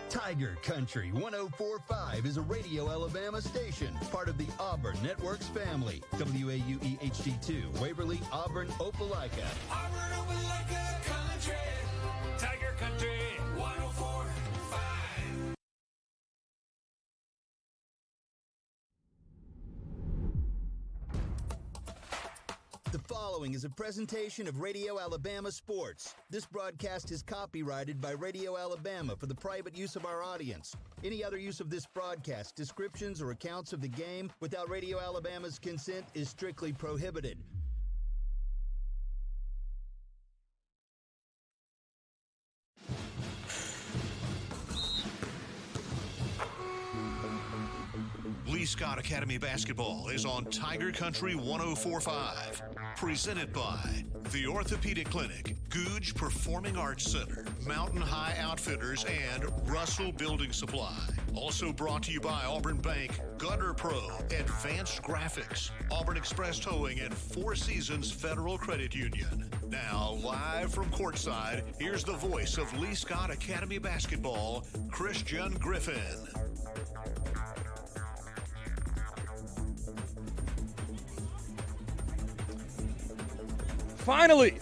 Tiger Country 104.5 is a Radio Alabama station, part of the Auburn Networks family. WAUE HD2, Waverly, Auburn, Opelika. Auburn, Opelika Country. Tiger Country 104.5. The following is a presentation of Radio Alabama Sports. This broadcast is copyrighted by Radio Alabama for the private use of our audience. Any other use of this broadcast, descriptions, or accounts of the game without Radio Alabama's consent is strictly prohibited. Lee Scott Academy Basketball is on Tiger Country 104.5. Presented by the Orthopedic Clinic, Googe Performing Arts Center, Mountain High Outfitters, and Russell Building Supply. Also brought to you by Auburn Bank, Gutter Pro, Advanced Graphics, Auburn Express Towing, and Four Seasons Federal Credit Union. Now, live from courtside, here's the voice of Lee Scott Academy Basketball, Christian Griffin. Finally,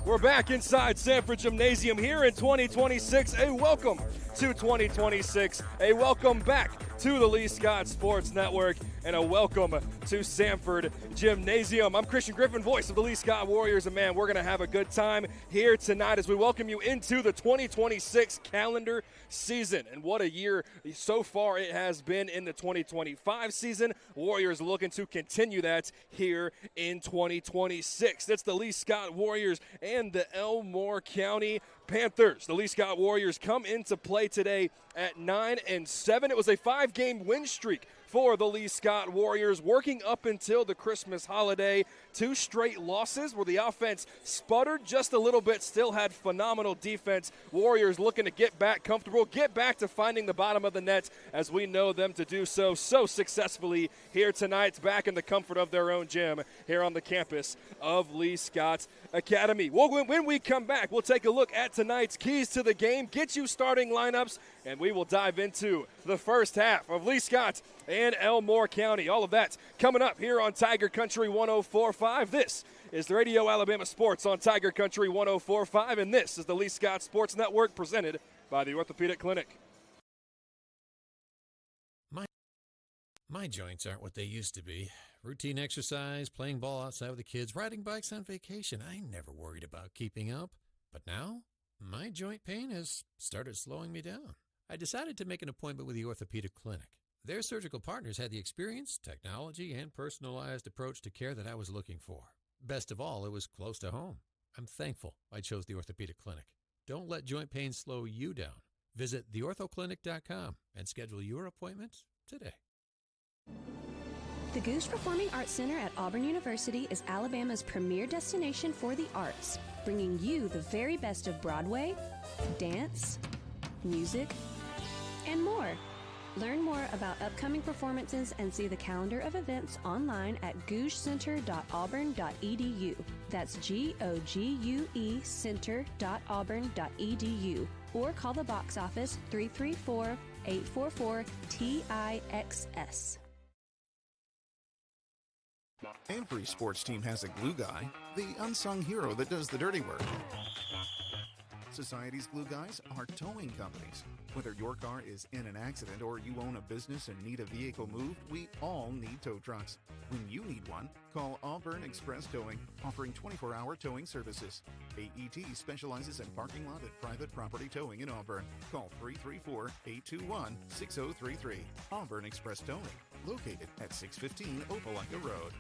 we're back inside Sanford Gymnasium here in 2026. A welcome to 2026. A welcome back to the Lee Scott Sports Network, and a welcome to Sanford Gymnasium. I'm Christian Griffin, voice of the Lee Scott Warriors, and man, we're going to have a good time here tonight as we welcome you into the 2026 calendar season. And what a year so far it has been in the 2025 season. Warriors looking to continue that here in 2026. It's the Lee Scott Warriors and the Elmore County Panthers. The Lee Scott Warriors come into play today at 9-7. It was a 5-game win streak for the Lee Scott Warriors, working up until the Christmas holiday. 2 straight losses where the offense sputtered just a little bit, still had phenomenal defense. Warriors looking to get back comfortable, get back to finding the bottom of the net as we know them to do so successfully here tonight, back in the comfort of their own gym here on the campus of Lee Scott Academy. Well, when we come back, we'll take a look at tonight's keys to the game, get you starting lineups, and we will dive into the first half of Lee Scott and Elmore County. All of that coming up here on Tiger Country 104.5. This is the Radio Alabama Sports on Tiger Country 104.5, and this is the Lee Scott Sports Network presented by the Orthopedic Clinic. My joints aren't what they used to be. Routine exercise, playing ball outside with the kids, riding bikes on vacation. I never worried about keeping up. But now, my joint pain has started slowing me down. I decided to make an appointment with the Orthopedic Clinic. Their surgical partners had the experience, technology, and personalized approach to care that I was looking for. Best of all, it was close to home. I'm thankful I chose the Orthopedic Clinic. Don't let joint pain slow you down. Visit theorthoclinic.com and schedule your appointment today. The Googe Performing Arts Center at Auburn University is Alabama's premier destination for the arts, bringing you the very best of Broadway, dance, music, and more. Learn more about upcoming performances and see the calendar of events online at gougecenter.auburn.edu. That's GOGUE center.auburn.edu. Or call the box office 334-844-TIXS. Every sports team has a glue guy, the unsung hero that does the dirty work. Society's glue guys are towing companies. Whether your car is in an accident or you own a business and need a vehicle moved, we all need tow trucks. When you need one, call Auburn Express Towing, offering 24-hour towing services. AET specializes in parking lot and private property towing in Auburn. Call 334-821-6033. Auburn Express Towing, located at 615 Opelika Road.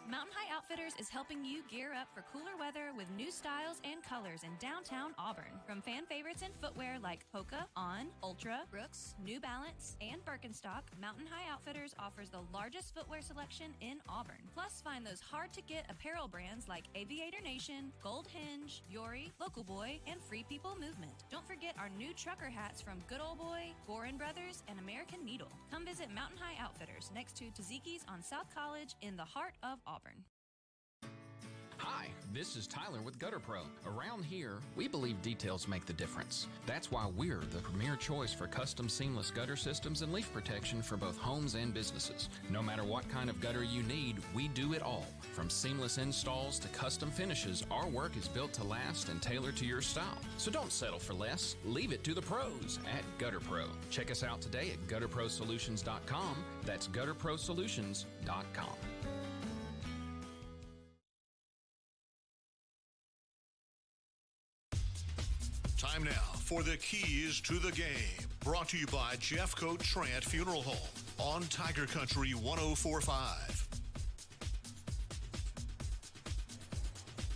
Mountain High Outfitters is helping you gear up for cooler weather with new styles and colors in downtown Auburn. From fan favorites in footwear like Hoka, On, Ultra, Brooks, New Balance, and Birkenstock, Mountain High Outfitters offers the largest footwear selection in Auburn. Plus, find those hard-to-get apparel brands like Aviator Nation, Gold Hinge, Yori, Local Boy, and Free People Movement. Don't forget our new trucker hats from Good Old Boy, Gorin Brothers, and American Needle. Come visit Mountain High Outfitters next to Tzatziki's on South College in the heart of Auburn. Hi, This is Tyler with Gutter Pro. Around here, we believe details make the difference. That's why we're the premier choice for custom seamless gutter systems and leaf protection for both homes and businesses. No matter what kind of gutter you need, we do it all. From seamless installs to custom finishes, our work is built to last and tailored to your style. So don't settle for less. Leave it to the pros at Gutter Pro. Check us out today at gutterprosolutions.com. That's gutterprosolutions.com. Time now for the keys to the game. Brought to you by Jeffcoat Trant Funeral Home on Tiger Country 104.5.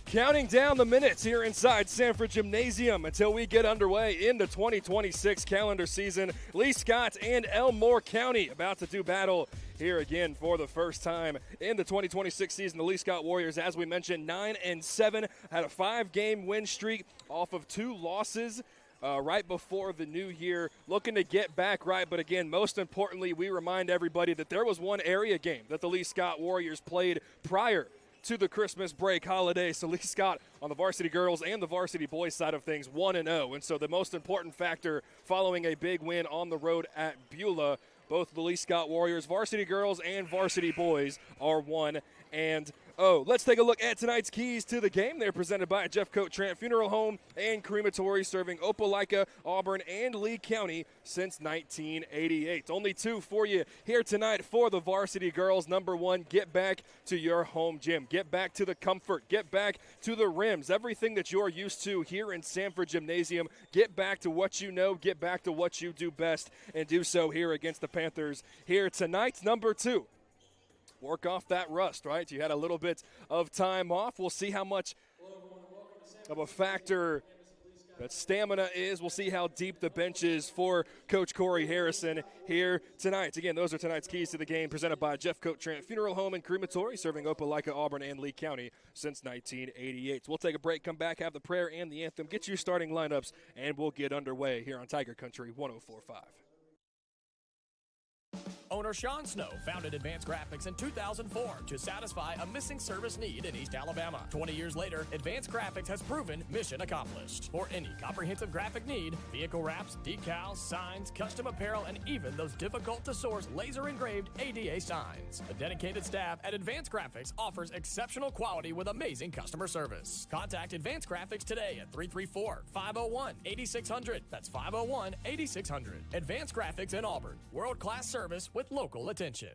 Counting down the minutes here inside Sanford Gymnasium until we get underway in the 2026 calendar season. Lee Scott and Elmore County about to do battle here again for the first time in the 2026 season. The Lee Scott Warriors, as we mentioned, 9-7, had a 5-game win streak off of 2 losses right before the new year, looking to get back right. But again, most importantly, we remind everybody that there was one area game that the Lee Scott Warriors played prior to the Christmas break holiday. So Lee Scott on the varsity girls and the varsity boys side of things 1-0. And so the most important factor following a big win on the road at Beulah, both the Lee Scott Warriors, varsity girls and varsity boys, are 1-0. Let's take a look at tonight's keys to the game. They're presented by Jeffcoat Trant Funeral Home and Crematory, serving Opelika, Auburn, and Lee County since 1988. Only 2 for you here tonight for the varsity girls. Number 1, get back to your home gym. Get back to the comfort. Get back to the rims. Everything that you're used to here in Sanford Gymnasium. Get back to what you know. Get back to what you do best, and do so here against the Panthers here tonight. Number 2. Work off that rust, right? You had a little bit of time off. We'll see how much of a factor that stamina is. We'll see how deep the bench is for Coach Corey Harrison here tonight. Again, those are tonight's keys to the game, presented by Jeffcoat Trant Funeral Home and Crematory, serving Opelika, Auburn, and Lee County since 1988. So we'll take a break, come back, have the prayer and the anthem, get your starting lineups, and we'll get underway here on Tiger Country 104.5. Owner Sean Snow founded Advanced Graphics in 2004 to satisfy a missing service need in East Alabama. 20 years later, Advanced Graphics has proven mission accomplished. For any comprehensive graphic need, vehicle wraps, decals, signs, custom apparel, and even those difficult-to-source laser-engraved ADA signs. A dedicated staff at Advanced Graphics offers exceptional quality with amazing customer service. Contact Advanced Graphics today at 334-501-8600. That's 501-8600. Advanced Graphics in Auburn. World-class service with local attention.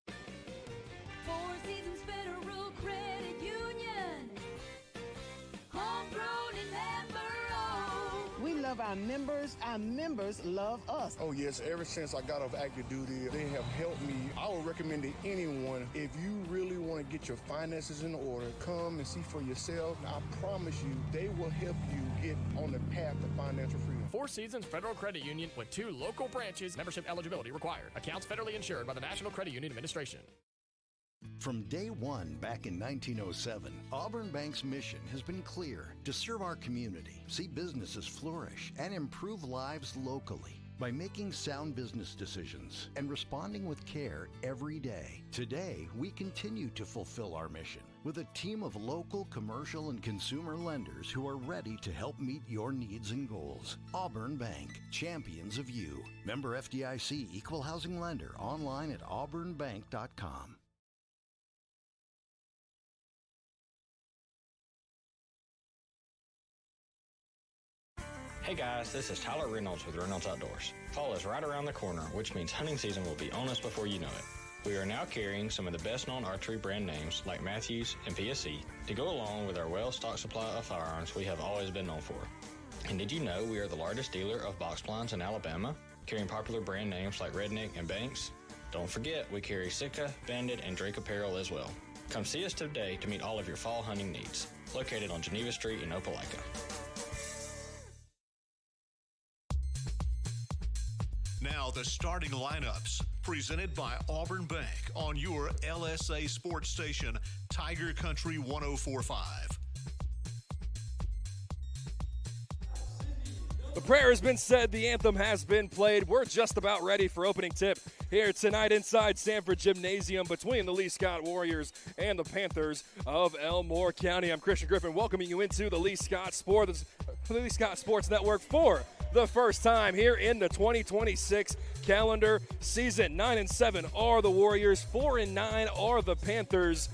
Four Seasons Federal Credit Union. Homegrown and member-owned. We love our members. Our members love us. Oh, yes. Ever since I got off active duty, they have helped me. I would recommend to anyone, if you really want to get your finances in order, come and see for yourself. I promise you, they will help you get on the path to financial freedom. Four Seasons Federal Credit Union with 2 local branches. Membership eligibility required. Accounts federally insured by the National Credit Union Administration. From day one back in 1907, Auburn Bank's mission has been clear: to serve our community, see businesses flourish, and improve lives locally by making sound business decisions and responding with care every day. Today, we continue to fulfill our mission with a team of local commercial and consumer lenders who are ready to help meet your needs and goals. Auburn Bank, champions of you. Member FDIC, equal housing lender, online at auburnbank.com. Hey guys, this is Tyler Reynolds with Reynolds Outdoors. Fall is right around the corner, which means hunting season will be on us before you know it. We are now carrying some of the best-known archery brand names like Matthews and PSE to go along with our well-stocked supply of firearms we have always been known for. And did you know we are the largest dealer of box blinds in Alabama, carrying popular brand names like Redneck and Banks? Don't forget, we carry Sitka, Bandit, and Drake apparel as well. Come see us today to meet all of your fall hunting needs. Located on Geneva Street in Opelika. Now the starting lineups, presented by Auburn Bank on your LSA sports station, Tiger Country 104.5. The prayer has been said, the anthem has been played. We're just about ready for opening tip here tonight inside Sanford Gymnasium between the Lee Scott Warriors and the Panthers of Elmore County. I'm Christian Griffin, welcoming you into the Lee Scott Sports Network for the first time here in the 2026 calendar season. 9-7 are the Warriors, 4-9 are the Panthers.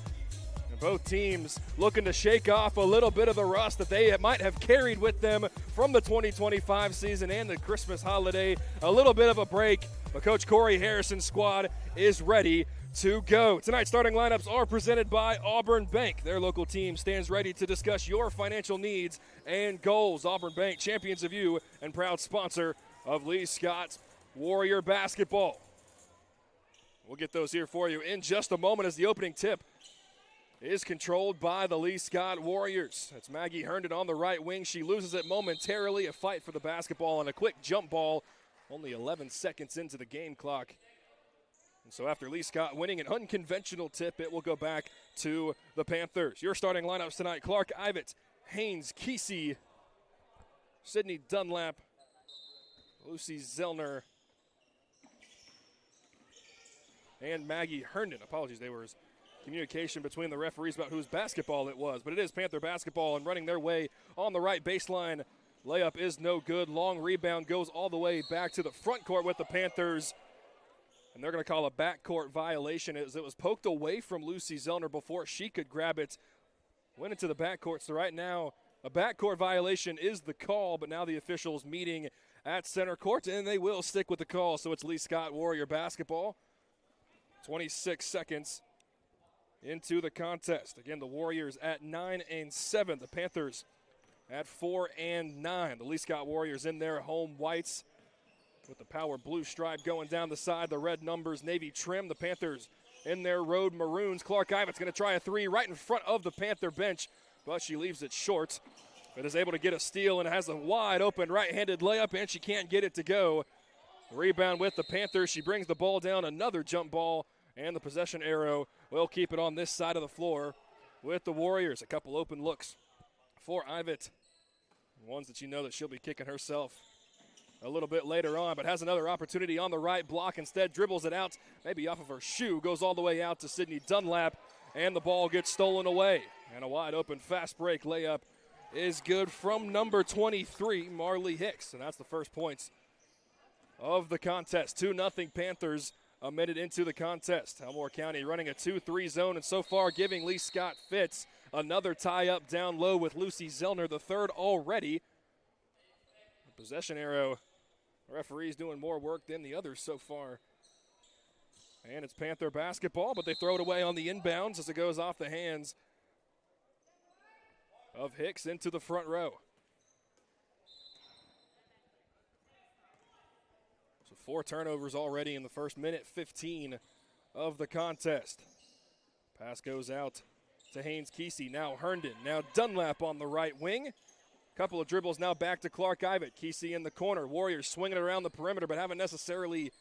Both teams looking to shake off a little bit of the rust that they might have carried with them from the 2025 season and the Christmas holiday. A little bit of a break, but Coach Corey Harrison's squad is ready to go. Tonight's starting lineups are presented by Auburn Bank. Their local team stands ready to discuss your financial needs and goals. Auburn Bank, champions of you and proud sponsor of Lee Scott's Warrior basketball. We'll get those here for you in just a moment as the opening tip is controlled by the Lee Scott Warriors. That's Maggie Herndon on the right wing. She loses it momentarily. A fight for the basketball and a quick jump ball. Only 11 seconds into the game clock. And so after Lee Scott winning an unconventional tip, it will go back to the Panthers. Your starting lineups tonight: Clark Ivett, Haynes Kesey, Sydney Dunlap, Lucy Zellner, and Maggie Herndon. Apologies, they were communication between the referees about whose basketball it was, but it is Panther basketball and running their way on the right baseline. Layup is no good. Long rebound goes all the way back to the front court with the Panthers, and they're going to call a backcourt violation as it was poked away from Lucy Zellner before she could grab it. Went into the backcourt, so right now a backcourt violation is the call, but now the officials meeting at center court, and they will stick with the call, so it's Lee Scott Warrior basketball. 26 seconds into the contest. Again, the Warriors at 9-7. The Panthers at 4-9. The Lee Scott Warriors in their home whites with the power blue stripe going down the side. The red numbers, navy trim. The Panthers in their road maroons. Clark Ivett's going to try a three right in front of the Panther bench, but she leaves it short. But is able to get a steal and has a wide open right-handed layup, and she can't get it to go. The rebound with the Panthers. She brings the ball down. Another jump ball, and the possession arrow will keep it on this side of the floor with the Warriors. A couple open looks for Ivett. Ones that you know that she'll be kicking herself a little bit later on, but has another opportunity on the right block. Instead, dribbles it out, maybe off of her shoe, goes all the way out to Sydney Dunlap, and the ball gets stolen away. And a wide open fast break layup is good from number 23, Marley Hicks. And that's the first points of the contest. 2-0 Panthers a minute into the contest. Elmore County running a 2-3 zone, and so far giving Lee Scott fits. Another tie-up down low with Lucy Zellner, the third already. The possession arrow, referees doing more work than the others so far. And it's Panther basketball, but they throw it away on the inbounds as it goes off the hands of Hicks into the front row. 4 turnovers already in the first minute 15 of the contest. Pass goes out to Haynes Kesey. Now Herndon. Now Dunlap on the right wing. Couple of dribbles now back to Clark Ivett. Kesey in the corner. Warriors swinging it around the perimeter but haven't necessarily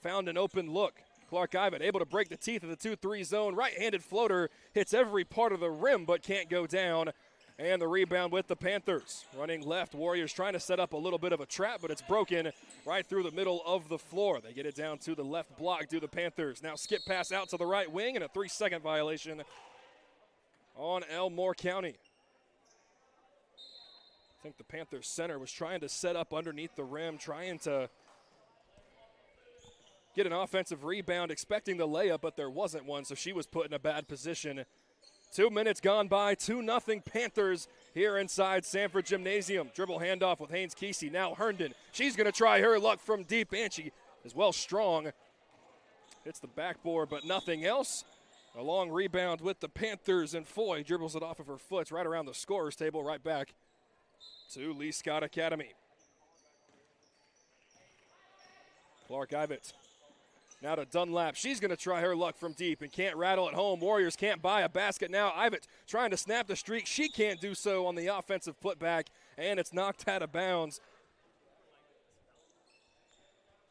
found an open look. Clark Ivett able to break the teeth of the 2-3 zone. Right-handed floater hits every part of the rim but can't go down. And the rebound with the Panthers. Running left, Warriors trying to set up a little bit of a trap, but it's broken right through the middle of the floor. They get it down to the left block to the Panthers. Now skip pass out to the right wing and a 3-second violation on Elmore County. I think the Panthers center was trying to set up underneath the rim, trying to get an offensive rebound, expecting the layup, but there wasn't one, so she was put in a bad position. 2 minutes gone by, 2-0 Panthers here inside Sanford Gymnasium. Dribble handoff with Haynes Kesey. Now Herndon. She's going to try her luck from deep, and she is well strong. Hits the backboard, but nothing else. A long rebound with the Panthers, and Foy dribbles it off of her foot right around the scorer's table, right back to Lee Scott Academy. Clark Ivett. Now to Dunlap. She's going to try her luck from deep and can't rattle it home. Warriors can't buy a basket now. Ivett trying to snap the streak. She can't do so on the offensive putback, and it's knocked out of bounds.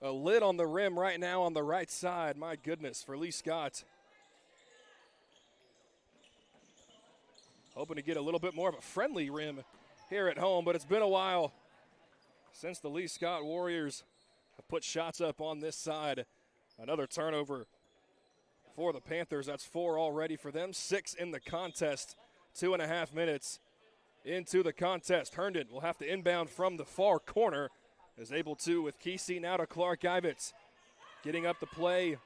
A lid on the rim right now on the right side. My goodness, for Lee Scott. Hoping to get a little bit more of a friendly rim here at home, but it's been a while since the Lee Scott Warriors have put shots up on this side. Another turnover for the Panthers. That's 4 already for them. 6 in the contest. 2.5 minutes into the contest. Herndon will have to inbound from the far corner. Is able to with Kesey now to Clark Ivets. Getting up the play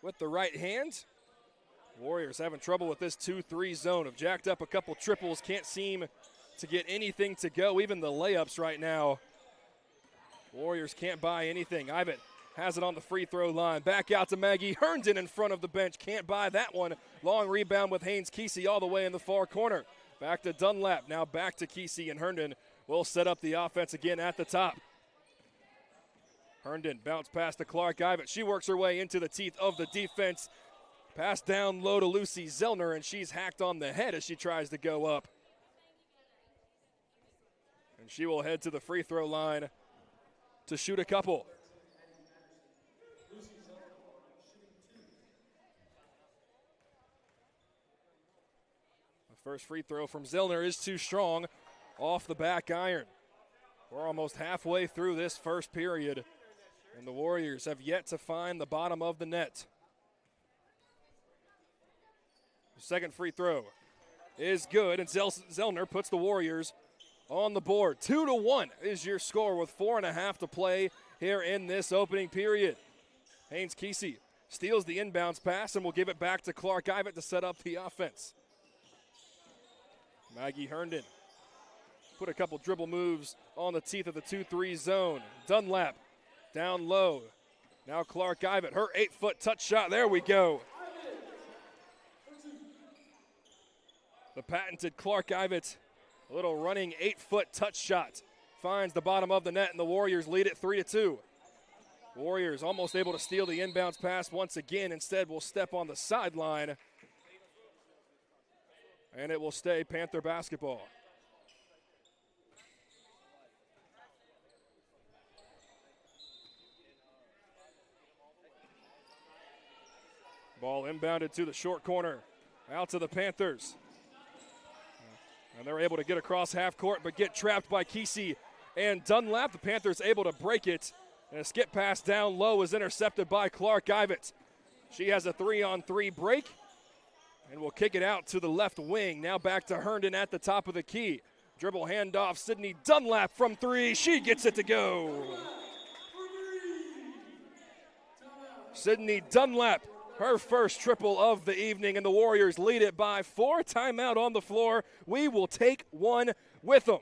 with the right hand. Warriors having trouble with this 2-3 zone. Have jacked up a couple triples. Can't seem to get anything to go. Even the layups right now. Warriors can't buy anything. Ivet has it on the free throw line. Back out to Maggie Herndon in front of the bench. Can't buy that one. Long rebound with Haynes Kesey all the way in the far corner. Back to Dunlap. Now back to Kesey, and Herndon will set up the offense again at the top. Herndon bounce pass to Clark Ivett. She works her way into the teeth of the defense. Pass down low to Lucy Zellner, and she's hacked on the head as she tries to go up. And she will head to the free throw line to shoot a couple. The first free throw from Zellner is too strong off the back iron. We're almost halfway through this first period, and the Warriors have yet to find the bottom of the net. The second free throw is good, and Zellner puts the Warriors on the board. 2-1 is your score with 4.5 to play here in this opening period. Haynes Kesey steals the inbounds pass and will give it back to Clark Ivett to set up the offense. Maggie Herndon put a couple dribble moves on the teeth of the 2-3 zone. Dunlap down low. Now Clark Ivett, her 8-foot touch shot. There we go. The patented Clark Ivett, a little running 8-foot touch shot, finds the bottom of the net, and the Warriors lead it 3-2. Warriors almost able to steal the inbounds pass once again. Instead, will step on the sideline, and it will stay Panther basketball. Ball inbounded to the short corner, out to the Panthers. And they're able to get across half court, but get trapped by Kesey and Dunlap. The Panthers able to break it, and a skip pass down low is intercepted by Clark Ivett. She has a 3-on-3 break, and will kick it out to the left wing. Now back to Herndon at the top of the key. Dribble handoff, Sydney Dunlap from 3. She gets it to go. Sydney Dunlap, her first triple of the evening, and the Warriors lead it by 4. Timeout on the floor. We will take one with them.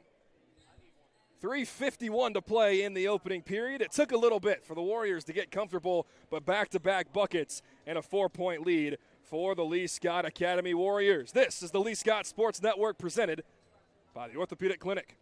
3:51 to play in the opening period. It took a little bit for the Warriors to get comfortable, but back-to-back buckets and a 4-point lead for the Lee Scott Academy Warriors. This is the Lee Scott Sports Network presented by the Orthopedic Clinic.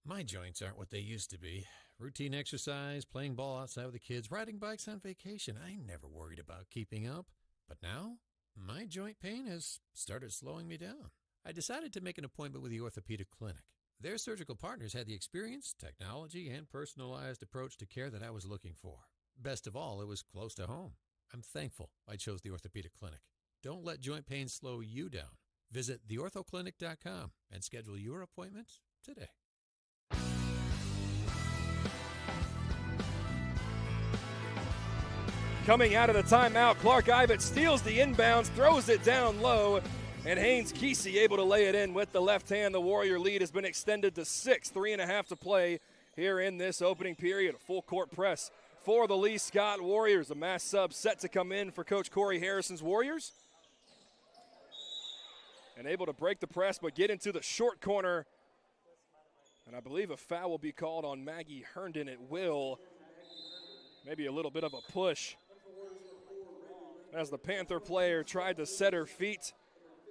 My joints aren't what they used to be. Routine exercise, playing ball outside with the kids, riding bikes on vacation. I never worried about keeping up. But now, my joint pain has started slowing me down. I decided to make an appointment with the Orthopedic Clinic. Their surgical partners had the experience, technology, and personalized approach to care that I was looking for. Best of all, it was close to home. I'm thankful I chose the Orthopedic Clinic. Don't let joint pain slow you down. Visit theorthoclinic.com and schedule your appointment today. Coming out of the timeout, Clark Ivett steals the inbounds, throws it down low, and Haynes Kesey able to lay it in with the left hand. The Warrior lead has been extended to 6, 3.5 to play here in this opening period. A full court press for the Lee Scott Warriors. A mass sub set to come in for Coach Corey Harrison's Warriors. And able to break the press but get into the short corner. And I believe a foul will be called on Maggie Herndon. It will. Maybe a little bit of a push as the Panther player tried to set her feet.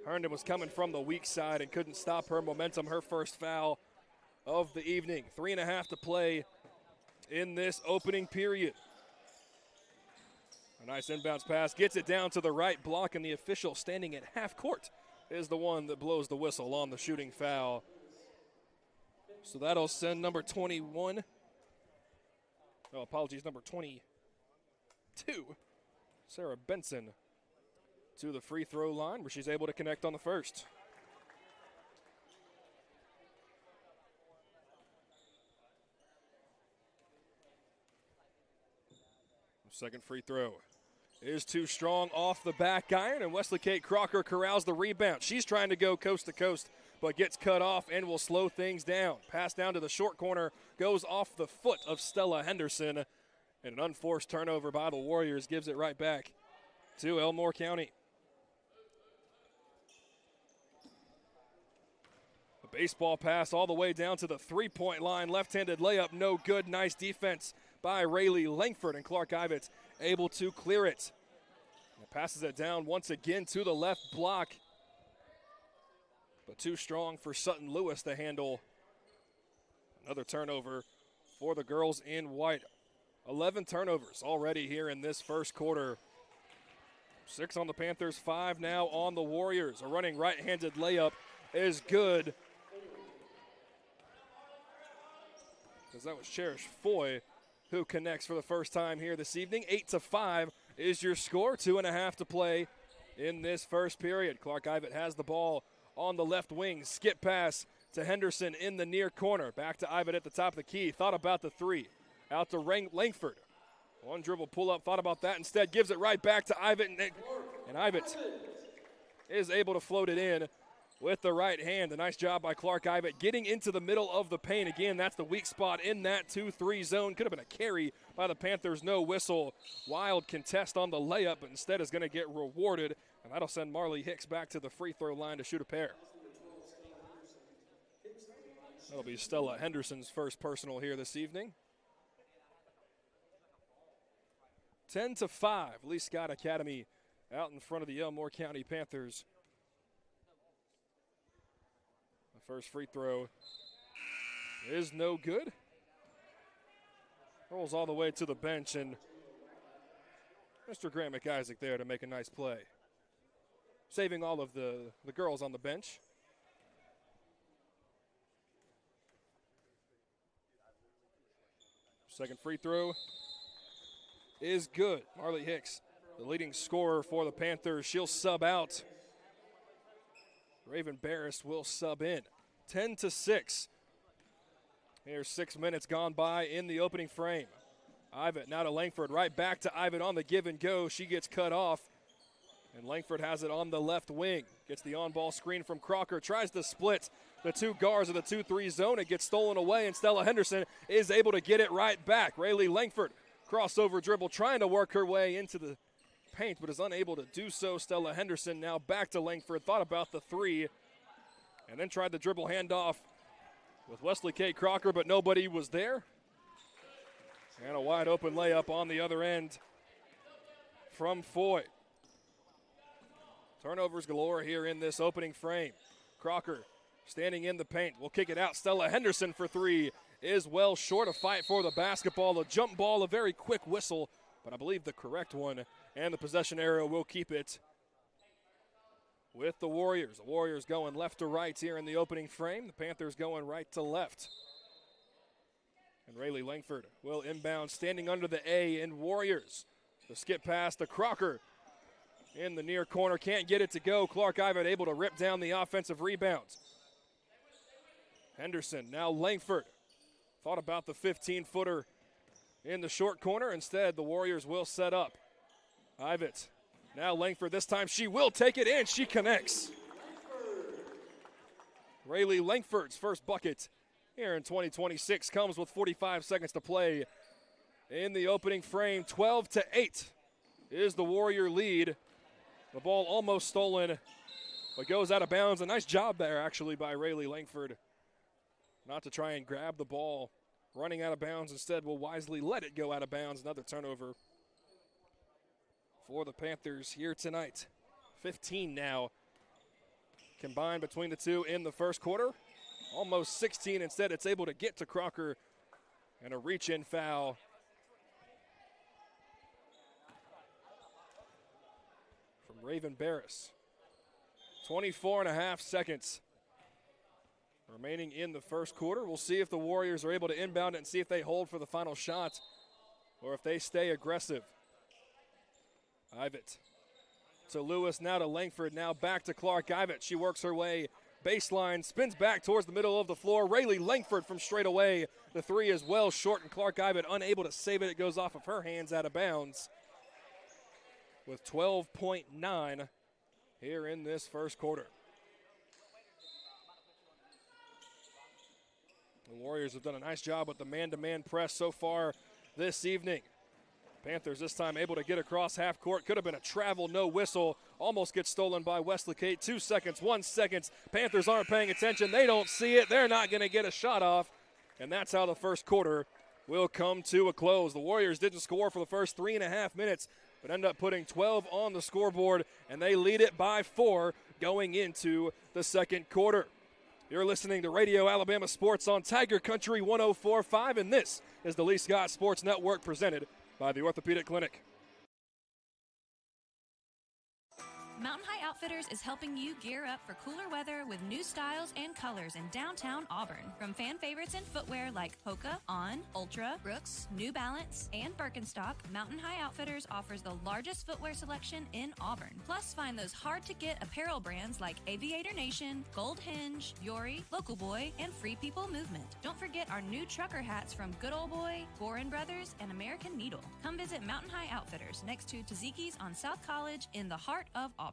Herndon was coming from the weak side and couldn't stop her momentum. Her first foul of the evening. 3.5 to play in this opening period. A nice inbounds pass, gets it down to the right block, and the official standing at half court is the one that blows the whistle on the shooting foul. So that'll send number 21. Oh, apologies, number 22. Sarah Benson to the free throw line where she's able to connect on the first. Second free throw is too strong off the back iron, and Wesley Kate Crocker corrals the rebound. She's trying to go coast to coast, but gets cut off and will slow things down. Pass down to the short corner, goes off the foot of Stella Henderson, and an unforced turnover by the Warriors gives it right back to Elmore County. A baseball pass all the way down to the three-point line. Left-handed layup, no good. Nice defense by Rayleigh Langford, and Clark Ivett able to clear it. And passes it down once again to the left block, but too strong for Sutton Lewis to handle. Another turnover for the girls in white. 11 turnovers already here in this first quarter. 6 on the Panthers, 5 now on the Warriors. A running right-handed layup is good, because that was Cherish Foy who connects for the first time here this evening. 8-5 is your score. 2.5 to play in this first period. Clark Ivett has the ball on the left wing. Skip pass to Henderson in the near corner. Back to Ivett at the top of the key. Thought about the three. Out to Langford. One dribble pull up. Thought about that. Instead gives it right back to Ivett. And Ivett is able to float it in with the right hand. A nice job by Clark Ivett getting into the middle of the paint. Again, that's the weak spot in that 2-3 zone. Could have been a carry by the Panthers. No whistle. Wild contest on the layup, but instead is going to get rewarded. And that'll send Marley Hicks back to the free throw line to shoot a pair. That'll be Stella Henderson's first personal here this evening. 10-5, Lee Scott Academy out in front of the Elmore County Panthers. The first free throw is no good. Rolls all the way to the bench, and Mr. Grant McIsaac there to make a nice play. Saving all of the girls on the bench. Second free throw is good. Marley Hicks, the leading scorer for the Panthers. She'll sub out. Raven Barris will sub in. 10-6. Here's 6 minutes gone by in the opening frame. Ivett now to Langford. Right back to Ivett on the give and go. She gets cut off. And Langford has it on the left wing. Gets the on-ball screen from Crocker. Tries to split the two guards of the 2-3 zone. It gets stolen away, and Stella Henderson is able to get it right back. Rayleigh Langford, crossover dribble, trying to work her way into the paint, but is unable to do so. Stella Henderson now back to Langford. Thought about the three, and then tried the dribble handoff with Wesley Kate Crocker, but nobody was there. And a wide open layup on the other end from Foy. Turnovers galore here in this opening frame. Crocker standing in the paint. Will kick it out. Stella Henderson for three is well short. A fight for the basketball. A jump ball, a very quick whistle, but I believe the correct one. And the possession arrow will keep it with the Warriors. The Warriors going left to right here in the opening frame. The Panthers going right to left. And Rayleigh Langford will inbound, standing under the A in Warriors. The skip pass to Crocker in the near corner. Can't get it to go. Clark Ivett able to rip down the offensive rebounds. Henderson, now Langford. Thought about the 15-footer in the short corner. Instead, the Warriors will set up. Ivett, now Langford. This time she will take it, and she connects. Rayleigh Langford's first bucket here in 2026 comes with 45 seconds to play in the opening frame. 12-8 is the Warrior lead. The ball almost stolen, but goes out of bounds. A nice job there, actually, by Rayleigh Langford. Not to try and grab the ball running out of bounds. Instead, will wisely let it go out of bounds. Another turnover for the Panthers here tonight. 15 now combined between the two in the first quarter. Almost 16. Instead, it's able to get to Crocker, and a reach-in foul from Raven Barris. 24.5 seconds remaining in the first quarter. We'll see if the Warriors are able to inbound it and see if they hold for the final shot or if they stay aggressive. Ivett to Lewis, now to Langford, now back to Clark Ivett. She works her way baseline, spins back towards the middle of the floor. Rayleigh Langford from straight away. The three is well short, and Clark Ivet unable to save it. It goes off of her hands out of bounds with 12.9 here in this first quarter. The Warriors have done a nice job with the man-to-man press so far this evening. Panthers this time able to get across half court. Could have been a travel, no whistle. Almost gets stolen by Wesley Kate. 2 seconds, 1 second. Panthers aren't paying attention. They don't see it. They're not going to get a shot off. And that's how the first quarter will come to a close. The Warriors didn't score for the first 3.5 minutes, but end up putting 12 on the scoreboard, and they lead it by 4 going into the second quarter. You're listening to Radio Alabama Sports on Tiger Country 104.5, and this is the Lee Scott Sports Network presented by the Orthopedic Clinic. Mountain High Outfitters is helping you gear up for cooler weather with new styles and colors in downtown Auburn. From fan favorites in footwear like Hoka, On, Ultra, Brooks, New Balance, and Birkenstock, Mountain High Outfitters offers the largest footwear selection in Auburn. Plus, find those hard-to-get apparel brands like Aviator Nation, Gold Hinge, Yori, Local Boy, and Free People Movement. Don't forget our new trucker hats from Good Old Boy, Gorin Brothers, and American Needle. Come visit Mountain High Outfitters next to Taziki's on South College in the heart of Auburn.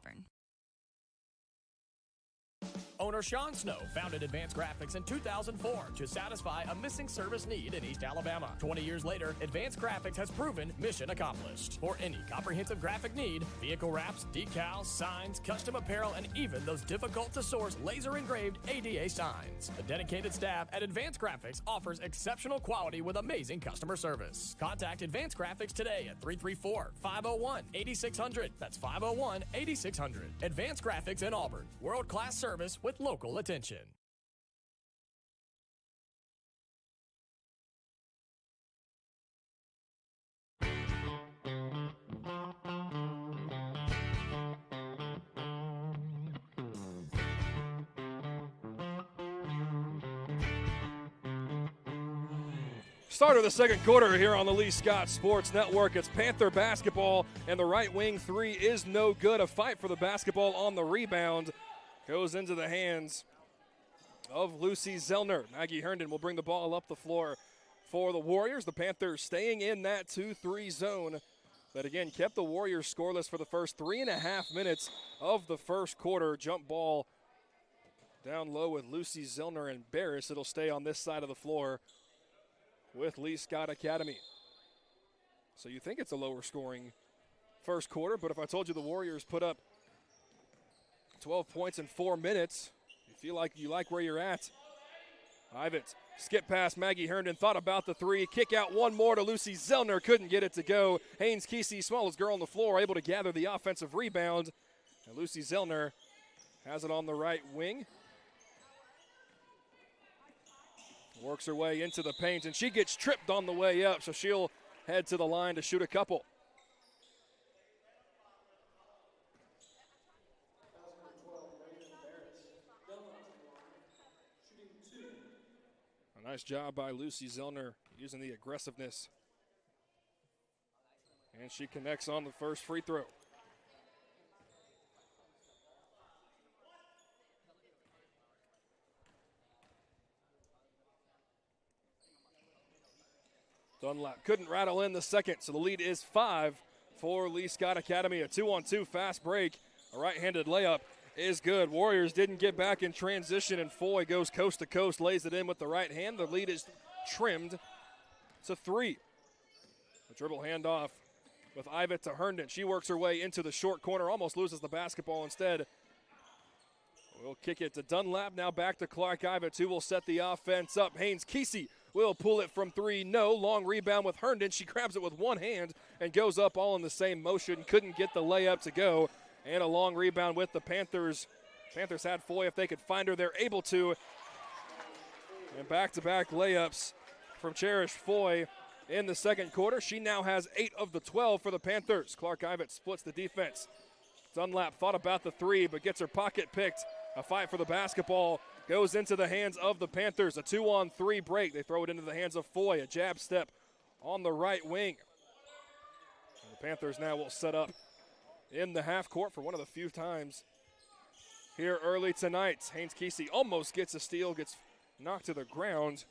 Owner Sean Snow founded Advanced Graphics in 2004 to satisfy a missing service need in East Alabama. 20 years later, Advanced Graphics has proven mission accomplished. For any comprehensive graphic need, vehicle wraps, decals, signs, custom apparel, and even those difficult-to-source laser-engraved ADA signs. The dedicated staff at Advanced Graphics offers exceptional quality with amazing customer service. Contact Advanced Graphics today at 334-501-8600. That's 501-8600. Advanced Graphics in Auburn. World-class service with local attention. Start of the second quarter here on the Lee Scott Sports Network. It's Panther basketball, and the right wing three is no good. A fight for the basketball on the rebound goes into the hands of Lucy Zellner. Maggie Herndon will bring the ball up the floor for the Warriors. The Panthers staying in that 2-3 zone that, again, kept the Warriors scoreless for the first 3.5 minutes of the first quarter. Jump ball down low with Lucy Zellner and Barris. It'll stay on this side of the floor with Lee Scott Academy. So you think it's a lower scoring first quarter, but if I told you the Warriors put up 12 points in 4 minutes, you feel like you like where you're at. Ivet, skip past Maggie Herndon, thought about the three, kick out one more to Lucy Zellner, couldn't get it to go. Haynes Kesey, smallest girl on the floor, able to gather the offensive rebound. And Lucy Zellner has it on the right wing. Works her way into the paint, and she gets tripped on the way up, so she'll head to the line to shoot a couple. A nice job by Lucy Zellner using the aggressiveness. And she connects on the first free throw. Dunlap couldn't rattle in the second, so the lead is 5 for Lee Scott Academy. A 2-on-2 fast break. A right-handed layup is good. Warriors didn't get back in transition, and Foy goes coast to coast, lays it in with the right hand. The lead is trimmed to 3. A dribble handoff with Ivet to Herndon. She works her way into the short corner, almost loses the basketball instead. We'll kick it to Dunlap, now back to Clark Ivet, who will set the offense up. Haynes Kesey will pull it from 3. No, long rebound with Herndon. She grabs it with one hand and goes up all in the same motion. Couldn't get the layup to go. And a long rebound with the Panthers. Panthers had Foy if they could find her. They're able to. And back-to-back layups from Cherish Foy in the second quarter. She now has 8 of the 12 for the Panthers. Clark Ivet splits the defense. Dunlap thought about the 3, but gets her pocket picked. A fight for the basketball goes into the hands of the Panthers. A 2-on-3 break. They throw it into the hands of Foy. A jab step on the right wing. And the Panthers now will set up in the half court for one of the few times here early tonight. Haynes Kesey almost gets a steal, gets knocked to the ground.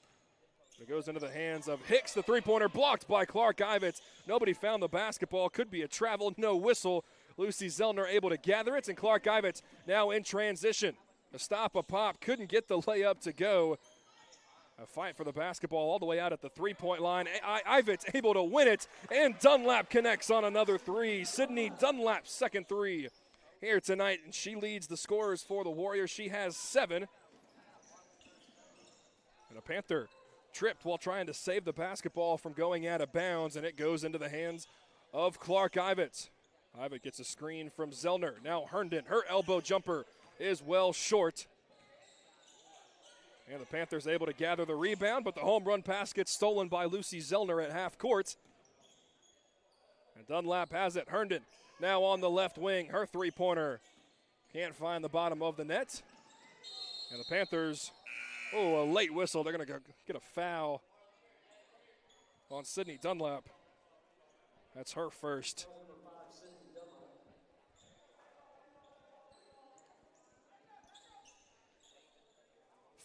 It goes into the hands of Hicks. The three-pointer blocked by Clark Ivets. Nobody found the basketball. Could be a travel, no whistle. Lucy Zellner able to gather it, and Clark Ivets now in transition. A stop, a pop, couldn't get the layup to go. A fight for the basketball all the way out at the three-point line. Ivets able to win it, and Dunlap connects on another three. Sydney Dunlap's second three here tonight, and she leads the scorers for the Warriors. She has 7. And a Panther tripped while trying to save the basketball from going out of bounds, and it goes into the hands of Clark Ivets. Ivets gets a screen from Zellner. Now Herndon, her elbow jumper is well short. And the Panthers able to gather the rebound, but the home run pass gets stolen by Lucy Zellner at half court. And Dunlap has it. Herndon now on the left wing. Her three-pointer can't find the bottom of the net. And the Panthers, a late whistle. They're going to get a foul on Sydney Dunlap. That's her first.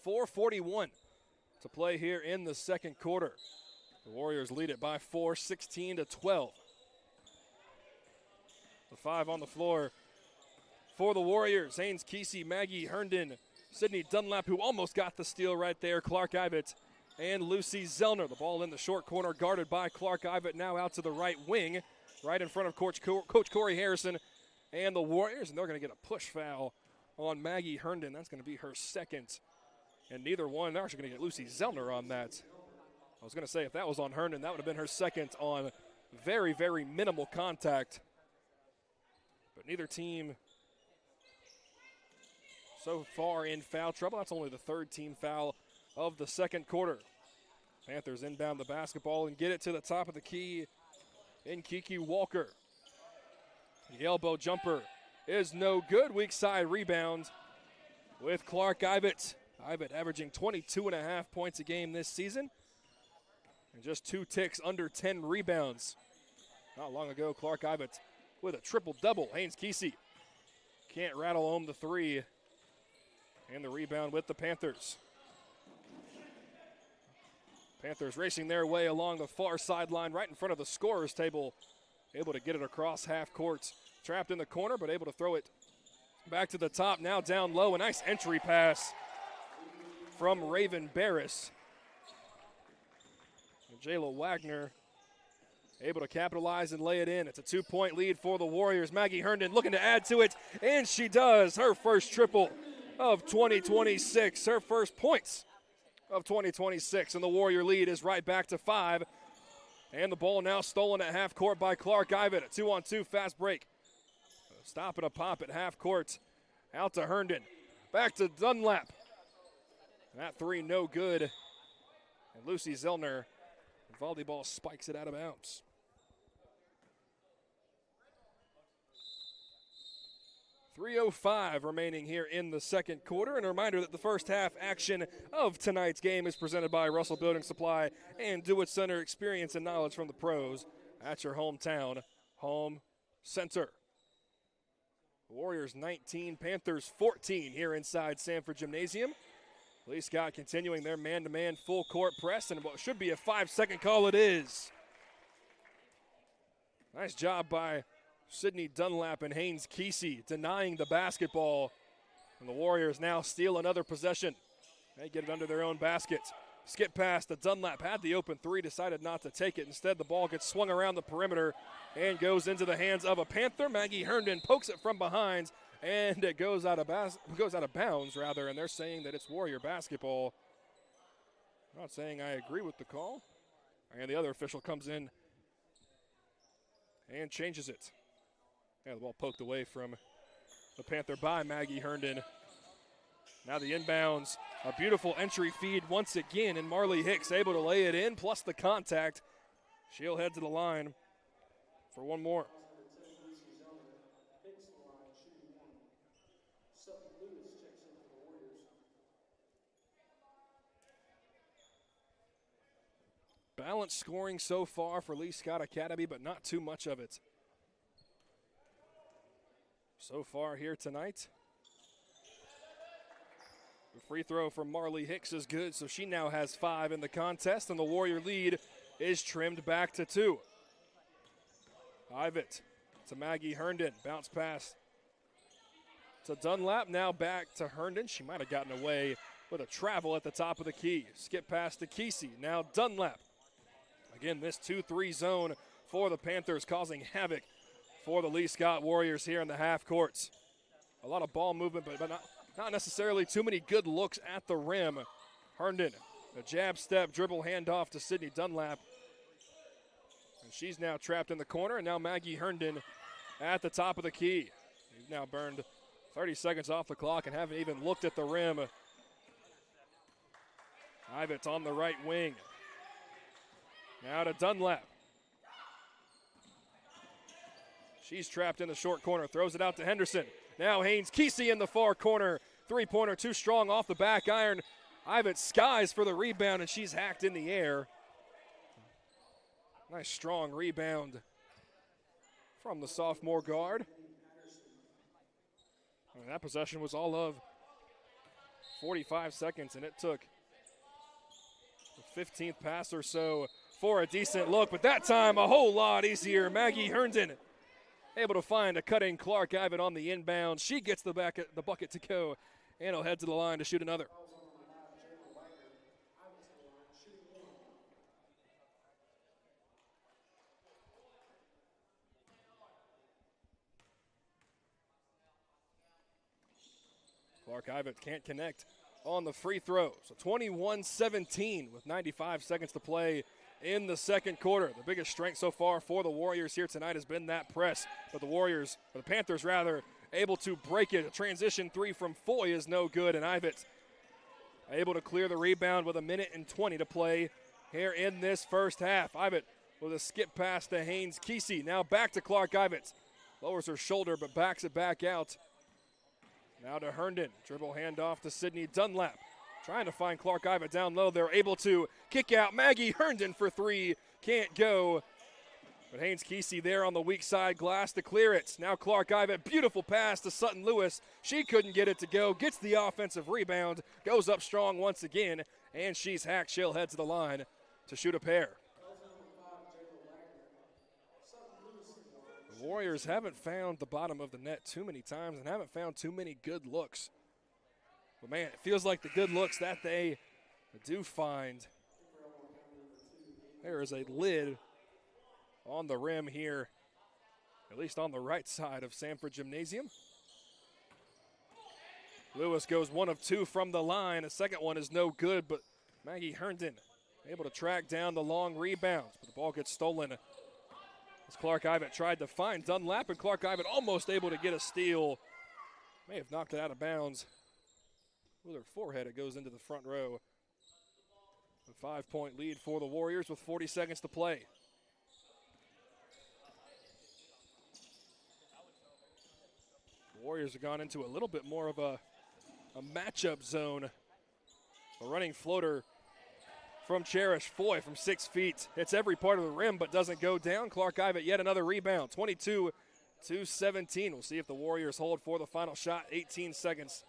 .441 to play here in the second quarter. The Warriors lead it by 4, 16-12. The 5 on the floor for the Warriors. Haynes Kesey, Maggie Herndon, Sydney Dunlap, who almost got the steal right there, Clark Ivets, and Lucy Zellner. The ball in the short corner guarded by Clark Ivets, now out to the right wing, right in front of Coach Corey Harrison and the Warriors, and they're going to get a push foul on Maggie Herndon. That's going to be her second. And neither one, they're actually going to get Lucy Zellner on that. I was going to say, if that was on Herndon, that would have been her second on very, very minimal contact. But neither team so far in foul trouble. That's only the third team foul of the second quarter. Panthers inbound the basketball and get it to the top of the key in Kiki Walker. The elbow jumper is no good. Weak side rebound with Clark Ivets. Ivets averaging 22.5 points a game this season and just 2 ticks under 10 rebounds. Not long ago, Clark Ivets with a triple-double. Haynes Kesey can't rattle home the 3. And the rebound with the Panthers. Panthers racing their way along the far sideline right in front of the scorer's table. Able to get it across half court. Trapped in the corner, but able to throw it back to the top. Now down low. A nice entry pass from Raven Barris. Jayla Wagner able to capitalize and lay it in. It's a 2-point lead for the Warriors. Maggie Herndon looking to add to it, and she does. Her first triple of 2026. Her first points of 2026, and the Warrior lead is right back to 5. And the ball now stolen at half court by Clark Ivets. A 2-on-2 fast break. Stop and a pop at half court. Out to Herndon. Back to Dunlap. That 3 no good. And Lucy Zellner, volleyball, spikes it out of bounds. .305 remaining here in the second quarter. And a reminder that the first half action of tonight's game is presented by Russell Building Supply and Do It Center. Experience and knowledge from the pros at your hometown home center. Warriors 19, Panthers 14 here inside Sanford Gymnasium. Lee Scott continuing their man-to-man full court press, and what should be a 5-second call it is. Nice job by Sydney Dunlap and Haynes Kesey denying the basketball. And the Warriors now steal another possession. They get it under their own basket. Skip pass to Dunlap, had the open 3, decided not to take it. Instead, the ball gets swung around the perimeter and goes into the hands of a Panther. Maggie Herndon pokes it from behind, and it goes out of bounds, and they're saying that it's Warrior basketball. I'm not saying I agree with the call. And the other official comes in and changes it. Yeah, the ball poked away from the Panther by Maggie Herndon. Now the inbounds, a beautiful entry feed once again, and Marley Hicks able to lay it in, plus the contact. She'll head to the line for one more. Balanced scoring so far for Lee Scott Academy, but not too much of it so far here tonight. The free throw from Marley Hicks is good, so she now has 5 in the contest, and the Warrior lead is trimmed back to 2. Ivett to Maggie Herndon. Bounce pass to Dunlap. Now back to Herndon. She might have gotten away with a travel at the top of the key. Skip pass to Kesey. Now Dunlap. Again, this 2-3 zone for the Panthers causing havoc for the Lee Scott Warriors here in the half courts. A lot of ball movement, but not necessarily too many good looks at the rim. Herndon, a jab step, dribble handoff to Sydney Dunlap. And she's now trapped in the corner, and now Maggie Herndon at the top of the key. We've now burned 30 seconds off the clock and haven't even looked at the rim. Ivett on the right wing. Now to Dunlap. She's trapped in the short corner, throws it out to Henderson. Now Haynes Kesey in the far corner. Three-pointer too strong off the back iron. Ivett skies for the rebound, and she's hacked in the air. Nice strong rebound from the sophomore guard. And that possession was all of 45 seconds, and it took the 15th pass or so for a decent look, but that time a whole lot easier. Maggie Herndon able to find a cutting Clark Ivett on the inbound. She gets the bucket to go, and will head to the line to shoot another. Clark Ivett can't connect on the free throw. So 21-17 with 95 seconds to play in the second quarter. The biggest strength so far for the Warriors here tonight has been that press. But the Panthers rather, able to break it. A transition three from Foy is no good, and Ivett able to clear the rebound with 1:20 to play here in this first half. Ivett with a skip pass to Haynes Kesey. Now back to Clark Ivett. Lowers her shoulder but backs it back out. Now to Herndon. Dribble handoff to Sydney Dunlap. Trying to find Clark Ivett down low. They're able to kick out Maggie Herndon for 3. Can't go. But Haynes Kesey there on the weak side glass to clear it. Now Clark Ivett. Beautiful pass to Sutton Lewis. She couldn't get it to go. Gets the offensive rebound. Goes up strong once again. And she's hacked. She'll head to the line to shoot a pair. The Warriors haven't found the bottom of the net too many times and haven't found too many good looks. But, man, it feels like the good looks that they do find. There is a lid on the rim here, at least on the right side of Sanford Gymnasium. Lewis goes 1 of 2 from the line. The second one is no good, but Maggie Herndon able to track down the long rebounds. But the ball gets stolen as Clark Ivett tried to find Dunlap, and Clark Ivett almost able to get a steal. May have knocked it out of bounds. With her forehead, it goes into the front row. A 5-point lead for the Warriors with 40 seconds to play. The Warriors have gone into a little bit more of a matchup zone. A running floater from Cherish Foy from 6 feet. Hits every part of the rim but doesn't go down. Clark Ivett yet another rebound. 22-17. We'll see if the Warriors hold for the final shot. 18 seconds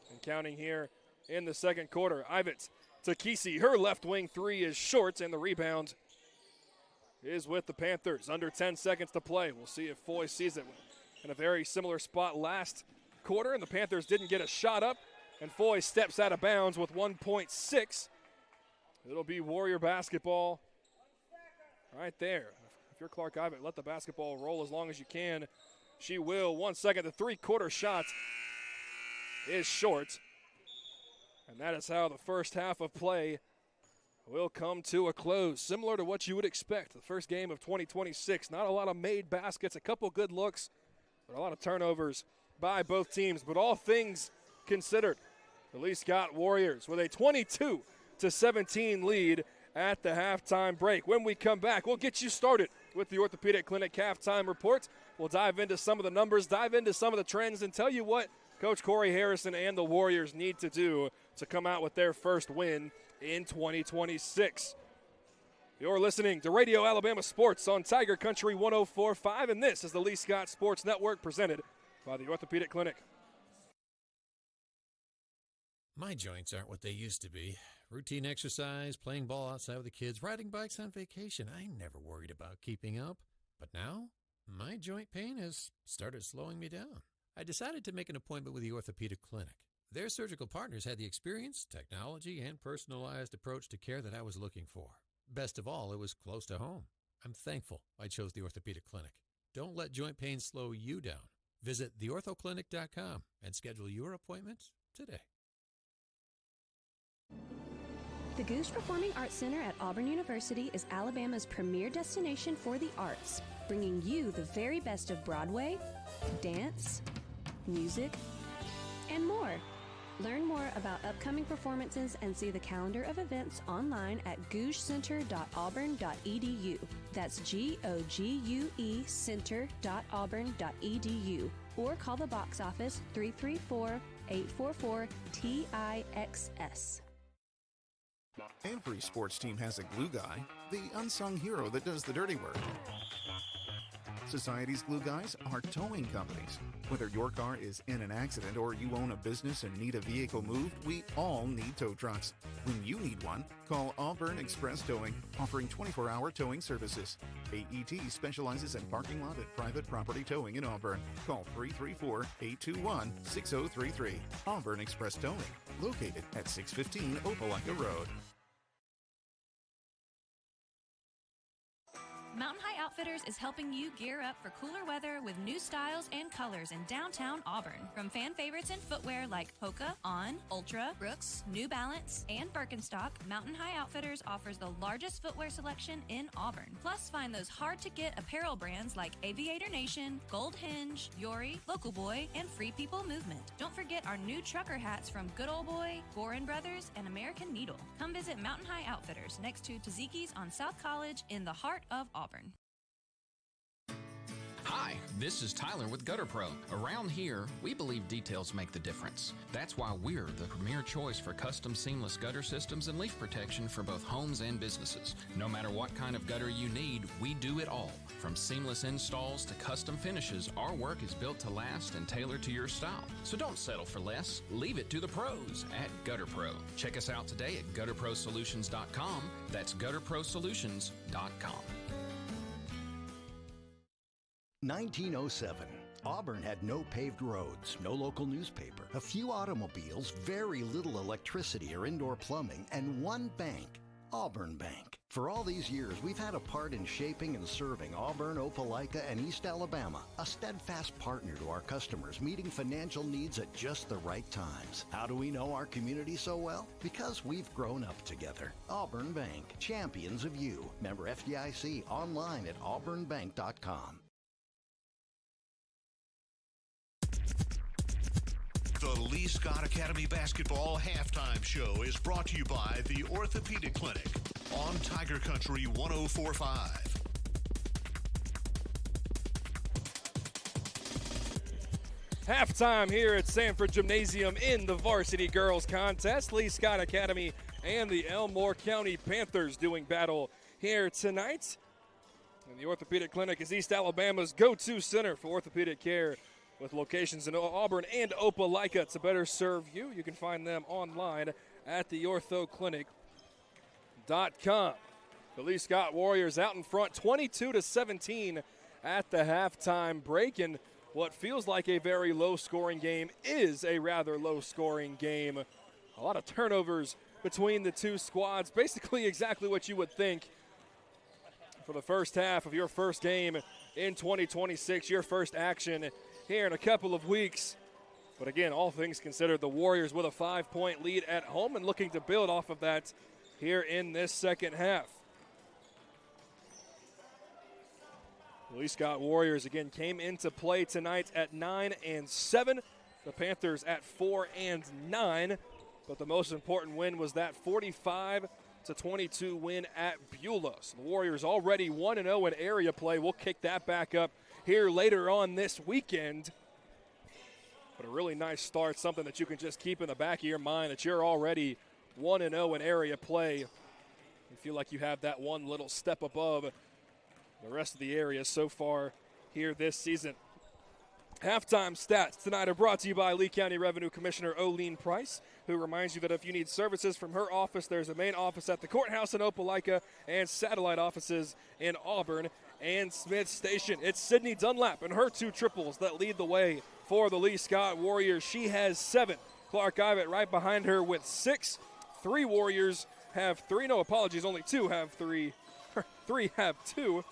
and counting here in the second quarter. Ivett to Kesey. Her left wing 3 is short, and the rebound is with the Panthers. Under 10 seconds to play. We'll see if Foy sees it in a very similar spot last quarter, and the Panthers didn't get a shot up, and Foy steps out of bounds with 1.6. It'll be Warrior basketball right there. If you're Clark Ivett, let the basketball roll as long as you can. She will. 1 second. The three-quarter shot is short. And that is how the first half of play will come to a close. Similar to what you would expect. The first game of 2026. Not a lot of made baskets, a couple good looks, but a lot of turnovers by both teams. But all things considered, the Lee Scott Warriors with a 22-17 lead at the halftime break. When we come back, we'll get you started with the Orthopedic Clinic halftime reports. We'll dive into some of the numbers, dive into some of the trends, and tell you what Coach Corey Harrison and the Warriors need to do to come out with their first win in 2026. You're listening to Radio Alabama Sports on Tiger Country 104.5, and this is the Lee Scott Sports Network presented by the Orthopedic Clinic. My joints aren't what they used to be. Routine exercise, playing ball outside with the kids, riding bikes on vacation. I never worried about keeping up. But now, my joint pain has started slowing me down. I decided to make an appointment with the Orthopedic Clinic. Their surgical partners had the experience, technology, and personalized approach to care that I was looking for. Best of all, it was close to home. I'm thankful I chose the Orthopedic Clinic. Don't let joint pain slow you down. Visit theorthoclinic.com and schedule your appointment today. The Goose Performing Arts Center at Auburn University is Alabama's premier destination for the arts, bringing you the very best of Broadway, dance, music, and more. Learn more about upcoming performances and see the calendar of events online at gougecenter.auburn.edu. That's GOGUE center.auburn.edu. Or call the box office 334-844-TIXS. Every sports team has a glue guy, the unsung hero that does the dirty work. Society's glue guys are towing companies. Whether your car is in an accident or you own a business and need a vehicle moved, we all need tow trucks. When you need one, call Auburn Express Towing, offering 24-hour towing services. AET specializes in parking lot and private property towing in Auburn. Call 334-821-6033. Auburn Express Towing, located at 615 Opelika Road. Mountain High Outfitters is helping you gear up for cooler weather with new styles and colors in downtown Auburn. From fan favorites in footwear like Hoka, On, Ultra, Brooks, New Balance, and Birkenstock, Mountain High Outfitters offers the largest footwear selection in Auburn. Plus, find those hard-to-get apparel brands like Aviator Nation, Gold Hinge, Yori, Local Boy, and Free People Movement. Don't forget our new trucker hats from Good Old Boy, Gorin Brothers, and American Needle. Come visit Mountain High Outfitters next to Taziki's on South College in the heart of Auburn. Hi, this is Tyler with Gutter Pro. Around here, we believe details make the difference. That's why we're the premier choice for custom seamless gutter systems and leak protection for both homes and businesses. No matter what kind of gutter you need, we do it all. From seamless installs to custom finishes, our work is built to last and tailored to your style. So don't settle for less. Leave it to the pros at Gutter Pro. Check us out today at gutterprosolutions.com. That's gutterprosolutions.com. 1907. Auburn had no paved roads, no local newspaper, a few automobiles, very little electricity or indoor plumbing, and one bank, Auburn Bank. For all these years, we've had a part in shaping and serving Auburn, Opelika, and East Alabama, a steadfast partner to our customers, meeting financial needs at just the right times. How do we know our community so well? Because we've grown up together. Auburn Bank, champions of you. Member FDIC, online at auburnbank.com. The Lee Scott Academy Basketball Halftime Show is brought to you by the Orthopedic Clinic on Tiger Country 104.5. Halftime here at Sanford Gymnasium in the Varsity Girls Contest. Lee Scott Academy and the Elmore County Panthers doing battle here tonight. And the Orthopedic Clinic is East Alabama's go-to center for orthopedic care, with locations in Auburn and Opelika to better serve you. You can find them online at theorthoclinic.com. The Lee Scott Warriors out in front 22-17 at the halftime break. And what feels like a very low-scoring game is a rather low-scoring game. A lot of turnovers between the two squads. Basically exactly what you would think for the first half of your first game in 2026, your first action here in a couple of weeks. But again, all things considered, the Warriors with a 5-point lead at home and looking to build off of that here in this second half. The Lee Scott Warriors again came into play tonight at 9-7. The Panthers at 4-9. But the most important win was that 45-22 win at Beulah. So the Warriors already 1-0 in area play. We'll kick that back up here later on this weekend. But a really nice start, something that you can just keep in the back of your mind, that you're already 1-0 in area play. You feel like you have that one little step above the rest of the area so far here this season. Halftime stats tonight are brought to you by Lee County Revenue Commissioner Olene Price, who reminds you that if you need services from her office, there's a main office at the courthouse in Opelika and satellite offices in Auburn and Smith Station. It's Sydney Dunlap and her 2 triples that lead the way for the Lee Scott Warriors. She has 7. Clark Ivett right behind her with 6. 3 Warriors have 3. No, apologies, only 2 have 3. 3 have 2.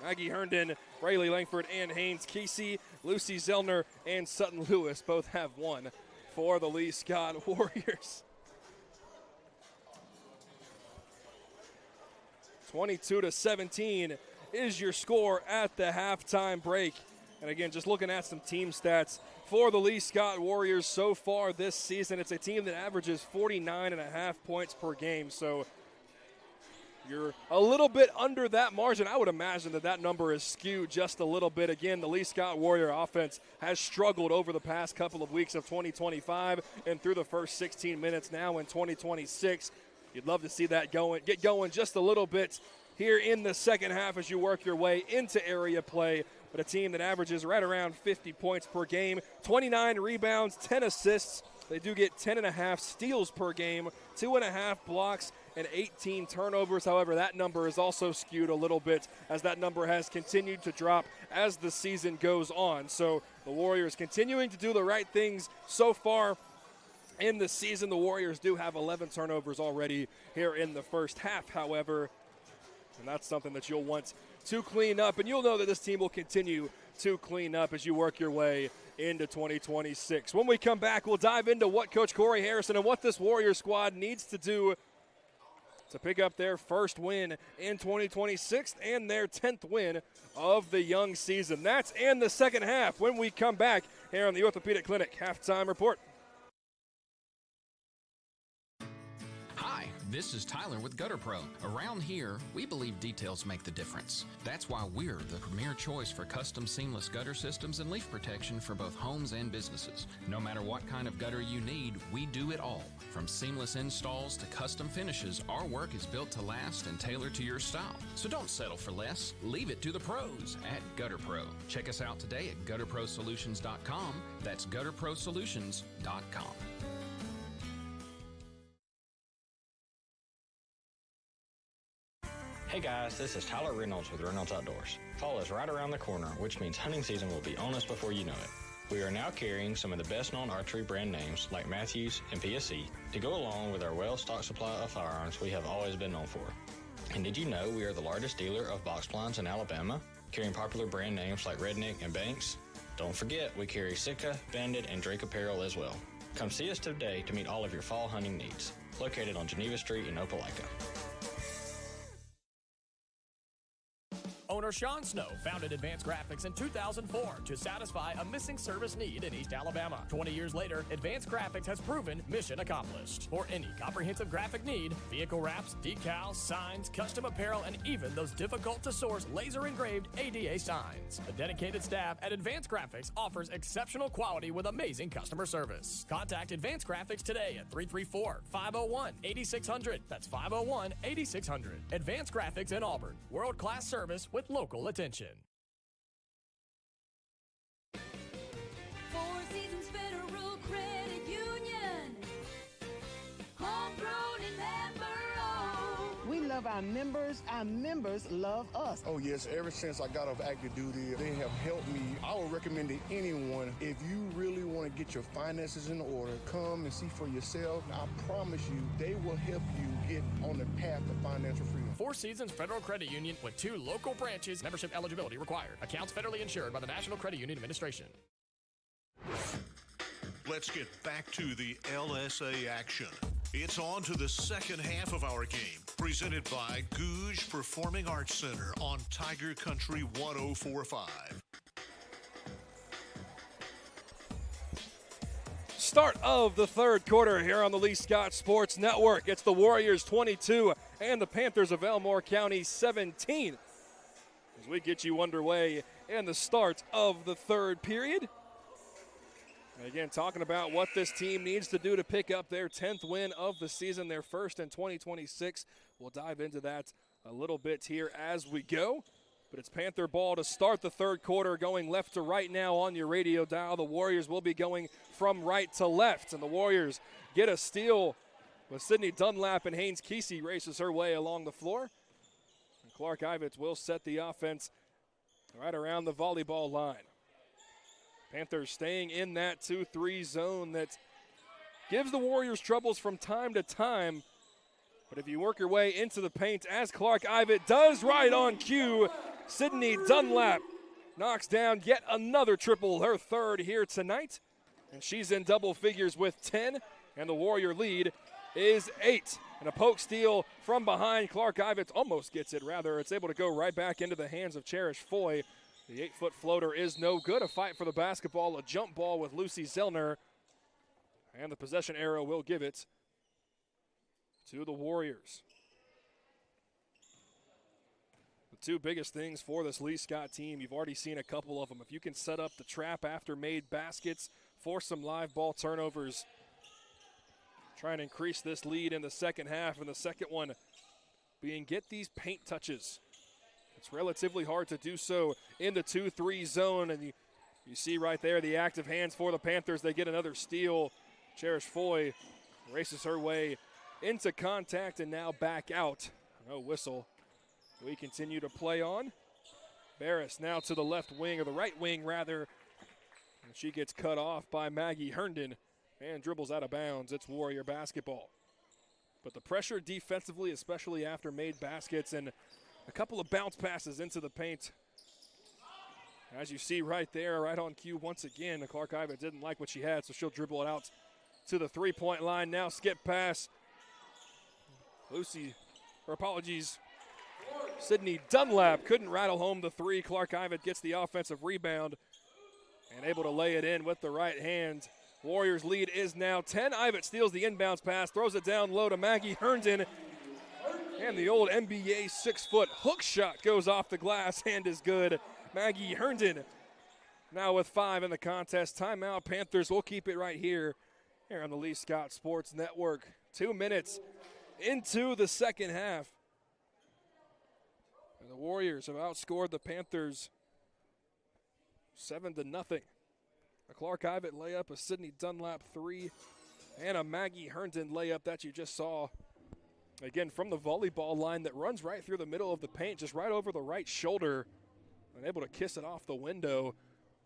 Maggie Herndon, Rayleigh Langford, Ann Haynes, Casey, Lucy Zellner, and Sutton Lewis both have 1 for the Lee Scott Warriors. 22-17 is your score at the halftime break. And again, just looking at some team stats for the Lee Scott Warriors so far this season, it's a team that averages 49.5 points per game. So you're a little bit under that margin. I would imagine that number is skewed just a little bit. Again, the Lee Scott Warrior offense has struggled over the past couple of weeks of 2025 and through the first 16 minutes now in 2026. You'd love to see that get going just a little bit here in the second half as you work your way into area play. But a team that averages right around 50 points per game, 29 rebounds, 10 assists. They do get 10.5 steals per game, 2.5 blocks, and 18 turnovers. However, that number is also skewed a little bit as that number has continued to drop as the season goes on. So the Warriors continuing to do the right things so far in the season. The Warriors do have 11 turnovers already here in the first half, however, and that's something that you'll want to clean up, and you'll know that this team will continue to clean up as you work your way into 2026. When we come back, we'll dive into what Coach Corey Harrison and what this Warrior squad needs to do to pick up their first win in 2026 and their 10th win of the young season. That's in the second half when we come back here on the Orthopedic Clinic Halftime Report. Hi, this is Tyler with Gutter Pro. Around here, we believe details make the difference. That's why we're the premier choice for custom seamless gutter systems and leaf protection for both homes and businesses. No matter what kind of gutter you need, we do it all. From seamless installs to custom finishes, our work is built to last and tailored to your style. So don't settle for less. Leave it to the pros at Gutter Pro. Check us out today at gutterprosolutions.com. That's gutterprosolutions.com. Hey guys, this is Tyler Reynolds with Reynolds Outdoors. Fall is right around the corner, which means hunting season will be on us before you know it. We are now carrying some of the best-known archery brand names like Matthews and PSE to go along with our well-stocked supply of firearms we have always been known for. And did you know we are the largest dealer of box blinds in Alabama, carrying popular brand names like Redneck and Banks? Don't forget, we carry Sitka, Bandit, and Drake apparel as well. Come see us today to meet all of your fall hunting needs. Located on Geneva Street in Opelika. Owner Sean Snow founded Advanced Graphics in 2004 to satisfy a missing service need in East Alabama. 20 years later, Advanced Graphics has proven mission accomplished. For any comprehensive graphic need, vehicle wraps, decals, signs, custom apparel, and even those difficult-to-source laser-engraved ADA signs. The dedicated staff at Advanced Graphics offers exceptional quality with amazing customer service. Contact Advanced Graphics today at 334-501-8600. That's 501-8600. Advanced Graphics in Auburn. World-class service with local attention. Four Seasons Federal Credit Union. Homegrown and member-owned. We love our members love us. Oh yes, ever since I got off active duty, they have helped me. I would recommend to anyone, if you really want to get your finances in order, come and see for yourself. I promise you, they will help you get on the path to financial freedom. Four Seasons Federal Credit Union with 2 local branches. Membership eligibility required. Accounts federally insured by the National Credit Union Administration. Let's get back to the LSA action. It's on to the second half of our game, presented by Gouge Performing Arts Center on Tiger Country 104.5. Start of the third quarter here on the Lee Scott Sports Network. It's the Warriors 22 and the Panthers of Elmore County 17 as we get you underway in the start of the third period. And again, talking about what this team needs to do to pick up their 10th win of the season, their first in 2026. We'll dive into that a little bit here as we go. But it's Panther ball to start the third quarter, going left to right now on your radio dial. The Warriors will be going from right to left, and the Warriors get a steal with Sydney Dunlap, and Haynes Kesey races her way along the floor. And Clark Ivets will set the offense right around the volleyball line. Panthers staying in that 2-3 zone that gives the Warriors troubles from time to time. But if you work your way into the paint, as Clark Ivett does right on cue, Sydney Dunlap knocks down yet another triple, her third here tonight. And she's in double figures with 10, and the Warrior lead is 8. And a poke steal from behind. Clark Ivett almost gets it, rather. It's able to go right back into the hands of Cherish Foy. The 8-foot floater is no good. A fight for the basketball, a jump ball with Lucy Zellner. And the possession arrow will give it to the Warriors. The two biggest things for this Lee Scott team, you've already seen a couple of them. If you can set up the trap after made baskets, force some live ball turnovers, try and increase this lead in the second half. And the second one being get these paint touches. It's relatively hard to do so in the 2-3 zone. And you see right there the active hands for the Panthers. They get another steal. Cherish Foy races her way into contact and now back out. No whistle. We continue to play on. Barris now to the left wing, or the right wing rather. And she gets cut off by Maggie Herndon and dribbles out of bounds. It's Warrior basketball. But the pressure defensively, especially after made baskets, and a couple of bounce passes into the paint. As you see right there, right on cue once again, Clark Ivett didn't like what she had, so she'll dribble it out to the three-point line. Now skip pass. Sydney Dunlap couldn't rattle home the three. Clark Ivett gets the offensive rebound and able to lay it in with the right hand. Warriors lead is now 10. Ivett steals the inbounds pass, throws it down low to Maggie Herndon. And the old NBA 6-foot hook shot goes off the glass and is good. Maggie Herndon now with 5 in the contest. Timeout. Panthers will keep it right here on the Lee Scott Sports Network. 2 minutes into the second half. And the Warriors have outscored the Panthers 7-0. A Clark Ivett layup, a Sydney Dunlap 3, and a Maggie Herndon layup that you just saw. Again, from the volleyball line that runs right through the middle of the paint, just right over the right shoulder, and able to kiss it off the window.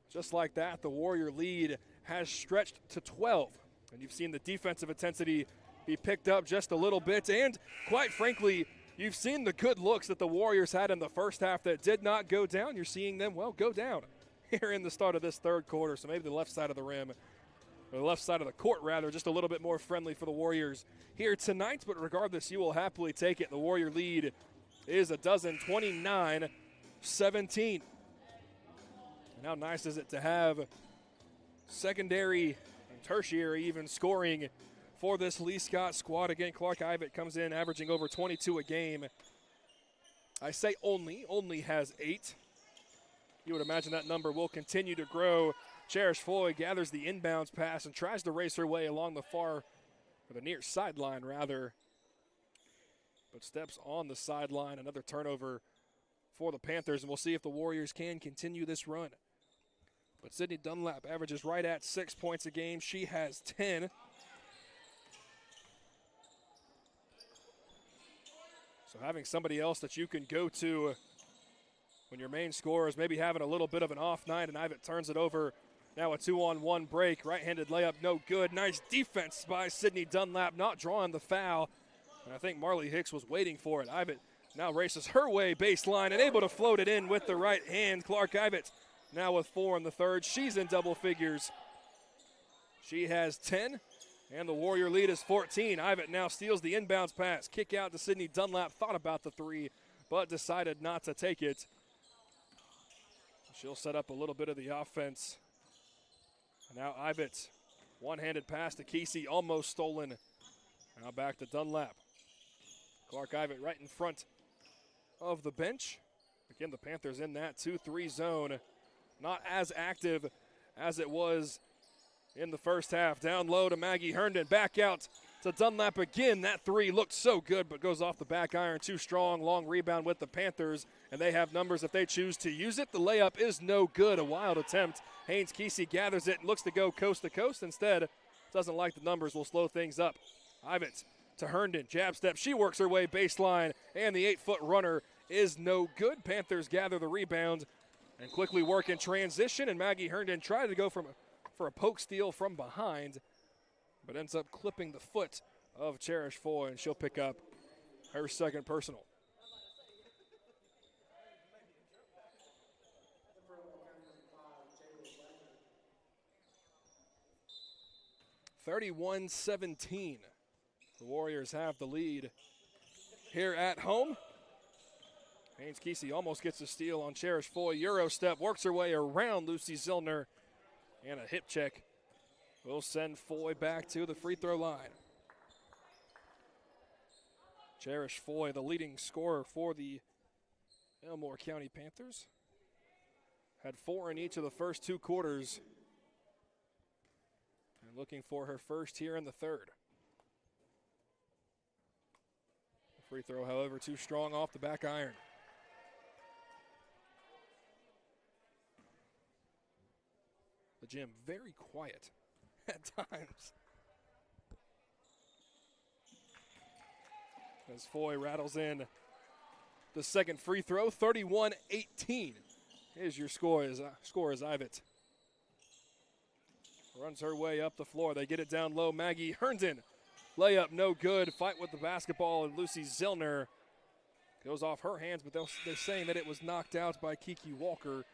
Just like that, the Warrior lead has stretched to 12. And you've seen the defensive intensity be picked up just a little bit. And quite frankly, you've seen the good looks that the Warriors had in the first half that did not go down. You're seeing them, well, go down here in the start of this third quarter. So maybe the left side of the rim, or the left side of the court rather, just a little bit more friendly for the Warriors here tonight. But regardless, you will happily take it. The Warrior lead is 29-17. And how nice is it to have secondary and tertiary even scoring for this Lee Scott squad. Again, Clark Ivett comes in averaging over 22 a game. I say only has 8. You would imagine that number will continue to grow. Cherish Foy gathers the inbounds pass and tries to race her way along the far, or the near sideline rather, but steps on the sideline. Another turnover for the Panthers, and we'll see if the Warriors can continue this run. But Sydney Dunlap averages right at 6 points a game. She has 10. So having somebody else that you can go to when your main scorer is maybe having a little bit of an off night, and Ivett turns it over. Now a 2-on-1 break. Right-handed layup, no good. Nice defense by Sydney Dunlap, not drawing the foul. And I think Marley Hicks was waiting for it. Ivett now races her way baseline and able to float it in with the right hand. Clark Ivett now with 4 in the third. She's in double figures. She has 10, and the Warrior lead is 14. Ivett now steals the inbounds pass. Kick out to Sydney Dunlap. Thought about the 3, but decided not to take it. She'll set up a little bit of the offense. Now Ivett, one-handed pass to Kesey, almost stolen. Now back to Dunlap. Clark Ivett right in front of the bench. Again, the Panthers in that 2-3 zone. Not as active as it was in the first half. Down low to Maggie Herndon. Back out to Dunlap again. That three looked so good, but goes off the back iron. Too strong. Long rebound with the Panthers, and they have numbers if they choose to use it. The layup is no good. A wild attempt. Haynes Kesey gathers it and looks to go coast to coast. Instead, doesn't like the numbers. Will slow things up. Ivett to Herndon. Jab step. She works her way baseline, and the 8-foot runner is no good. Panthers gather the rebound and quickly work in transition, and Maggie Herndon tried to go for a poke steal from behind, but ends up clipping the foot of Cherish Foy, and she'll pick up her second personal. (31-17). The Warriors have the lead here at home. Haynes Kesey almost gets a steal on Cherish Foy. Euro step, works her way around Lucy Zillner, and a hip check will send Foy back to the free throw line. Cherish Foy, the leading scorer for the Elmore County Panthers, had 4 in each of the first 2 quarters, and looking for her first here in the third. The free throw, however, too strong off the back iron. The gym very quiet at times. As Foy rattles in the second free throw, 31-18 is your score is Ivett. Runs her way up the floor. They get it down low. Maggie Herndon, layup no good. Fight with the basketball, and Lucy Zillner goes off her hands, but they're saying that it was knocked out by Kiki Walker.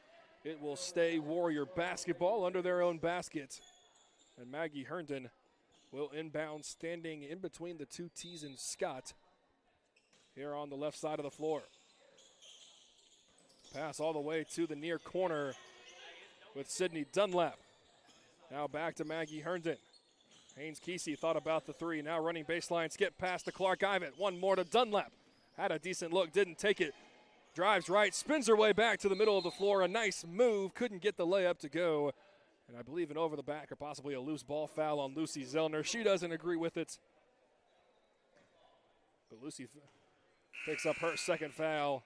It will stay Warrior basketball under their own basket. And Maggie Herndon will inbound, standing in between the two T's and Scott here on the left side of the floor. Pass all the way to the near corner with Sydney Dunlap. Now back to Maggie Herndon. Haynes Kesey thought about the three. Now running baseline, skip pass to Clark Ivett. One more to Dunlap. Had a decent look, didn't take it. Drives right, spins her way back to the middle of the floor. A nice move, couldn't get the layup to go. And I believe an over the back or possibly a loose ball foul on Lucy Zellner. She doesn't agree with it. But Lucy picks up her second foul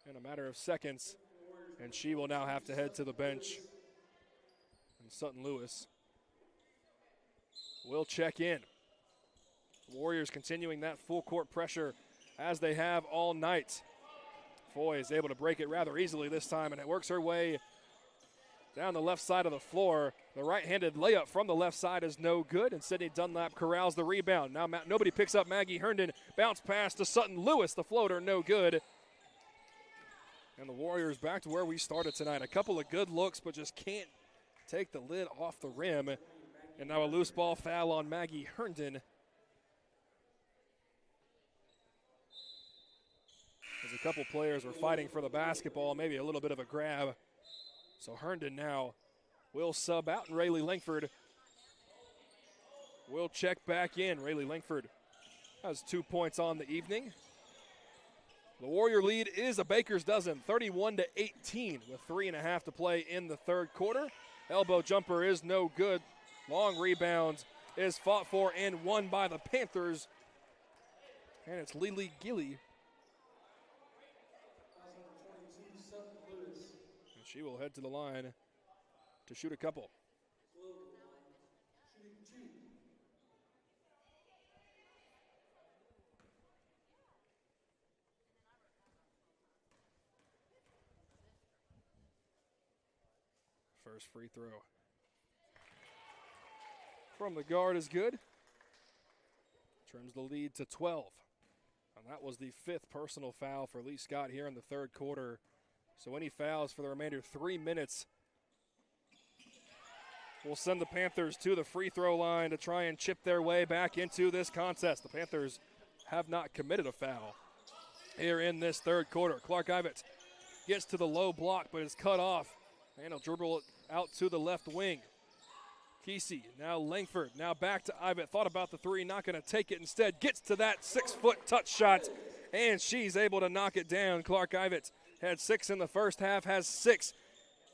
in a matter of seconds. And she will now have to head to the bench. And Sutton Lewis will check in. The Warriors continuing that full court pressure as they have all night. Foy is able to break it rather easily this time, and it works her way down the left side of the floor. The right-handed layup from the left side is no good, and Sydney Dunlap corrals the rebound. Now nobody picks up Maggie Herndon. Bounce pass to Sutton Lewis. The floater, no good. And the Warriors back to where we started tonight. A couple of good looks, but just can't take the lid off the rim. And now a loose ball foul on Maggie Herndon. As a couple players were fighting for the basketball, maybe a little bit of a grab. So Herndon now will sub out, and Rayleigh Langford will check back in. Rayleigh Langford has 2 points on the evening. The Warrior lead is a baker's dozen, 31-18 with 3.5 to play in the third quarter. Elbow jumper is no good. Long rebound is fought for and won by the Panthers. And it's Lily Gilly. And she will head to the line to shoot a couple. First free throw from the guard is good. Trims the lead to 12. And that was the 5th personal foul for Lee Scott here in the third quarter. So any fouls for the remainder 3 minutes will send the Panthers to the free throw line to try and chip their way back into this contest. The Panthers have not committed a foul here in this third quarter. Clark Ivett gets to the low block, but is cut off. And he'll dribble it out to the left wing. Kesey, now Langford, now back to Ivett. Thought about the three, not going to take it. Instead, gets to that 6-foot touch shot, and she's able to knock it down. Clark Ivett had 6 in the first half, has 6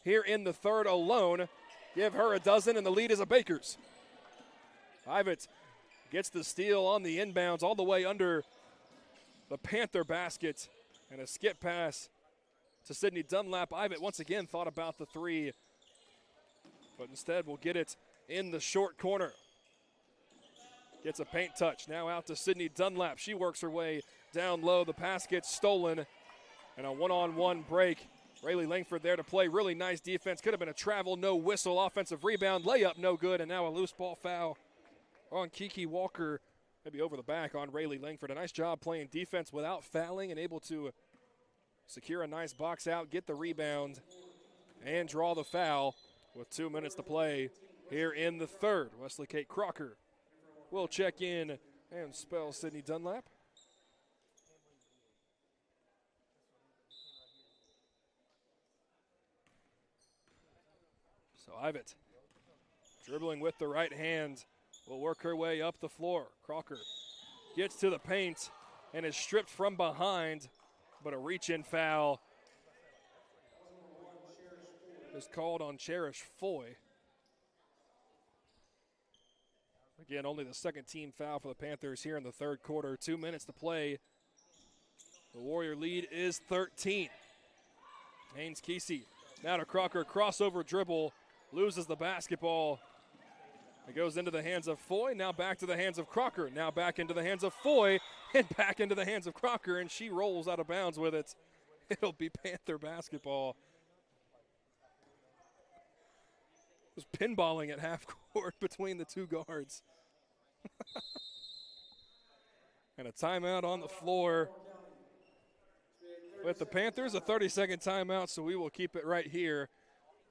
here in the third alone. Give her a dozen, and the lead is a Bakers. Ivett gets the steal on the inbounds all the way under the Panther basket. And a skip pass to Sydney Dunlap. Ivitt once again thought about the three, but instead will get it in the short corner. Gets a paint touch. Now out to Sydney Dunlap. She works her way down low. The pass gets stolen. And a one-on-one break. Rayleigh Langford there to play. Really nice defense. Could have been a travel, no whistle. Offensive rebound. Layup, no good. And now a loose ball foul on Kiki Walker. Maybe over the back on Rayleigh Langford. A nice job playing defense without fouling and able to secure a nice box out, get the rebound, and draw the foul with 2 minutes to play here in the third. Wesley Kate Crocker will check in and spell Sydney Dunlap. So Ivitt, dribbling with the right hand, will work her way up the floor. Crocker gets to the paint and is stripped from behind, but a reach-in foul is called on Cherish Foy. Again, only the second team foul for the Panthers here in the third quarter. 2 minutes to play. The Warrior lead is 13. Haynes Kesey now to Crocker, crossover dribble, loses the basketball. It goes into the hands of Foy, now back to the hands of Crocker, now back into the hands of Foy, and back into the hands of Crocker, and she rolls out of bounds with it. It'll be Panther basketball. It was pinballing at half court between the two guards. And a timeout on the floor with the Panthers, a 30-second timeout, so we will keep it right here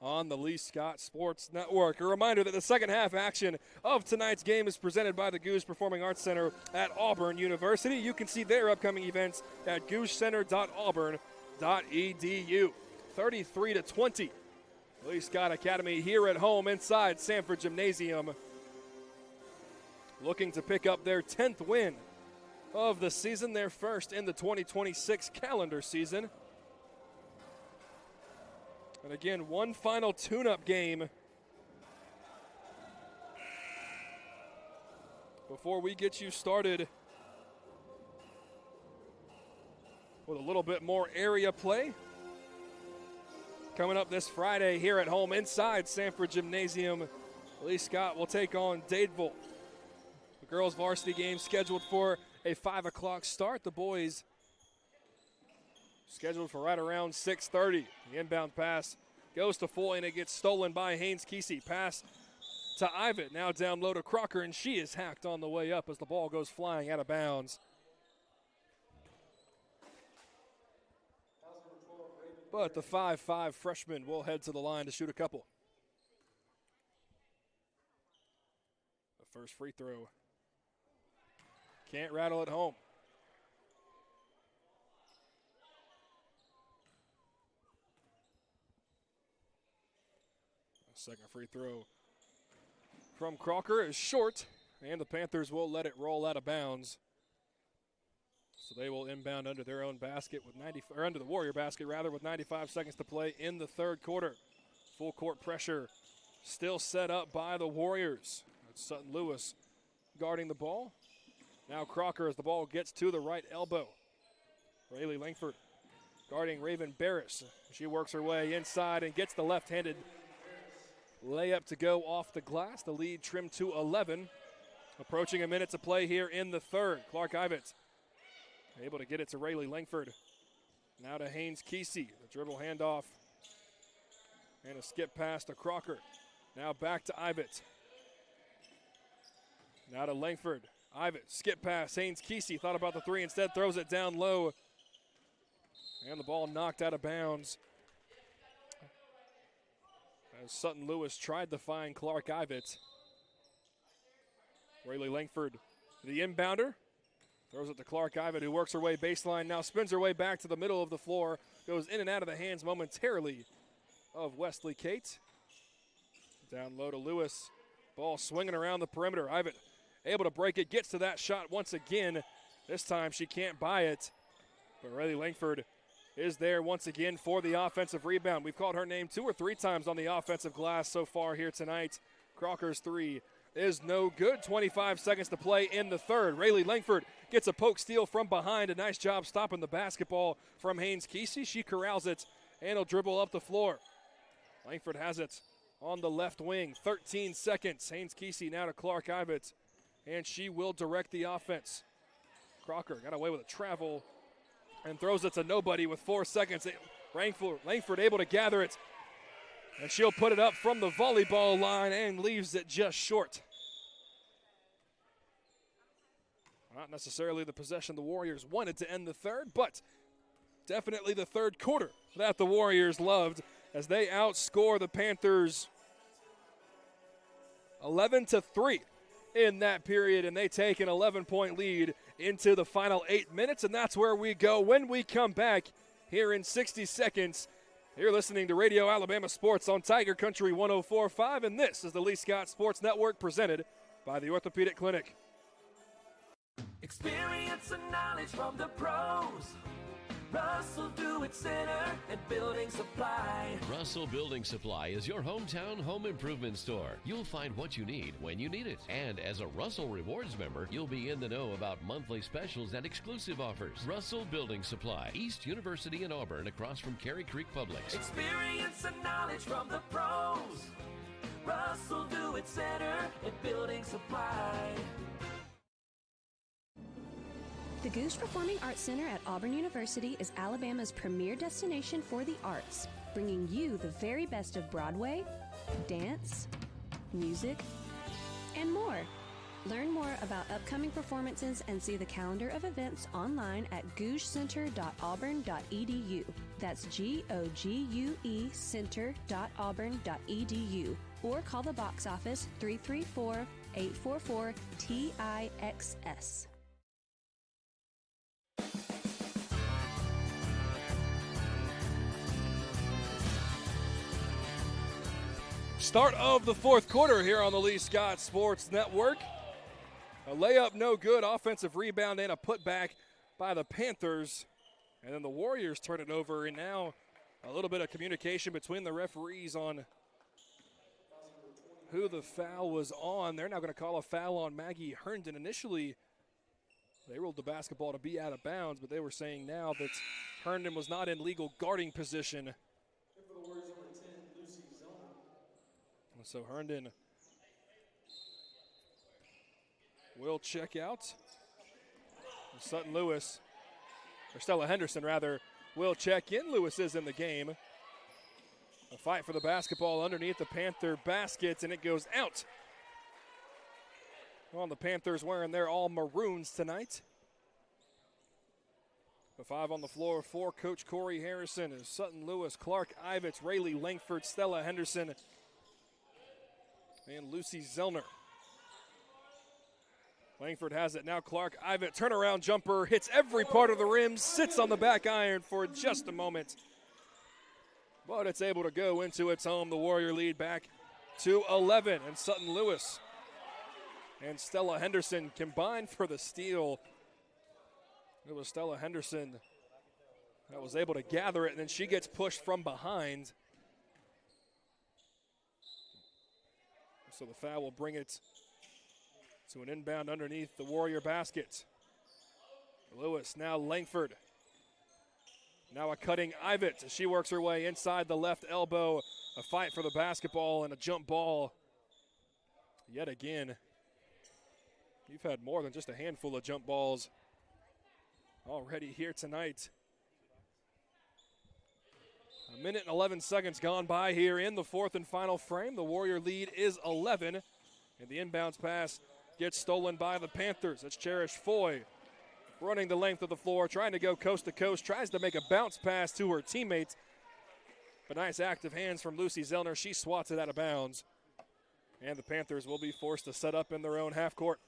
on the Lee Scott Sports Network. A reminder that the second half action of tonight's game is presented by the Goose Performing Arts Center at Auburn University. You can see their upcoming events at goosecenter.auburn.edu. 33-20. Lee Scott Academy here at home inside Sanford Gymnasium, looking to pick up their 10th win of the season, their first in the 2026 calendar season. And again, one final tune-up game before we get you started with a little bit more area play. Coming up this Friday here at home inside Sanford Gymnasium, Lee Scott will take on Dadeville. The girls' varsity game scheduled for a 5 o'clock start. The boys scheduled for right around 6:30. The inbound pass goes to Foy, and it gets stolen by Haynes Kesey. Pass to Ivitt, now down low to Crocker, and she is hacked on the way up as the ball goes flying out of bounds. But the 5'5" freshman will head to the line to shoot a couple. The first free throw can't rattle it home. Second free throw from Crocker is short, and the Panthers will let it roll out of bounds. So they will inbound under their own basket with under the Warrior basket rather, with 95 seconds to play in the third quarter. Full court pressure still set up by the Warriors. That's Sutton Lewis guarding the ball. Now Crocker as the ball gets to the right elbow. Rayleigh Langford guarding Raven Barris. She works her way inside and gets the left-handed layup to go off the glass. The lead trimmed to 11. Approaching a minute to play here in the third. Clark Ivitt able to get it to Rayleigh Langford. Now to Haynes Kesey. The dribble handoff. And a skip pass to Crocker. Now back to Ivitt. Now to Langford. Ivitt, skip pass. Haynes Kesey thought about the three, instead throws it down low. And the ball knocked out of bounds as Sutton Lewis tried to find Clark Ivitt. Rayleigh Langford, the inbounder, throws it to Clark Ivitt, who works her way baseline, now spins her way back to the middle of the floor, goes in and out of the hands momentarily of Wesley Kate. Down low to Lewis, ball swinging around the perimeter. Ivitt able to break it, gets to that shot once again. This time she can't buy it, but Rayleigh Langford is there once again for the offensive rebound. We've called her name 2 or 3 times on the offensive glass so far here tonight. Crocker's three is no good. 25 seconds to play in the third. Rayleigh Langford gets a poke steal from behind. A nice job stopping the basketball from Haynes Kesey. She corrals it and will dribble up the floor. Langford has it on the left wing. 13 seconds. Haynes Kesey now to Clark Ivett, and she will direct the offense. Crocker got away with a travel and throws it to nobody with 4 seconds. Langford able to gather it, and she'll put it up from the volleyball line and leaves it just short. Not necessarily the possession the Warriors wanted to end the third, but definitely the third quarter that the Warriors loved as they outscore the Panthers 11-3 in that period, and they take an 11-point lead into the final 8 minutes, and that's where we go when we come back here in 60 seconds. You're listening to Radio Alabama Sports on Tiger Country 104.5, and this is the Lee Scott Sports Network presented by the Orthopedic Clinic. Experience and knowledge from the pros. Russell Do-It Center and Building Supply. Russell Building Supply is your hometown home improvement store. You'll find what you need when you need it. And as a Russell Rewards member, you'll be in the know about monthly specials and exclusive offers. Russell Building Supply, East University in Auburn, across from Cary Creek Publix. Experience and knowledge from the pros. Russell Do-It Center and Building Supply. The Goose Performing Arts Center at Auburn University is Alabama's premier destination for the arts, bringing you the very best of Broadway, dance, music, and more. Learn more about upcoming performances and see the calendar of events online at gougecenter.auburn.edu. That's GOGUE center.auburn.edu. Or call the box office 334-844-TIXS. Start of the fourth quarter here on the Lee Scott Sports Network. A layup no good, offensive rebound and a putback by the Panthers. And then the Warriors turn it over, and now a little bit of communication between the referees on who the foul was on. They're now going to call a foul on Maggie Herndon. Initially, they ruled the basketball to be out of bounds, but they were saying now that Herndon was not in legal guarding position. So Herndon will check out. Sutton Lewis, or Stella Henderson rather, will check in. Lewis is in the game. A fight for the basketball underneath the Panther baskets, and it goes out. Well, the Panthers wearing their all maroons tonight. The 5 on the floor for Coach Corey Harrison is Sutton Lewis, Clark Ivett, Rayleigh Langford, Stella Henderson, and Lucy Zellner. Langford has it now. Clark Ivett, turnaround jumper, hits every part of the rim, sits on the back iron for just a moment. But it's able to go into its home. The Warrior lead back to 11. And Sutton Lewis and Stella Henderson combined for the steal. It was Stella Henderson that was able to gather it, and then she gets pushed from behind. So the foul will bring it to an inbound underneath the Warrior basket. Lewis, now Langford. Now a cutting Ivett as she works her way inside the left elbow. A fight for the basketball and a jump ball. Yet again, you've had more than just a handful of jump balls already here tonight. A minute and 11 seconds gone by here in the fourth and final frame. The Warrior lead is 11, and the inbounds pass gets stolen by the Panthers. It's Cherish Foy running the length of the floor, trying to go coast to coast, tries to make a bounce pass to her teammates. But nice active hands from Lucy Zellner. She swats it out of bounds, and the Panthers will be forced to set up in their own half court.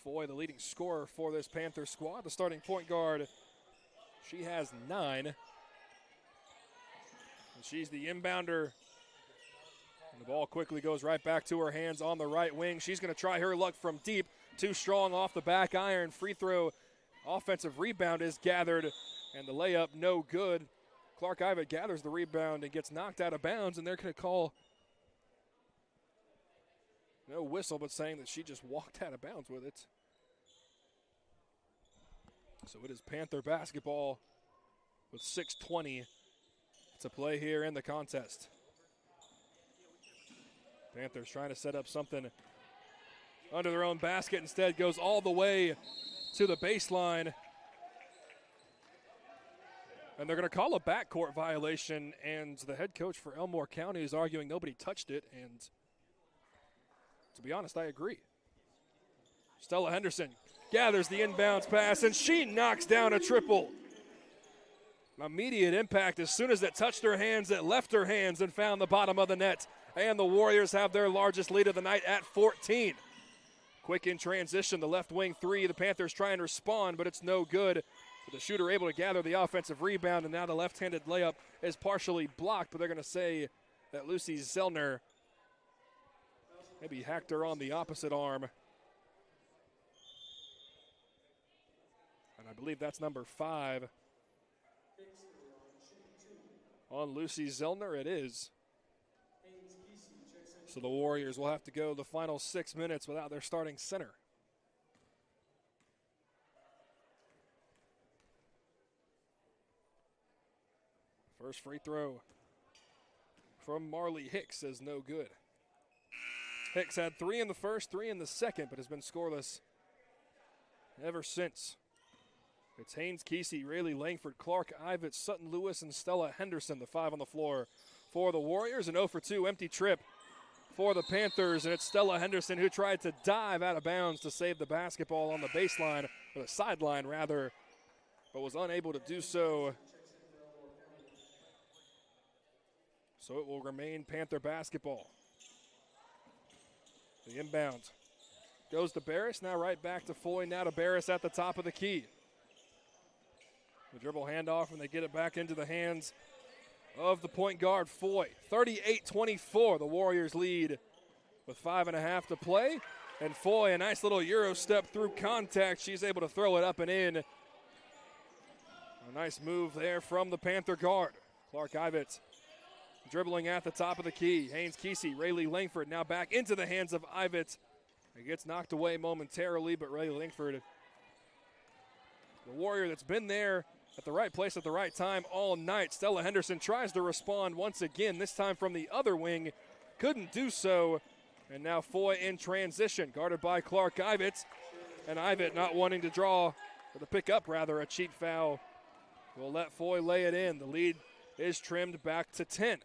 Foy, the leading scorer for this Panther squad, the starting point guard. She has 9. And she's the inbounder. And the ball quickly goes right back to her hands on the right wing. She's going to try her luck from deep. Too strong off the back iron. Free throw. Offensive rebound is gathered. And the layup no good. Clark Ivett gathers the rebound and gets knocked out of bounds. And they're going to call No whistle, but saying that she just walked out of bounds with it. So it is Panther basketball with 6:20 to play here in the contest. Panthers trying to set up something under their own basket. Instead goes all the way to the baseline. And they're going to call a backcourt violation, and the head coach for Elmore County is arguing nobody touched it, and to be honest, I agree. Stella Henderson gathers the inbounds pass, and she knocks down a triple. Immediate impact as soon as it touched her hands, it left her hands and found the bottom of the net, and the Warriors have their largest lead of the night at 14. Quick in transition, the left wing three. The Panthers try and respond, but it's no good. The shooter able to gather the offensive rebound, and now the left-handed layup is partially blocked, but they're going to say that Lucy Zellner maybe hacked her on the opposite arm. And I believe that's number 5. On Lucy Zellner, it is. So the Warriors will have to go the final 6 minutes without their starting center. First free throw from Marley Hicks is no good. Hicks had 3 in the first, 3 in the second, but has been scoreless ever since. It's Haynes Kesey, Rayleigh Langford, Clark Ivett, Sutton Lewis, and Stella Henderson, the 5 on the floor for the Warriors. An 0 for 2 empty trip for the Panthers, and it's Stella Henderson who tried to dive out of bounds to save the basketball on the baseline, or the sideline rather, but was unable to do so. So it will remain Panther basketball. The inbound goes to Barris, now right back to Foy, now to Barris at the top of the key. The dribble handoff, and they get it back into the hands of the point guard, Foy. 38-24, the Warriors lead with 5.5 to play. And Foy, a nice little Euro step through contact. She's able to throw it up and in. A nice move there from the Panther guard. Clark Ivett dribbling at the top of the key. Haynes Kesey, Rayleigh Langford now back into the hands of Ivett. It gets knocked away momentarily, but Rayleigh Langford, the Warrior that's been there at the right place at the right time all night. Stella Henderson tries to respond once again, this time from the other wing. Couldn't do so. And now Foy in transition, guarded by Clark Ivett. And Ivett not wanting to draw, or to pick up rather, a cheap foul. Will let Foy lay it in. The lead is trimmed back to 10.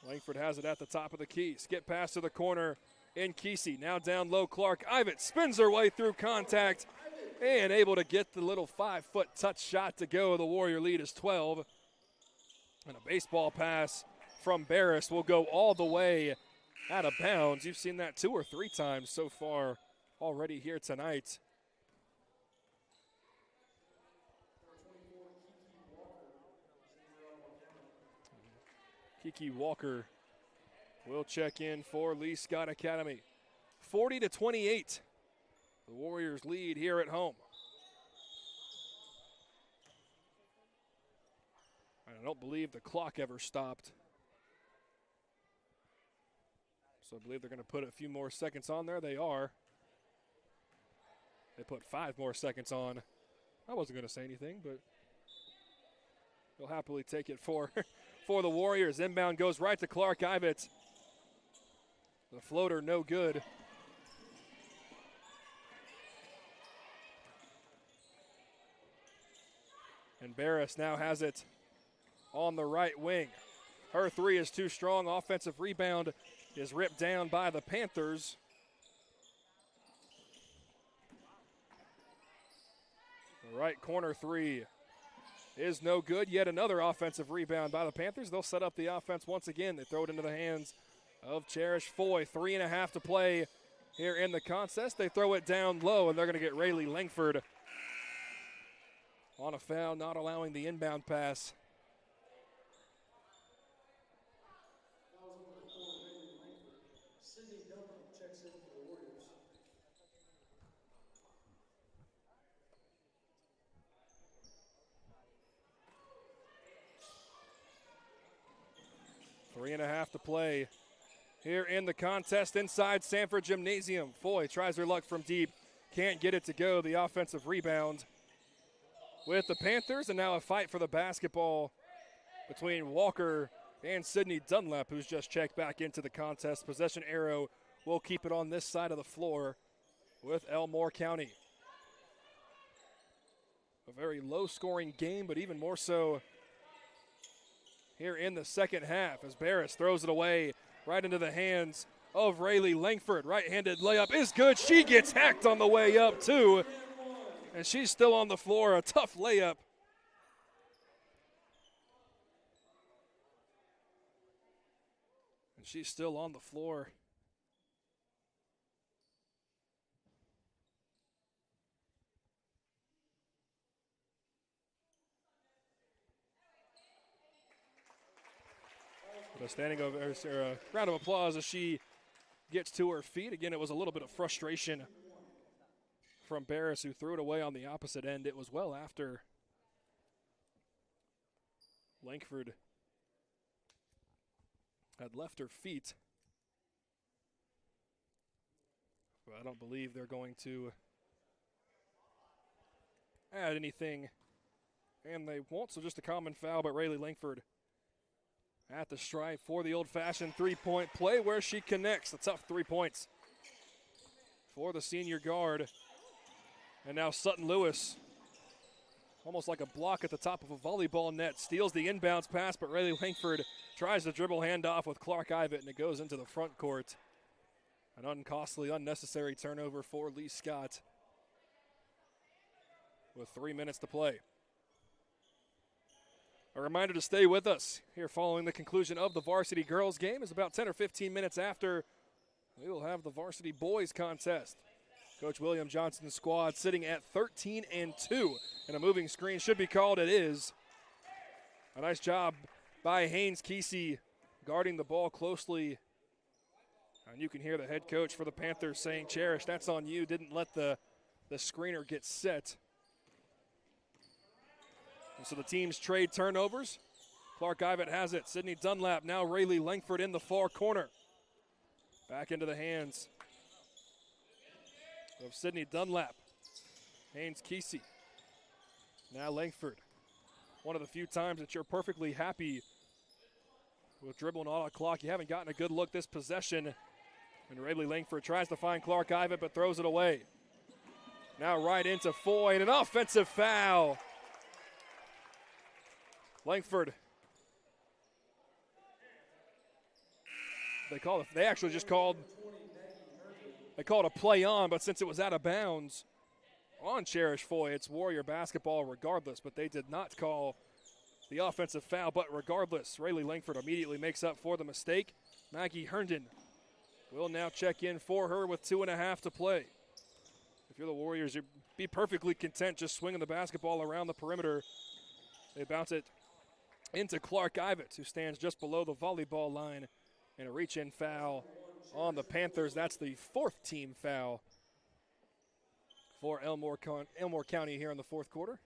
Langford has it at the top of the key. Skip pass to the corner in Kesey. Now down low, Clark Ivett spins her way through contact and able to get the little 5-foot touch shot to go. The Warrior lead is 12. And a baseball pass from Barris will go all the way out of bounds. You've seen that 2 or 3 times so far already here tonight. Kiki Walker will check in for Lee Scott Academy. 40-28. The Warriors lead here at home. I don't believe the clock ever stopped. So I believe they're going to put a few more seconds on there. They are. They put 5 more seconds on. I wasn't going to say anything, but they'll happily take it for the Warriors. Inbound goes right to Clark Ivett. The floater no good. And Barris now has it on the right wing. Her 3 is too strong. Offensive rebound is ripped down by the Panthers. The right corner 3 is no good. Yet another offensive rebound by the Panthers. They'll set up the offense once again. They throw it into the hands of Cherish Foy. 3.5 to play here in the contest. They throw it down low, and they're going to get Rayleigh Langford on a foul, not allowing the inbound pass. Three and a half to play here in the contest inside Sanford Gymnasium. Foy tries her luck from deep. Can't get it to go. The offensive rebound with the Panthers, and now a fight for the basketball between Walker and Sydney Dunlap, who's just checked back into the contest. Possession arrow will keep it on this side of the floor with Elmore County. A very low-scoring game, but even more so here in the second half as Barris throws it away right into the hands of Rayleigh Langford. Right-handed layup is good. She gets hacked on the way up, too. And she's still on the floor. A tough layup. And she's still on the floor. A standing ovation, or a round of applause as she gets to her feet. Again, it was a little bit of frustration from Barris, who threw it away on the opposite end. It was well after Langford had left her feet. But I don't believe they're going to add anything, and they won't, so just a common foul, but Rayleigh Langford at the stripe for the old-fashioned three-point play where she connects. A tough 3 points for the senior guard. And now Sutton Lewis, almost like a block at the top of a volleyball net, steals the inbounds pass, but Rayleigh Langford tries to dribble handoff with Clark Ivatt, and it goes into the front court. An uncostly, unnecessary turnover for Lee Scott with 3 minutes to play. A reminder to stay with us here following the conclusion of the varsity girls game. Is about 10 or 15 minutes after we will have the varsity boys contest. Coach William Johnson's squad sitting at 13-2, and a moving screen should be called. It is. A nice job by Haynes Kesey guarding the ball closely. And you can hear the head coach for the Panthers saying, Cherish, that's on you. Didn't let the screener get set. And so the teams trade turnovers. Clark Ivatt has it. Sydney Dunlap, now Rayleigh Langford in the far corner. Back into the hands of Sydney Dunlap. Haynes Kesey. Now Langford. One of the few times that you're perfectly happy with dribbling all the clock. You haven't gotten a good look this possession. And Rayleigh Langford tries to find Clark Ivatt but throws it away. Now right into Foy, and an offensive foul. Langford. They actually just called a play on, but since it was out of bounds on Cherish Foy, it's Warrior basketball regardless, but they did not call the offensive foul. But regardless, Rayleigh Langford immediately makes up for the mistake. Maggie Herndon will now check in for her with 2.5 to play. If you're the Warriors, you'd be perfectly content just swinging the basketball around the perimeter. They bounce it into Clark Ivatt, who stands just below the volleyball line, and a reach-in foul on the Panthers. That's the 4th team foul for Elmore County here in the 4th quarter.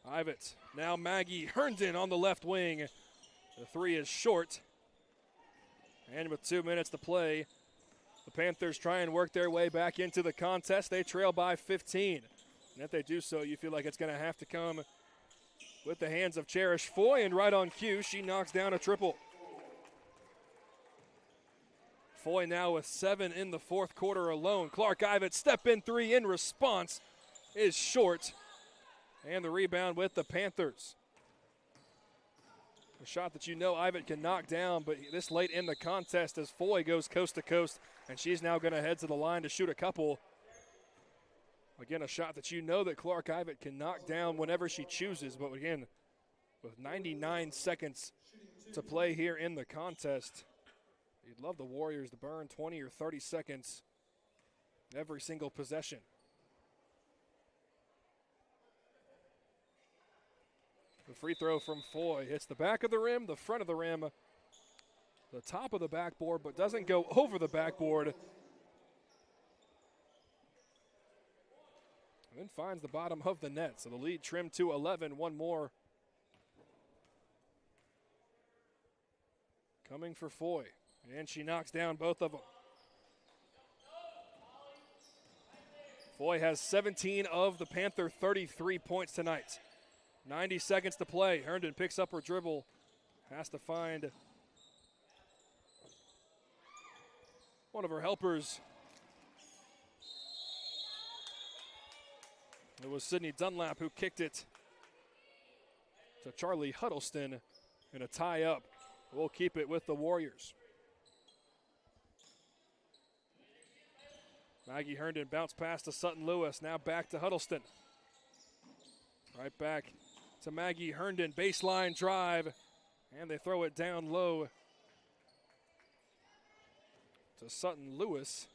Ivatt, now Maggie Herndon on the left wing. The three is short. And with 2 minutes to play, the Panthers try and work their way back into the contest. They trail by 15. And if they do so, you feel like it's going to have to come with the hands of Cherish Foy, and right on cue, she knocks down a triple. Foy now with 7 in the 4th quarter alone. Clark Ivatt, step-in three in response is short. And the rebound with the Panthers. A shot that you know Ivatt can knock down, but this late in the contest as Foy goes coast to coast, and she's now going to head to the line to shoot a couple. Again, a shot that you know that Clark Ivatt can knock down whenever she chooses. But again, with 99 seconds to play here in the contest, you'd love the Warriors to burn 20 or 30 seconds every single possession. The free throw from Foy hits the back of the rim, the front of the rim, the top of the backboard, but doesn't go over the backboard. And then finds the bottom of the net. So the lead trimmed to 11. One more coming for Foy, and she knocks down both of them. Foy has 17 of the Panther 33 points tonight. 90 seconds to play. Herndon picks up her dribble, has to find one of her helpers. It was Sydney Dunlap who kicked it to Charlie Huddleston in a tie-up. We'll keep it with the Warriors. Maggie Herndon bounced past to Sutton Lewis, now back to Huddleston. Right back to Maggie Herndon, baseline drive, and they throw it down low to Sutton Lewis,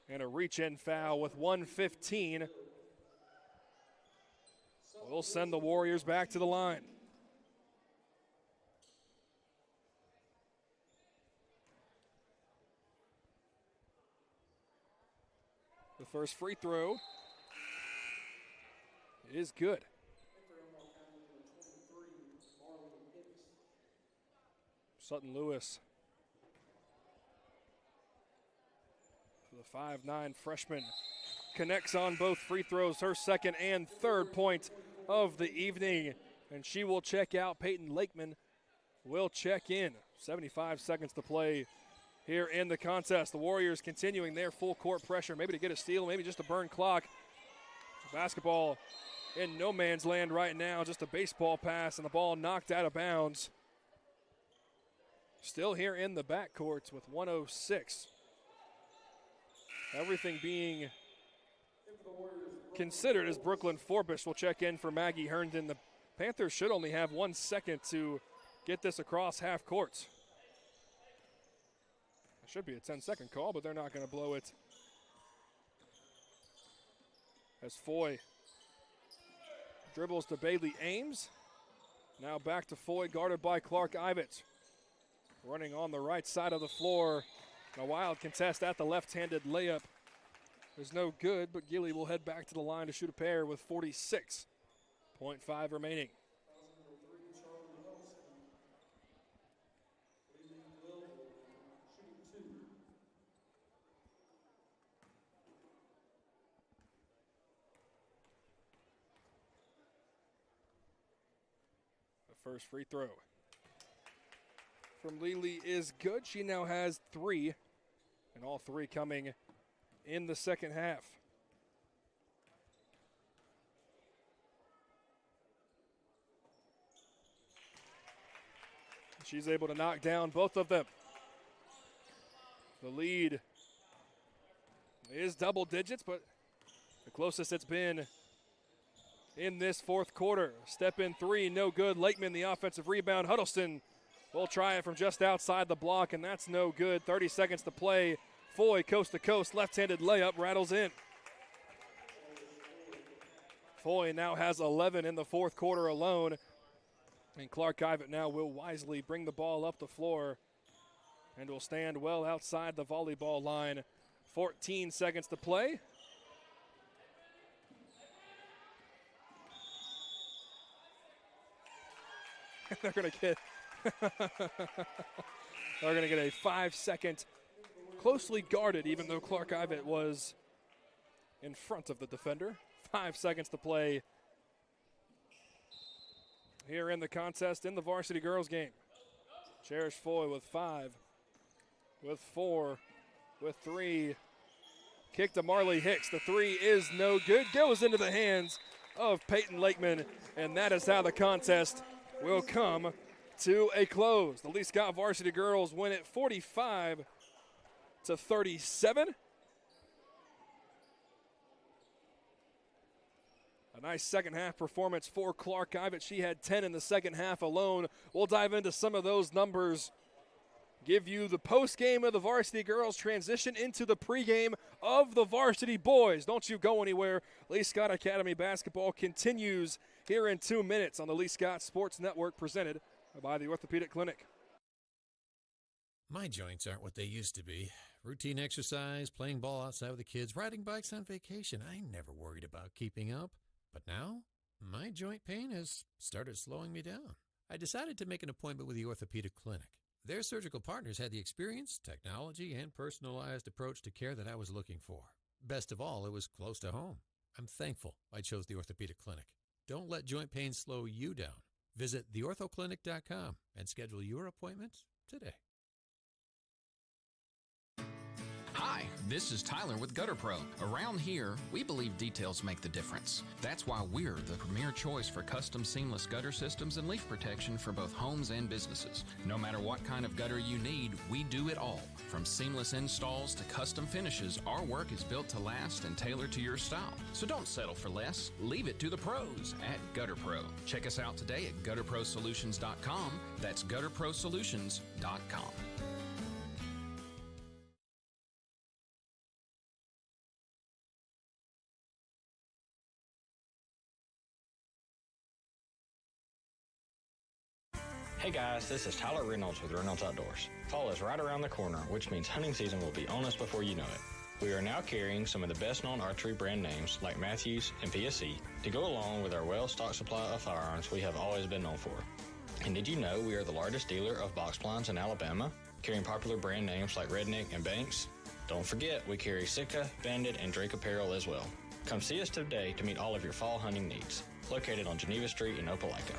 and a reach-in foul with 1:15. We'll send the Warriors back to the line. The first free throw is good. Sutton Lewis, the 5'9" freshman, connects on both free throws, her second and third point of the evening, and she will check out. Peyton Lakeman will check in. 75 seconds to play here in the contest. The Warriors continuing their full court pressure, maybe to get a steal, maybe just to burn clock. Basketball in no man's land right now, just a baseball pass and the ball knocked out of bounds. Still here in the backcourts with 1:06. Everything being considered as Brooklyn Forbush will check in for Maggie Herndon. The Panthers should only have 1 second to get this across half court. It should be a 10-second call, but they're not going to blow it. As Foy dribbles to Bailey Ames. Now back to Foy, guarded by Clark Ivett. Running on the right side of the floor. A wild contest at the left-handed layup is no good, but Gilly will head back to the line to shoot a pair with 46.5 remaining. The first free throw from Lely is good. She now has 3, and all 3 coming in the second half. She's able to knock down both of them. The lead is double digits, but the closest it's been in this fourth quarter. Step in 3, no good. Lakeman, the offensive rebound. Huddleston will try it from just outside the block, and that's no good. 30 seconds to play. Foy, coast to coast, left-handed layup, rattles in. Foy now has 11 in the fourth quarter alone, and Clark Ivett now will wisely bring the ball up the floor and will stand well outside the volleyball line. 14 seconds to play. They're going to get a 5-second closely guarded, even though Clark Ivett was in front of the defender. 5 seconds to play here in the contest in the varsity girls game. Cherish Foy with 5, with 4, with 3. Kick to Marley Hicks. The 3 is no good. Goes into the hands of Peyton Lakeman, and that is how the contest will come to a close. The Lee Scott varsity girls win it 45-37. A nice second half performance for Clark Ivett. She had 10 in the second half alone. We'll dive into some of those numbers. Give you the post game of the varsity girls, transition into the pregame of the varsity boys. Don't you go anywhere. Lee Scott Academy basketball continues here in 2 minutes on the Lee Scott Sports Network, presented by the Orthopedic Clinic. My joints aren't what they used to be. Routine exercise, playing ball outside with the kids, riding bikes on vacation. I never worried about keeping up. But now, my joint pain has started slowing me down. I decided to make an appointment with the Orthopedic Clinic. Their surgical partners had the experience, technology, and personalized approach to care that I was looking for. Best of all, it was close to home. I'm thankful I chose the Orthopedic Clinic. Don't let joint pain slow you down. Visit theorthoclinic.com and schedule your appointment today. Hi, this is Tyler with Gutter Pro. Around here, we believe details make the difference. That's why we're the premier choice for custom seamless gutter systems and leak protection for both homes and businesses. No matter what kind of gutter you need, we do it all. From seamless installs to custom finishes, our work is built to last and tailored to your style. So don't settle for less. Leave it to the pros at Gutter Pro. Check us out today at gutterprosolutions.com. That's gutterprosolutions.com. Hey guys, this is Tyler Reynolds with Reynolds Outdoors. Fall is right around the corner, which means hunting season will be on us before you know it. We are now carrying some of the best-known archery brand names like Matthews and PSE to go along with our well-stocked supply of firearms we have always been known for. And did you know we are the largest dealer of box blinds in Alabama, carrying popular brand names like Redneck and Banks? Don't forget, we carry Sitka, Bandit, and Drake apparel as well. Come see us today to meet all of your fall hunting needs. Located on Geneva Street in Opelika.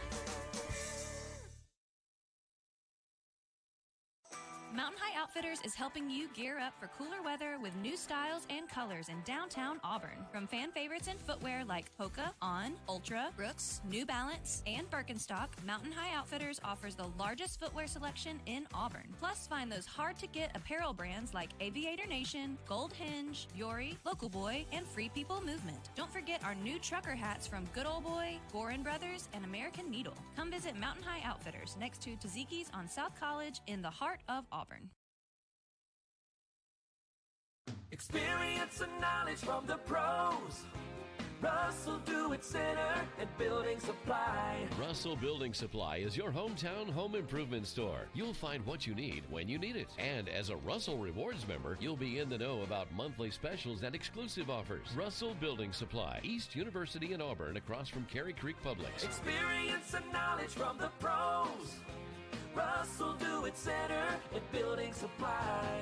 Mountain High Outfitters is helping you gear up for cooler weather with new styles and colors in downtown Auburn. From fan favorites in footwear like Hoka, On, Ultra, Brooks, New Balance, and Birkenstock, Mountain High Outfitters offers the largest footwear selection in Auburn. Plus, find those hard-to-get apparel brands like Aviator Nation, Gold Hinge, Yori, Local Boy, and Free People Movement. Don't forget our new trucker hats from Good Old Boy, Gorin Brothers, and American Needle. Come visit Mountain High Outfitters next to Taziki's on South College in the heart of Auburn. Experience and knowledge from the pros. Russell Do-It Center and Building Supply. Russell Building Supply is your hometown home improvement store. You'll find what you need when you need it. And as a Russell Rewards member, you'll be in the know about monthly specials and exclusive offers. Russell Building Supply, East University in Auburn, across from Cary Creek Publix. Experience and knowledge from the pros. Russell Do-It Center and Building Supply.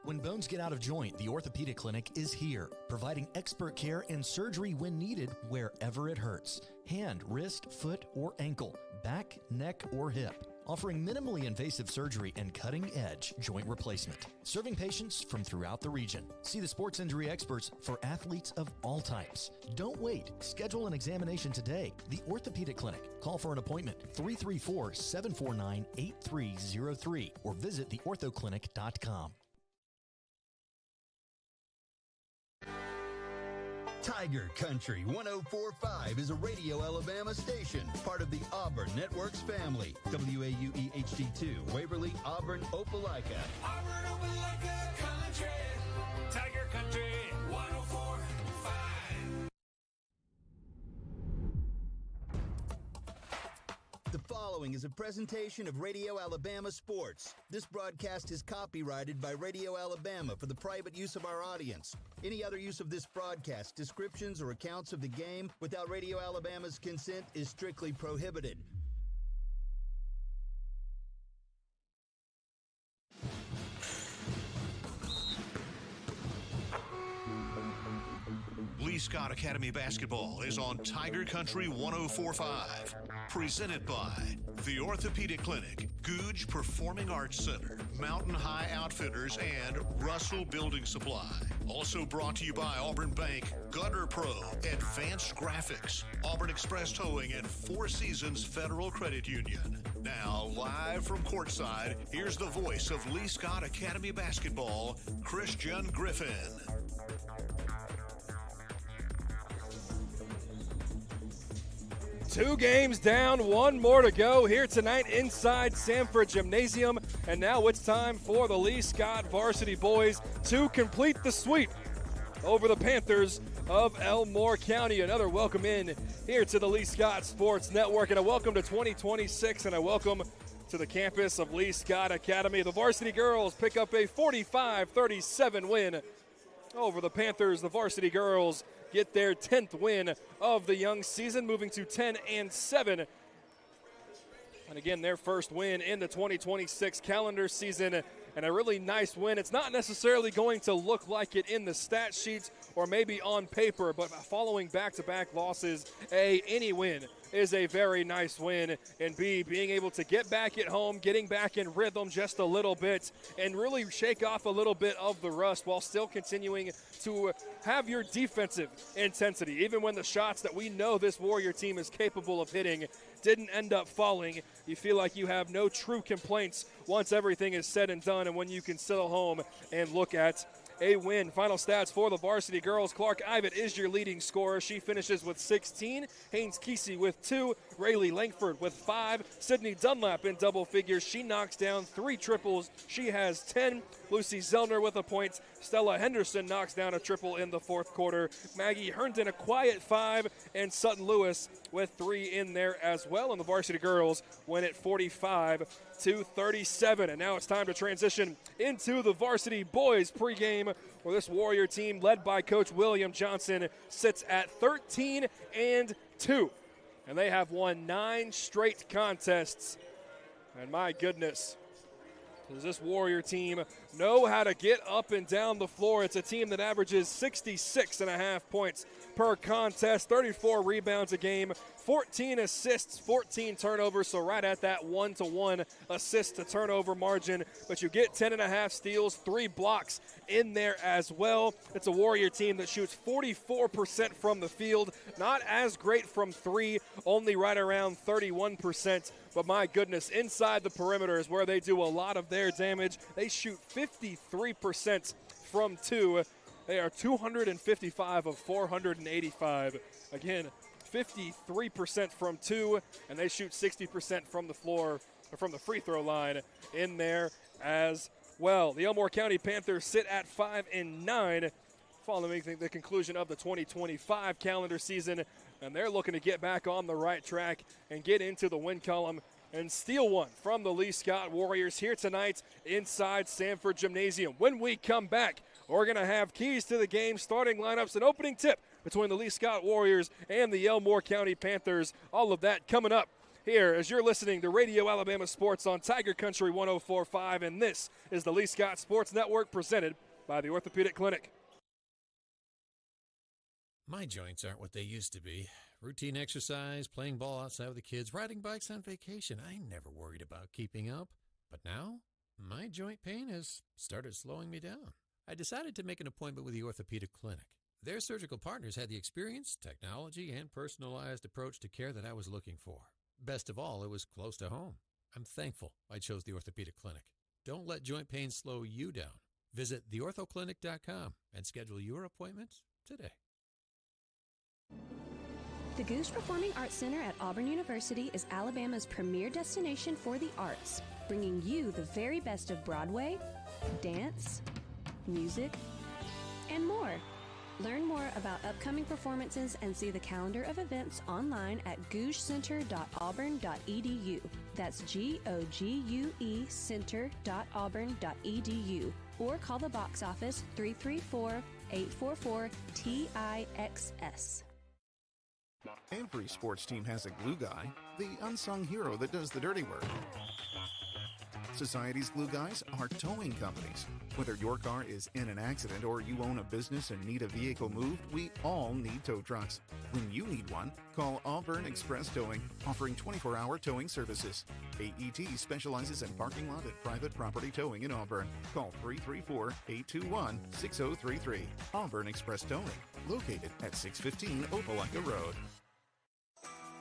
When bones get out of joint, the Orthopedic Clinic is here, providing expert care and surgery when needed, wherever it hurts. Hand, wrist, foot, or ankle, back, neck, or hip. Offering minimally invasive surgery and cutting-edge joint replacement. Serving patients from throughout the region. See the sports injury experts for athletes of all types. Don't wait. Schedule an examination today. The Orthopedic Clinic. Call for an appointment 334-749-8303 or visit theorthoclinic.com. Tiger Country 104.5 is a Radio Alabama station, part of the Auburn Networks family. WAUE HD2, Waverly, Auburn, Opelika. Auburn, Opelika Country. Tiger Country 104.5. The following is a presentation of Radio Alabama Sports. This broadcast is copyrighted by Radio Alabama for the private use of our audience. Any other use of this broadcast, descriptions, or accounts of the game without Radio Alabama's consent is strictly prohibited. Lee Scott Academy Basketball is on Tiger Country 104.5. Presented by the Orthopedic Clinic, Googe Performing Arts Center, Mountain High Outfitters, and Russell Building Supply. Also brought to you by Auburn Bank, Gutter Pro, Advanced Graphics, Auburn Express Towing, and Four Seasons Federal Credit Union. Now, live from courtside, here's the voice of Lee Scott Academy Basketball, Christian Griffin. Two games down, one more to go here tonight inside Sanford Gymnasium. And now it's time for the Lee Scott varsity boys to complete the sweep over the Panthers of Elmore County. Another welcome in here to the Lee Scott Sports Network, and a welcome to 2026, and a welcome to the campus of Lee Scott Academy. The varsity girls pick up a 45-37 win over the Panthers. The varsity girls get their 10th win of the young season, moving to 10-7 And again, their first win in the 2026 calendar season, and a really nice win. It's not necessarily going to look like it in the stat sheets or maybe on paper, but following back-to-back losses, A, any win is a very nice win, and B, being able to get back at home, getting back in rhythm just a little bit, and really shake off a little bit of the rust while still continuing to have your defensive intensity. Even when the shots that we know this Warrior team is capable of hitting didn't end up falling, you feel like you have no true complaints once everything is said and done, and when you can settle home and look at a win. Final stats for the varsity girls. Clark Ivat is your leading scorer. She finishes with 16. Haynes Kesey with 2. Rayleigh Langford with 5. Sydney Dunlap in double figures. She knocks down 3 triples. She has 10. Lucy Zellner with a point. Stella Henderson knocks down a triple in the fourth quarter. Maggie Herndon a quiet 5. And Sutton Lewis with 3 in there as well. And the varsity girls win at 45-37. And now it's time to transition into the varsity boys pregame, where this Warrior team, led by Coach William Johnson, sits at 13-2. And they have won 9 straight contests. And my goodness, does this Warrior team know how to get up and down the floor? It's a team that averages 66.5 points per contest, 34 rebounds a game, 14 assists, 14 turnovers, so right at that 1-to-1 assist to turnover margin. But you get 10.5 steals, 3 blocks in there as well. It's a Warrior team that shoots 44% from the field, not as great from 3, only right around 31%. But my goodness, inside the perimeter is where they do a lot of their damage. They shoot 53% from 2. They are 255 of 485. Again, 53% from 2, and they shoot 60% from the floor, or from the free throw line in there as well. The Elmore County Panthers sit at 5-9 following the conclusion of the 2025 calendar season, and they're looking to get back on the right track and get into the win column and steal one from the Lee Scott Warriors here tonight inside Sanford Gymnasium. When we come back, we're going to have keys to the game, starting lineups, and opening tip between the Lee Scott Warriors and the Elmore County Panthers. All of that coming up here as you're listening to Radio Alabama Sports on Tiger Country 104.5, and this is the Lee Scott Sports Network presented by the Orthopedic Clinic. My joints aren't what they used to be. Routine exercise, playing ball outside with the kids, riding bikes on vacation. I never worried about keeping up. But now, my joint pain has started slowing me down. I decided to make an appointment with the Orthopedic Clinic. Their surgical partners had the experience, technology, and personalized approach to care that I was looking for. Best of all, it was close to home. I'm thankful I chose the Orthopedic Clinic. Don't let joint pain slow you down. Visit theorthoclinic.com and schedule your appointment today. The Goose Performing Arts Center at Auburn University is Alabama's premier destination for the arts, bringing you the very best of Broadway, dance, music, and more. Learn more about upcoming performances and see the calendar of events online at gougecenter.auburn.edu. That's GOGUE center.auburn.edu. Or call the box office 334-844-TIXS. Every sports team has a glue guy, the unsung hero that does the dirty work. Society's glue guys are towing companies. Whether your car is in an accident or you own a business and need a vehicle moved, we all need tow trucks. When you need one, call Auburn Express Towing, offering 24-hour towing services. AET specializes in parking lot and private property towing in Auburn. Call 334-821-6033. Auburn Express Towing, located at 615 Opelika Road.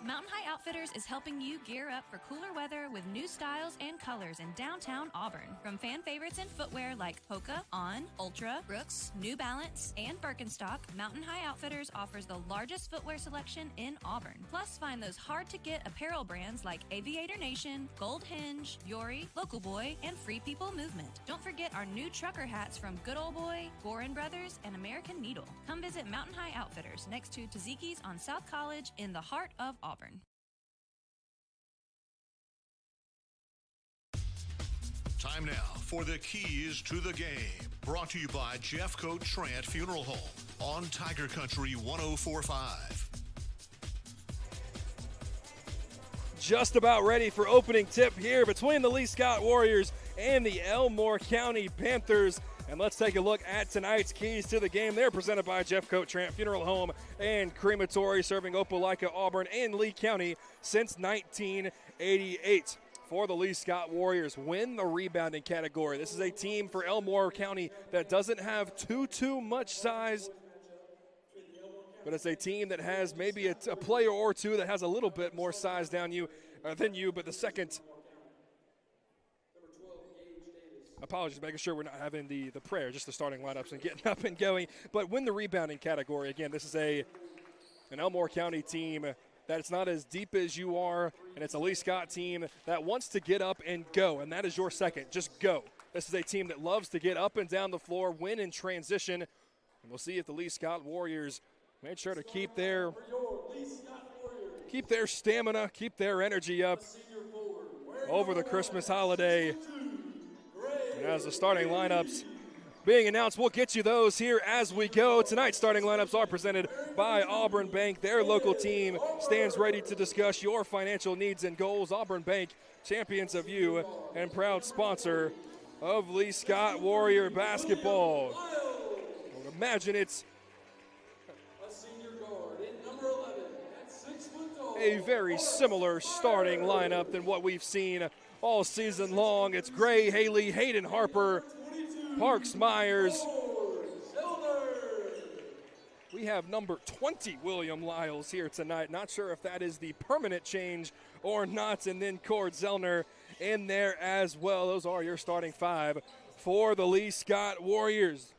Mountain High Outfitters is helping you gear up for cooler weather with new styles and colors in downtown Auburn. From fan favorites in footwear like Hoka, On, Ultra, Brooks, New Balance, and Birkenstock, Mountain High Outfitters offers the largest footwear selection in Auburn. Plus, find those hard-to-get apparel brands like Aviator Nation, Gold Hinge, Yori, Local Boy, and Free People Movement. Don't forget our new trucker hats from Good Old Boy, Gorin Brothers, and American Needle. Come visit Mountain High Outfitters next to Taziki's on South College in the heart of Auburn. Time now for the keys to the game. Brought to you by Jeffcoat Trant Funeral Home on Tiger Country 104.5. just about ready for opening tip here between the Lee Scott Warriors and the Elmore County Panthers. And let's take a look at tonight's keys to the game. They're presented by Jeffcoat Trant Funeral Home and Crematory, serving Opelika, Auburn, and Lee County since 1988. For the Lee Scott Warriors, win the rebounding category. This is a team for Elmore County that doesn't have too much size, but it's a team that has maybe a player or two that has a little bit more size than you. But the second, apologies, making sure we're not having the prayer, just the starting lineups and getting up and going. But win the rebounding category. Again, this is an Elmore County team that's not as deep as you are, and it's a Lee Scott team that wants to get up and go, and that is your second. Just go. This is a team that loves to get up and down the floor, win in transition, and we'll see if the Lee Scott Warriors make sure to keep their stamina, keep their energy up over the Christmas holiday. And as the starting lineups being announced, we'll get you those here as we go. Tonight's starting lineups are presented by Auburn Bank. Their local team stands ready to discuss your financial needs and goals. Auburn Bank, champions of you and proud sponsor of Lee Scott Warrior basketball. I would imagine it's a very similar starting lineup than what we've seen all season long. It's Gray Haley, Hayden Harper, Parks Myers. We have number 20, William Lyles, here tonight. Not sure if that is the permanent change or not. And then Cord Zellner in there as well. Those are your starting five for the Lee Scott Warriors.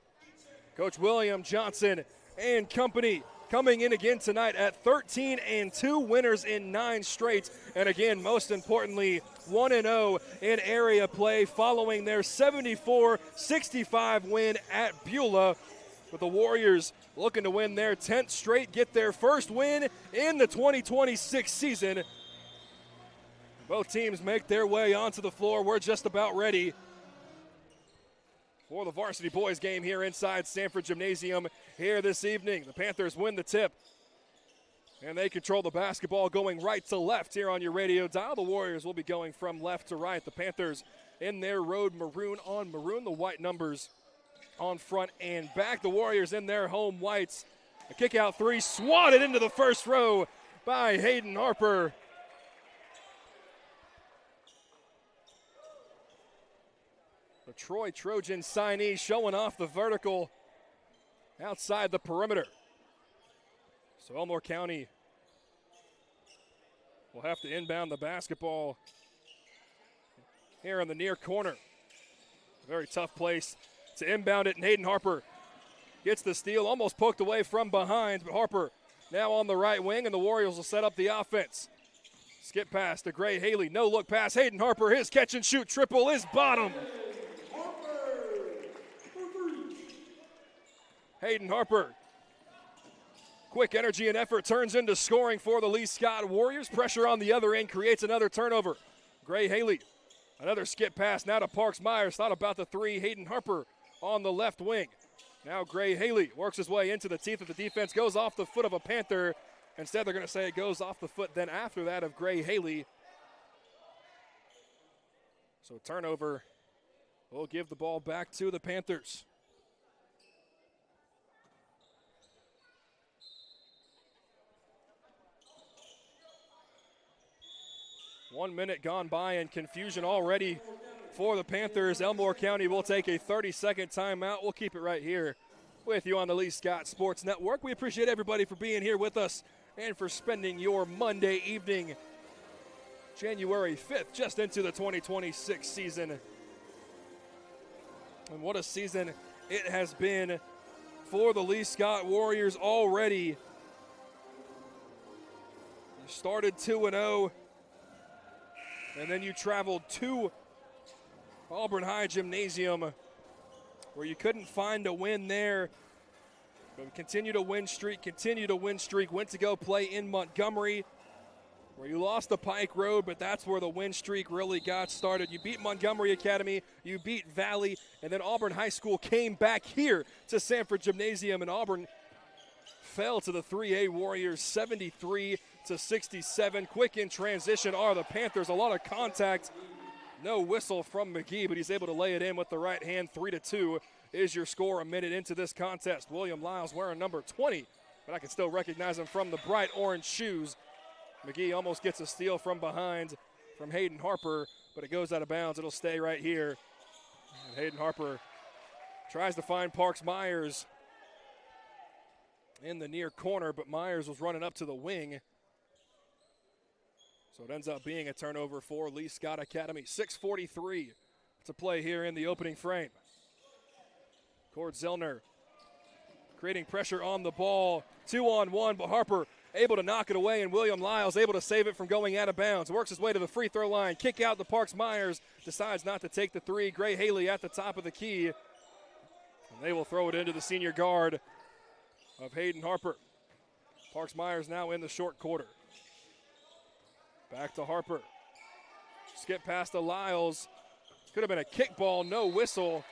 Coach William Johnson and company coming in again tonight at 13-2, winners in 9 straight. And again, most importantly, 1-0 in area play following their 74-65 win at Beulah. With the Warriors looking to win their 10th straight, get their first win in the 2026 season. Both teams make their way onto the floor. We're just about ready for the varsity boys game here inside Sanford Gymnasium here this evening. The Panthers win the tip, and they control the basketball going right to left here on your radio dial. The Warriors will be going from left to right. The Panthers in their road maroon on maroon, the white numbers on front and back. The Warriors in their home whites. A kick out three, swatted into the first row by Hayden Harper. The Troy Trojan signee showing off the vertical outside the perimeter. So Elmore County will have to inbound the basketball here in the near corner. Very tough place to inbound it, and Hayden Harper gets the steal, almost poked away from behind, but Harper now on the right wing, and the Warriors will set up the offense. Skip pass to Gray Haley, no look pass. Hayden Harper, his catch and shoot triple is bottom. Hayden Harper, quick energy and effort turns into scoring for the Lee Scott Warriors. Pressure on the other end creates another turnover. Gray Haley, another skip pass now to Parks Myers. Thought about the three. Hayden Harper on the left wing. Now Gray Haley works his way into the teeth of the defense, goes off the foot of a Panther. Instead, they're going to say it goes off the foot then after that of Gray Haley. So turnover will give the ball back to the Panthers. One minute gone by and confusion already for the Panthers. Elmore County will take a 30-second timeout. We'll keep it right here with you on the Lee Scott Sports Network. We appreciate everybody for being here with us and for spending your Monday evening, January 5th, just into the 2026 season. And what a season it has been for the Lee Scott Warriors already. You started 2-0. And then you traveled to Auburn High Gymnasium, where you couldn't find a win there. But continue to win streak. Went to go play in Montgomery, where you lost the Pike Road, but that's where the win streak really got started. You beat Montgomery Academy, you beat Valley, and then Auburn High School came back here to Sanford Gymnasium, and Auburn fell to the 3A Warriors 73-65. to 67. Quick in transition are the Panthers. A lot of contact. No whistle from McGee, but he's able to lay it in with the right hand. 3-2 is your score a minute into this contest. William Lyles wearing number 20, but I can still recognize him from the bright orange shoes. McGee almost gets a steal from behind from Hayden Harper, but it goes out of bounds. It'll stay right here. And Hayden Harper tries to find Parks Myers in the near corner, but Myers was running up to the wing. So it ends up being a turnover for Lee Scott Academy. 6:43 to play here in the opening frame. Cord Zellner creating pressure on the ball. 2-on-1, but Harper able to knock it away, and William Lyles able to save it from going out of bounds. Works his way to the free throw line. Kick out to Parks Myers. Decides not to take the three. Gray Haley at the top of the key. And they will throw it into the senior guard of Hayden Harper. Parks Myers now in the short quarter. Back to Harper. Skip past to Lyles. Could have been a kickball, no whistle.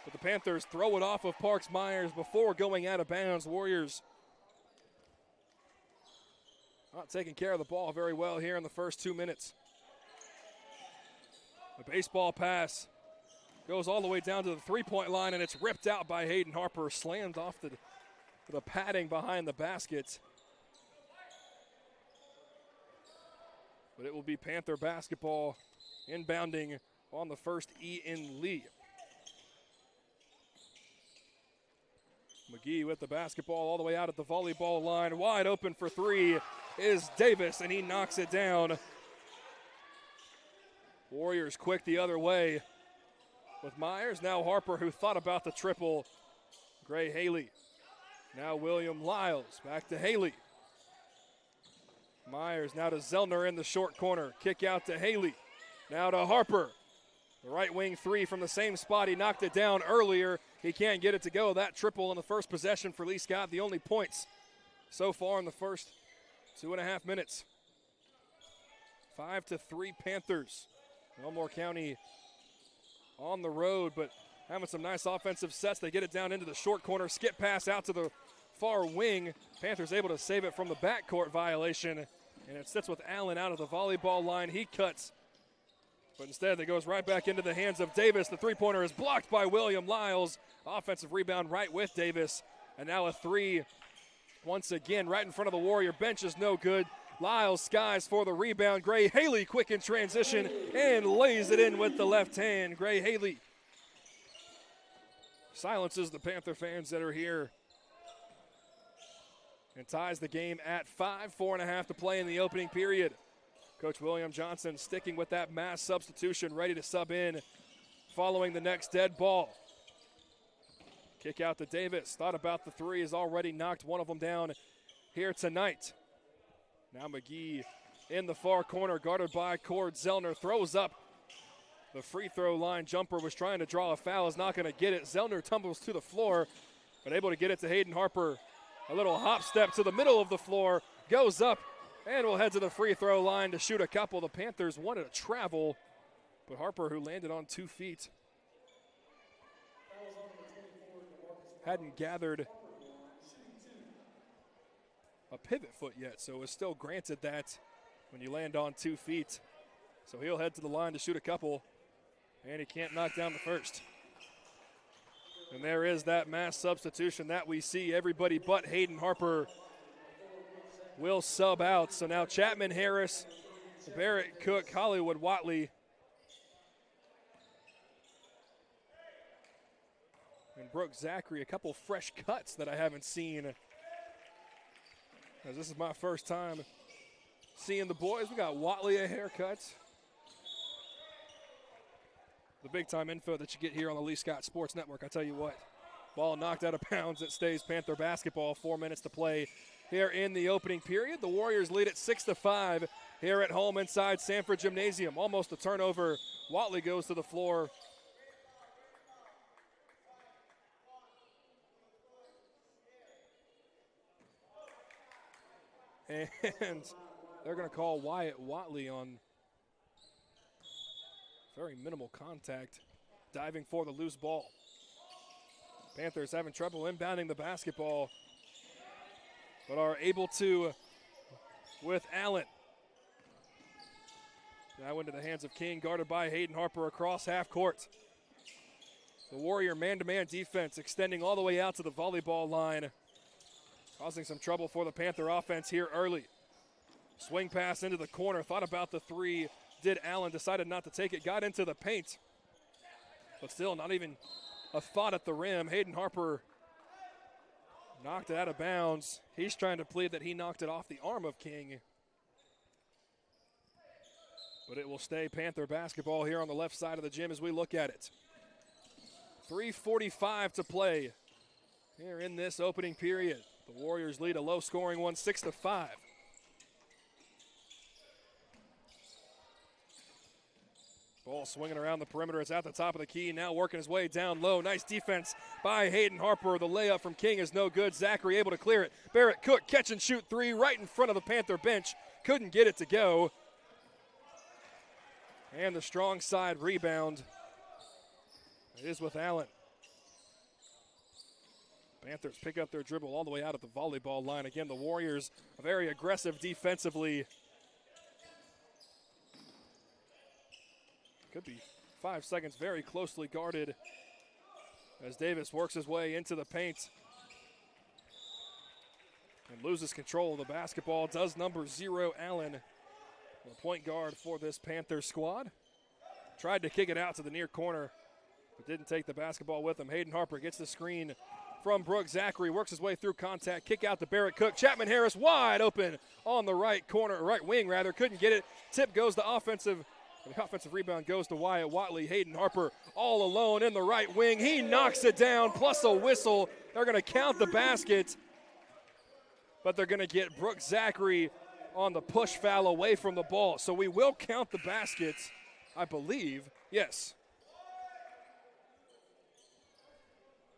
But the Panthers throw it off of Parks Myers before going out of bounds. Warriors not taking care of the ball very well here in the first 2 minutes. The baseball pass goes all the way down to the three-point line, and it's ripped out by Hayden Harper, slammed off the padding behind the basket. But it will be Panther basketball inbounding on the first in Lee. McGee with the basketball all the way out at the volleyball line. Wide open for three is Davis, and he knocks it down. Warriors quick the other way with Myers. Now Harper, who thought about the triple. Gray Haley. Now William Lyles. Back to Haley. Myers now to Zellner in the short corner. Kick out to Haley. Now to Harper. The right wing three from the same spot. He knocked it down earlier. He can't get it to go. That triple in the first possession for Lee Scott. The only points so far in the first 2.5 minutes. 5-3 Panthers. Elmore County on the road, but having some nice offensive sets. They get it down into the short corner. Skip pass out to the far wing. Panthers able to save it from the backcourt violation. And it sits with Allen out of the volleyball line. He cuts. But instead, it goes right back into the hands of Davis. The three-pointer is blocked by William Lyles. Offensive rebound right with Davis. And now a three once again right in front of the Warrior bench is no good. Lyles skies for the rebound. Gray Haley quick in transition and lays it in with the left hand. Gray Haley silences the Panther fans that are here and ties the game at 5. 4.5 to play in the opening period. Coach William Johnson sticking with that mass substitution, ready to sub in following the next dead ball. Kick out to Davis. Thought about the three, has already knocked one of them down here tonight. Now McGee in the far corner, guarded by Cord Zellner. Throws up the free throw line jumper, was trying to draw a foul, is not going to get it. Zellner tumbles to the floor, but able to get it to Hayden Harper. A little hop step to the middle of the floor, goes up, and will head to the free throw line to shoot a couple. The Panthers wanted to travel, but Harper, who landed on 2 feet, hadn't gathered a pivot foot yet, so is still granted that when you land on 2 feet. So he'll head to the line to shoot a couple, and he can't knock down the first. And there is that mass substitution that we see. Everybody but Hayden Harper will sub out. So now Chapman Harris, Barrett Cook, Hollywood Watley, and Brooke Zachary, a couple fresh cuts that I haven't seen. As this is my first time seeing the boys. We got Watley a haircut. The big time info that you get here on the Lee Scott Sports Network. I tell you what, ball knocked out of bounds. It stays Panther basketball. 4 minutes to play here in the opening period. The Warriors lead at 6-5 here at home inside Sanford Gymnasium. Almost a turnover. Watley goes to the floor. And they're going to call Wyatt Watley on very minimal contact, diving for the loose ball. Panthers having trouble inbounding the basketball, but are able to with Allen. Now into the hands of King, guarded by Hayden Harper across half court. The Warrior man-to-man defense extending all the way out to the volleyball line, causing some trouble for the Panther offense here early. Swing pass into the corner, thought about the three, did Allen, decided not to take it, got into the paint. But still not even a thought at the rim. Hayden Harper knocked it out of bounds. He's trying to plead that he knocked it off the arm of King. But it will stay Panther basketball here on the left side of the gym as we look at it. 3:45 to play here in this opening period. The Warriors lead a low-scoring one, 6-5. Ball swinging around the perimeter. It's at the top of the key, now working his way down low. Nice defense by Hayden Harper. The layup from King is no good. Zachary able to clear it. Barrett Cook catch and shoot three right in front of the Panther bench. Couldn't get it to go. And the strong side rebound. It is with Allen. Panthers pick up their dribble all the way out at the volleyball line. Again, the Warriors are very aggressive defensively. Could be 5 seconds, very closely guarded as Davis works his way into the paint and loses control of the basketball. Does number 0, Allen, the point guard for this Panther squad. Tried to kick it out to the near corner, but didn't take the basketball with him. Hayden Harper gets the screen from Brooks Zachary, works his way through contact, kick out to Barrett Cook. Chapman Harris wide open on the right wing, couldn't get it. Tip goes to offensive. The offensive rebound goes to Wyatt Watley. Hayden Harper all alone in the right wing. He knocks it down, plus a whistle. They're going to count the basket, but they're going to get Brooks Zachary on the push foul away from the ball. So we will count the basket, I believe. Yes.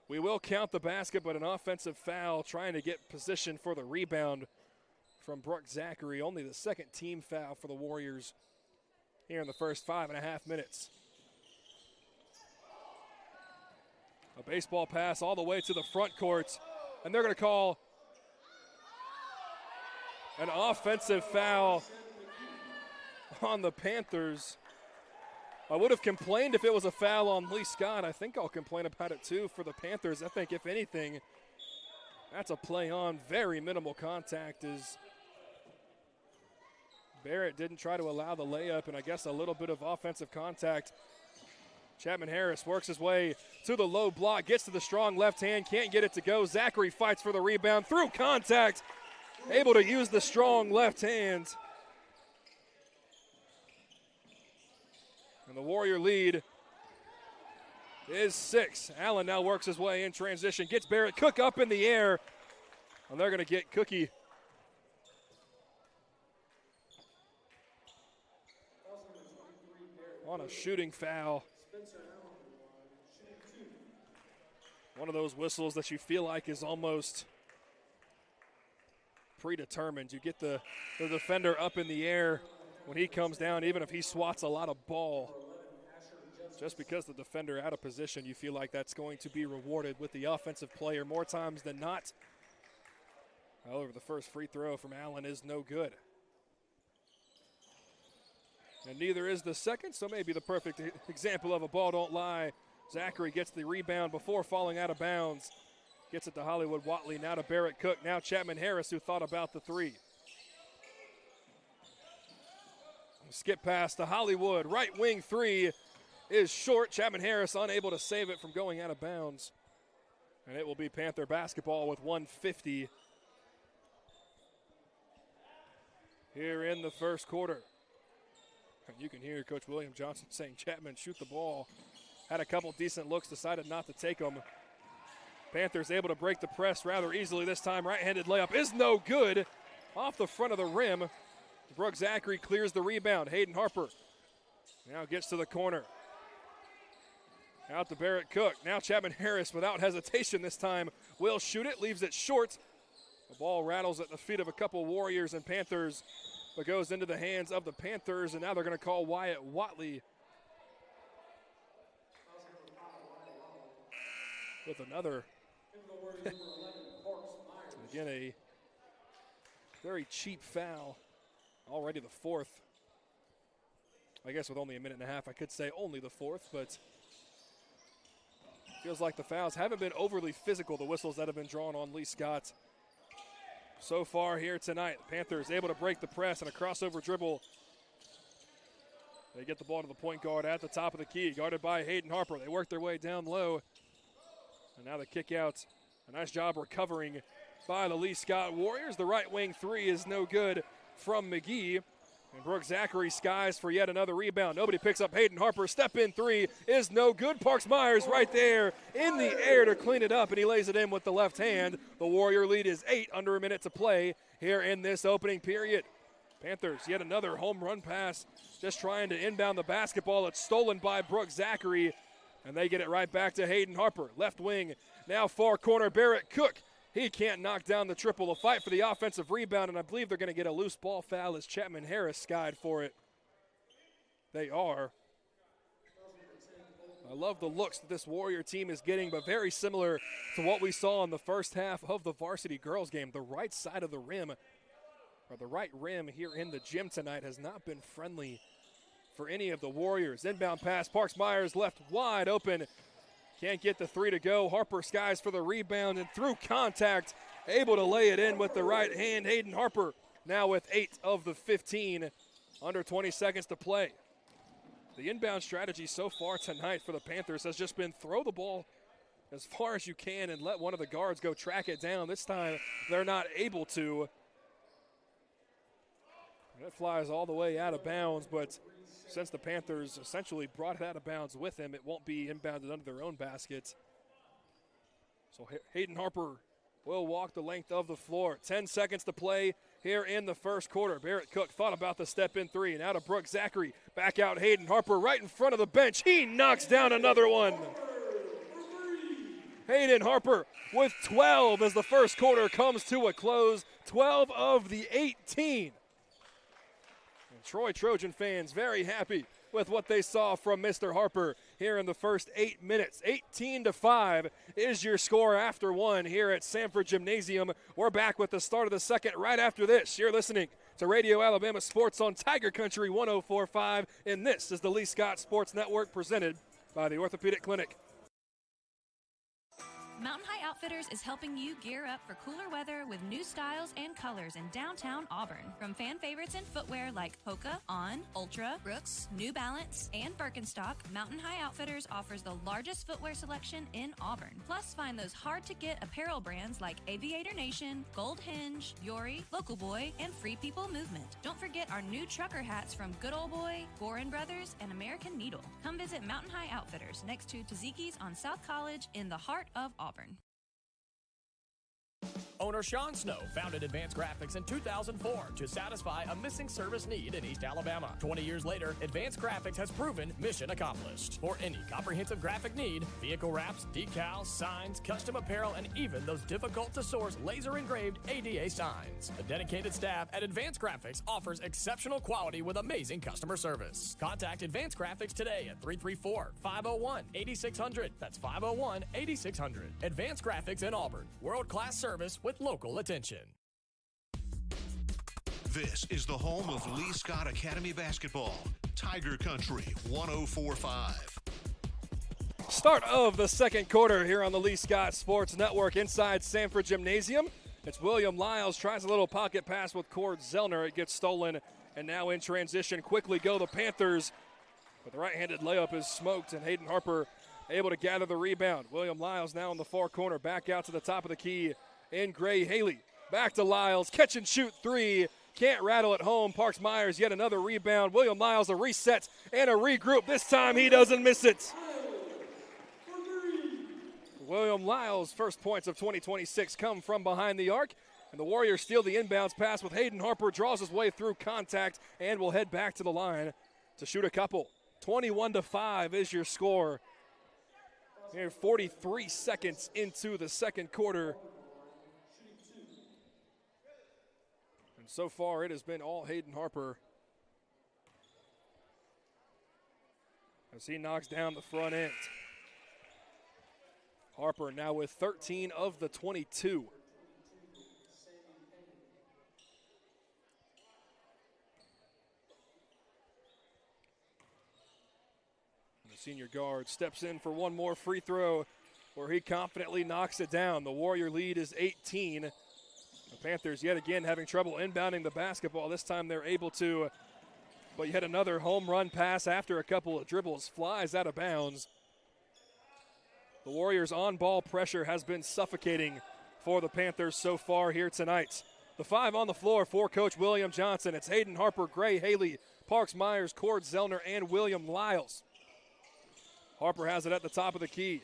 We will count the basket, but an offensive foul trying to get position for the rebound from Brooks Zachary. Only the second team foul for the Warriors here in the first 5.5 minutes. A baseball pass all the way to the front court, and they're going to call an offensive foul on the Panthers. I would have complained if it was a foul on Lee Scott. I think I'll complain about it too for the Panthers. I think if anything, that's a play on. Very minimal contact as Barrett didn't try to allow the layup, and I guess a little bit of offensive contact. Chapman Harris works his way to the low block, gets to the strong left hand, can't get it to go. Zachary fights for the rebound through contact, able to use the strong left hand. And the Warrior lead is 6. Allen now works his way in transition, gets Barrett Cook up in the air, and they're going to get Cookie on a shooting foul. One of those whistles that you feel like is almost predetermined. You get the defender up in the air when he comes down, even if he swats a lot of ball. Just because the defender out of position, you feel like that's going to be rewarded with the offensive player more times than not. However, the first free throw from Allen is no good. And neither is the second, so maybe the perfect example of a ball don't lie. Zachary gets the rebound before falling out of bounds. Gets it to Hollywood Watley, now to Barrett Cook, now Chapman Harris, who thought about the three. Skip pass to Hollywood, right wing three is short. Chapman Harris unable to save it from going out of bounds. And it will be Panther basketball with 1:50 here in the first quarter. And you can hear Coach William Johnson saying, Chapman, shoot the ball. Had a couple decent looks, decided not to take them. Panthers able to break the press rather easily this time. Right-handed layup is no good. Off the front of the rim. Brooks Zachary clears the rebound. Hayden Harper now gets to the corner. Out to Barrett Cook. Now Chapman Harris without hesitation this time will shoot it. Leaves it short. The ball rattles at the feet of a couple Warriors and Panthers, but goes into the hands of the Panthers, and now they're going to call Wyatt Watley with another. Again, a Very cheap foul. Already the fourth. I guess with only a minute and a half, I could say only the fourth, but feels like the fouls haven't been overly physical, the whistles that have been drawn on Lee Scott so far here tonight. The Panthers able to break the press and a crossover dribble. They get the ball to the point guard at the top of the key, guarded by Hayden Harper. They work their way down low. And now the kick out. A nice job recovering by the Lee Scott Warriors. The right wing three is no good from McGee. And Brooke Zachary skies for yet another rebound. Nobody picks up Hayden Harper. Step in three is no good. Parks Myers right there in the air to clean it up, and he lays it in with the left hand. The Warrior lead is 8 under a minute to play here in this opening period. Panthers yet another home run pass, just trying to inbound the basketball. It's stolen by Brooke Zachary, and they get it right back to Hayden Harper. Left wing, now far corner, Barrett Cook. He can't knock down the triple. A fight for the offensive rebound, and I believe they're going to get a loose ball foul as Chapman Harris skied for it. They are. I love the looks that this Warrior team is getting, but very similar to what we saw in the first half of the varsity girls game. The right side of the rim, or the right rim here in the gym tonight, has not been friendly for any of the Warriors. Inbound pass, Parks Myers left wide open. Can't get the three to go. Harper skies for the rebound, and through contact, able to lay it in with the right hand. Hayden Harper now with 8 of the 15, under 20 seconds to play. The inbound strategy so far tonight for the Panthers has just been throw the ball as far as you can and let one of the guards go track it down. This time they're not able to. And it flies all the way out of bounds, but since the Panthers essentially brought it out of bounds with him, it won't be inbounded under their own basket. So Hayden Harper will walk the length of the floor. 10 seconds to play here in the first quarter. Barrett Cook thought about the step-in three. Now to Brooke Zachary. Back out Hayden Harper right in front of the bench. He knocks down another one. Hayden Harper with 12 as the first quarter comes to a close. 12 of the 18. Troy Trojan fans very happy with what they saw from Mr. Harper here in the first 8 minutes. 18-5 is your score after one here at Sanford Gymnasium. We're back with the start of the second right after this. You're listening to Radio Alabama Sports on Tiger Country 104.5, and this is the Lee Scott Sports Network presented by the Orthopedic Clinic. Mountain High Outfitters is helping you gear up for cooler weather with new styles and colors in downtown Auburn. From fan favorites in footwear like Hoka, On, Ultra, Brooks, New Balance, and Birkenstock, Mountain High Outfitters offers the largest footwear selection in Auburn. Plus, find those hard-to-get apparel brands like Aviator Nation, Gold Hinge, Yori, Local Boy, and Free People Movement. Don't forget our new trucker hats from Good Old Boy, Gorin Brothers, and American Needle. Come visit Mountain High Outfitters next to Taziki's on South College in the heart of Auburn. Owner Sean Snow founded Advanced Graphics in 2004 to satisfy a missing service need in East Alabama. 20 years later, Advanced Graphics has proven mission accomplished. For any comprehensive graphic need, vehicle wraps, decals, signs, custom apparel, and even those difficult-to-source laser-engraved ADA signs. The dedicated staff at Advanced Graphics offers exceptional quality with amazing customer service. Contact Advanced Graphics today at 334-501-8600. That's 501-8600. Advanced Graphics in Auburn. World-class service with local attention. This is the home of Lee Scott Academy basketball. Tiger Country 104.5. Start of the second quarter here on the Lee Scott Sports Network inside Sanford Gymnasium. It's William Lyles, tries a little pocket pass with Cord Zellner. It gets stolen, and now in transition quickly go the Panthers. But the right-handed layup is smoked, and Hayden Harper able to gather the rebound. William Lyles now in the far corner, back out to the top of the key in Gray Haley. Back to Lyles, catch and shoot three. Can't rattle it home. Parks Myers, yet another rebound. William Lyles a reset and a regroup. This time he doesn't miss it. William Lyles' first points of 2026 come from behind the arc. And the Warriors steal the inbounds pass with Hayden Harper, draws his way through contact, and will head back to the line to shoot a couple. 21-5 is your score. Here 43 seconds into the second quarter. And so far it has been all Hayden Harper as he knocks down the front end. Harper now with 13 of the 22. senior guard, steps in for one more free throw where he confidently knocks it down. The Warrior lead is 18. The Panthers yet again having trouble inbounding the basketball. This time they're able to, but yet another home run pass after a couple of dribbles flies out of bounds. The Warriors' on-ball pressure has been suffocating for the Panthers so far here tonight. The 5 on the floor for Coach William Johnson. It's Hayden Harper, Gray Haley, Parks Myers, Cord Zellner, and William Lyles. Harper has it at the top of the key.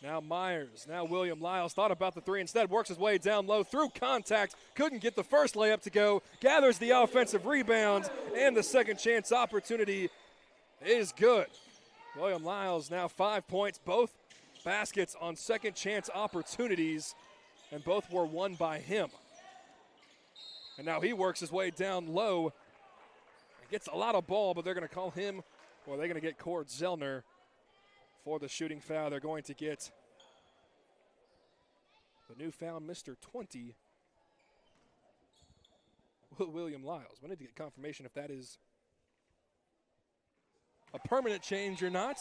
Now Myers, now William Lyles thought about the three, instead works his way down low through contact, couldn't get the first layup to go, gathers the offensive rebound, and the second chance opportunity is good. William Lyles now 5 points, both baskets on second chance opportunities, and both were won by him. And now he works his way down low, gets a lot of ball, but they're going to call him, or they're going to get Cord Zellner for the shooting foul. They're going to get the newfound Mr. 20, William Lyles. We need to get confirmation if that is a permanent change or not.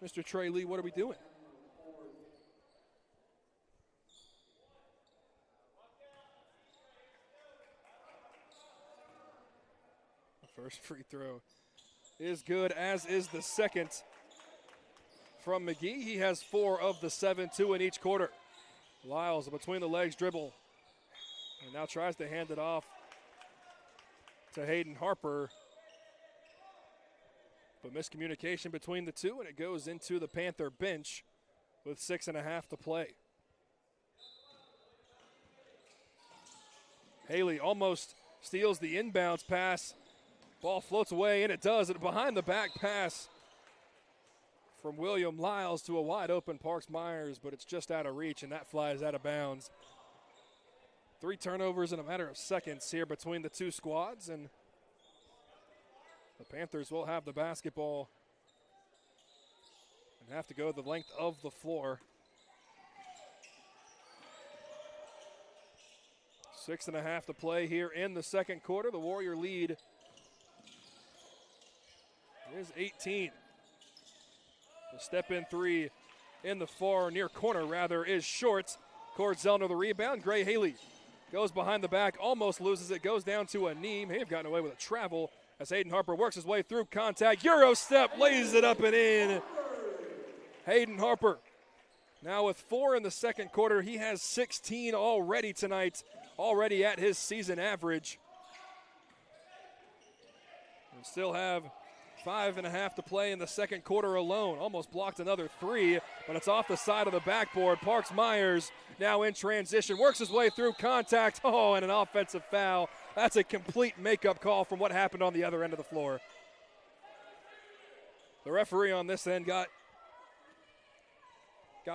Mr. Trey Lee, what are we doing? The first free throw is good, as is the second from McGee. He has 4 of the 7, 2 in each quarter. Lyles, a between the legs dribble, and now tries to hand it off to Hayden Harper. But miscommunication between the two, and it goes into the Panther bench with 6.5 to play. Haley almost steals the inbounds pass. Ball floats away, and it does. And behind the back pass from William Lyles to a wide open Parks Myers, but it's just out of reach, and that flies out of bounds. 3 turnovers in a matter of seconds here between the two squads, and the Panthers will have the basketball and have to go the length of the floor. 6.5 to play here in the second quarter. The Warrior lead is 18. The step-in 3 in the far near corner, rather, is short. Cord Zellner the rebound. Gray Haley goes behind the back, almost loses it, goes down to a knee. May have gotten away with a travel as Hayden Harper works his way through contact. Euro step, lays it up and in. Hayden Harper now with 4 in the second quarter. He has 16 already tonight, already at his season average. We still have 5.5 to play in the second quarter alone. Almost blocked another 3, but it's off the side of the backboard. Parks Myers now in transition, works his way through contact. Oh, and an offensive foul. That's a complete makeup call from what happened on the other end of the floor. The referee on this end got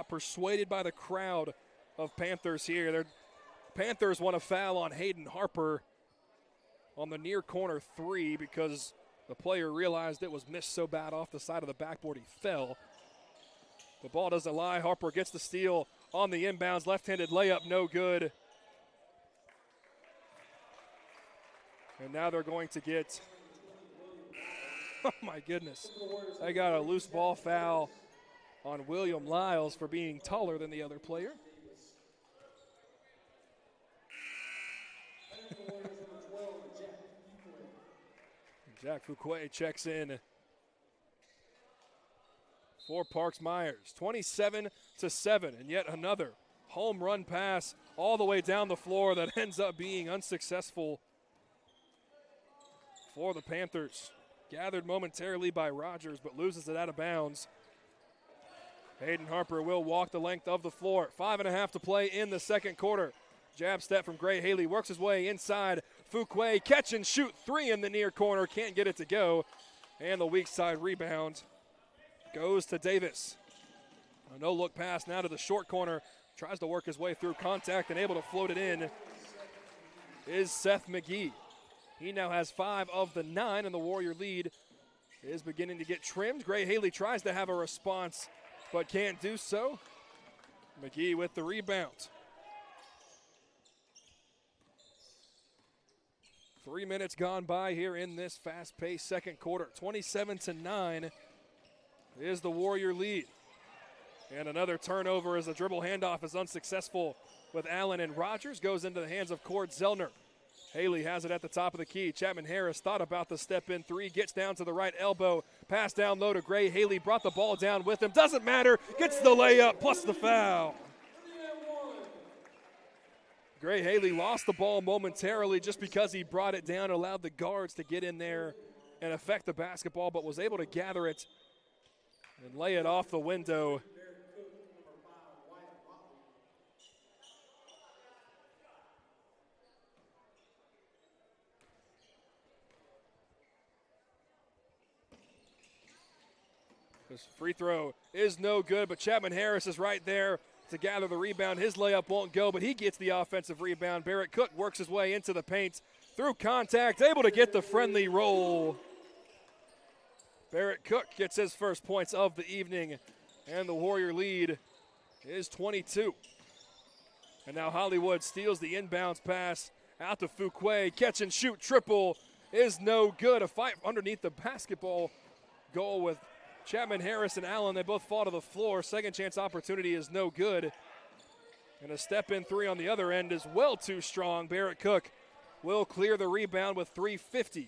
persuaded by the crowd of Panthers here. The Panthers want to foul on Hayden Harper on the near corner 3 because the player realized it was missed so bad off the side of the backboard he fell. The ball doesn't lie. Harper gets the steal on the inbounds. Left-handed layup, no good. And now they're going to get, oh my goodness, they got a loose ball foul on William Lyles for being taller than the other player. Jack Fuquay checks in for Parks Myers. 27-7, and yet another home run pass all the way down the floor that ends up being unsuccessful for the Panthers. Gathered momentarily by Rogers, but loses it out of bounds. Hayden Harper will walk the length of the floor. 5.5 to play in the second quarter. Jab step from Gray Haley, works his way inside. Fuquay, catch and shoot 3 in the near corner, can't get it to go. And the weak side rebound goes to Davis. A no-look pass now to the short corner. Tries to work his way through contact and able to float it in is Seth McGee. He now has 5 of the 9, and the Warrior lead is beginning to get trimmed. Gray Haley tries to have a response, but can't do so. McGee with the rebound. 3 minutes gone by here in this fast-paced second quarter. 27-9 is the Warrior lead. And another turnover as the dribble handoff is unsuccessful with Allen, and Rogers goes into the hands of Cord Zellner. Haley has it at the top of the key. Chapman Harris thought about the step-in three, gets down to the right elbow, pass down low to Gray. Haley brought the ball down with him. Doesn't matter, gets the layup plus the foul. Gray Haley lost the ball momentarily just because he brought it down, allowed the guards to get in there and affect the basketball, but was able to gather it and lay it off the window. This free throw is no good, but Chapman Harris is right there to gather the rebound. His layup won't go, but he gets the offensive rebound. Barrett Cook works his way into the paint through contact, able to get the friendly roll. Barrett Cook gets his first points of the evening, and the Warrior lead is 22. And now Hollywood steals the inbounds pass out to Fuquay. Catch and shoot triple is no good. A fight underneath the basketball goal with Chapman Harris and Allen. They both fall to the floor. Second chance opportunity is no good. And a step-in three on the other end is well too strong. Barrett Cook will clear the rebound with 3:50.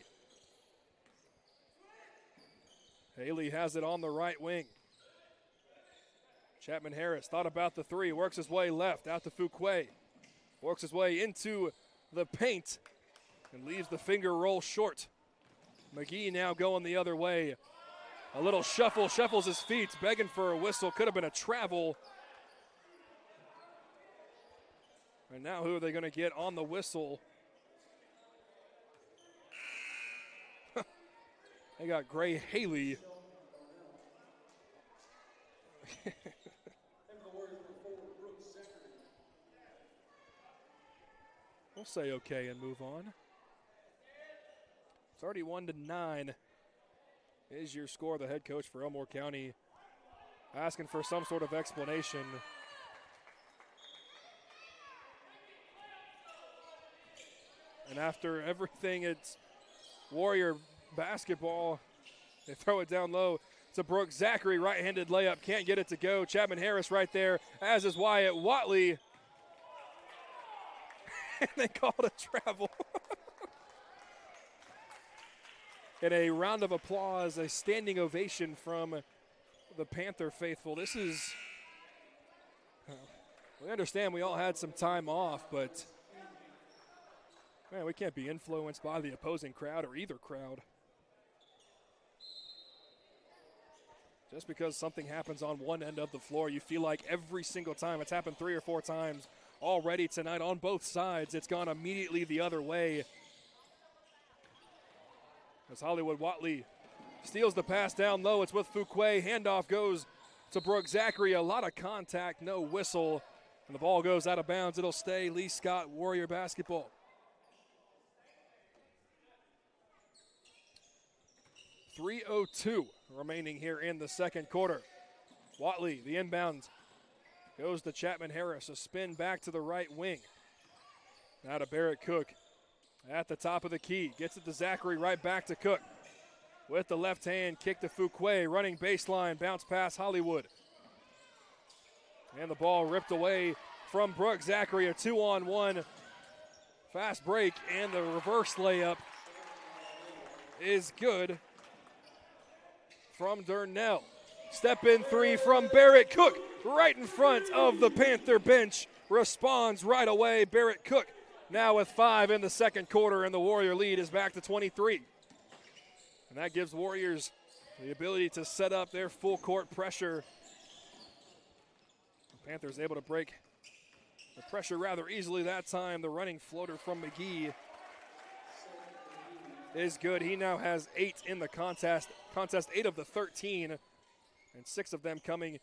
Haley has it on the right wing. Chapman Harris thought about the three, works his way left, out to Fuquay. Works his way into the paint and leaves the finger roll short. McGee now going the other way. A little shuffle, shuffles his feet, begging for a whistle. Could have been a travel. And now who are they going to get on the whistle? They got Gray Haley. We'll say okay and move on. 31-9 is your score. The head coach for Elmore County asking for some sort of explanation. And after everything, it's Warrior basketball. They throw it down low to Brooke Zachary. Right-handed layup, can't get it to go. Chapman Harris right there, as is Wyatt Watley. And they called a travel. And a round of applause, a standing ovation from the Panther faithful. This is, we understand we all had some time off, but man, we can't be influenced by the opposing crowd or either crowd. Just because something happens on one end of the floor, you feel like every single time, it's happened 3 or 4 times already tonight on both sides, it's gone immediately the other way. As Hollywood Watley steals the pass down low, it's with Fuquay. Handoff goes to Brooke Zachary. A lot of contact, no whistle, and the ball goes out of bounds. It'll stay Lee Scott Warrior basketball. .302 remaining here in the second quarter. Watley, the inbound, goes to Chapman Harris. A spin back to the right wing. Now to Barrett Cook. At the top of the key, gets it to Zachary, right back to Cook. With the left hand, kick to Fuquay, running baseline, bounce pass Hollywood. And the ball ripped away from Brooke Zachary, a 2-on-1 fast break, and the reverse layup is good from Durnell. Step in three from Barrett Cook, right in front of the Panther bench. Responds right away, Barrett Cook. Now with 5 in the second quarter, and the Warrior lead is back to 23. And that gives Warriors the ability to set up their full court pressure. The Panthers able to break the pressure rather easily that time. The running floater from McGee is good. He now has 8 in the contest 8 of the 13, and 6 of them coming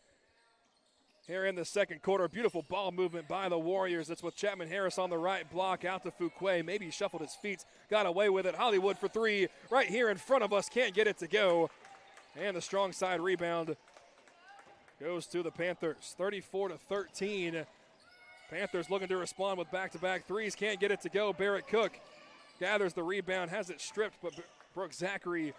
here in the second quarter. Beautiful ball movement by the Warriors. It's with Chapman Harris on the right block, out to Fuquay. Maybe he shuffled his feet, got away with it. Hollywood for 3 right here in front of us. Can't get it to go. And the strong side rebound goes to the Panthers. 34-13. Panthers looking to respond with back-to-back threes. Can't get it to go. Barrett Cook gathers the rebound, has it stripped, but Brooke Zachary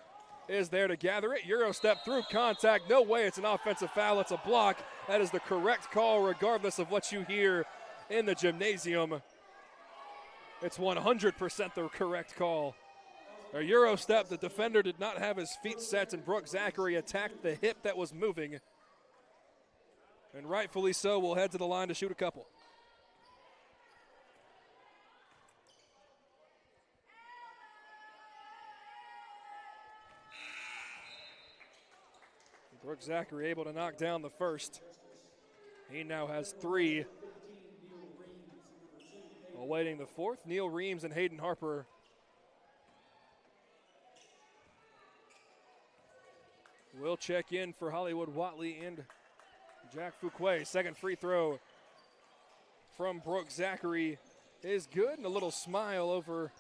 is there to gather it. Euro step through contact. No way it's an offensive foul. It's a block. That is the correct call regardless of what you hear in the gymnasium. It's 100% the correct call. A Euro step, the defender did not have his feet set, and Brooke Zachary attacked the hip that was moving. And rightfully so, will head to the line to shoot a couple. Brooke Zachary able to knock down the first. He now has 3. Awaiting the fourth, Neil Reams and Hayden Harper. Will check in for Hollywood Watley and Jack Fuquay. Second free throw from Brooke Zachary is good, and a little smile over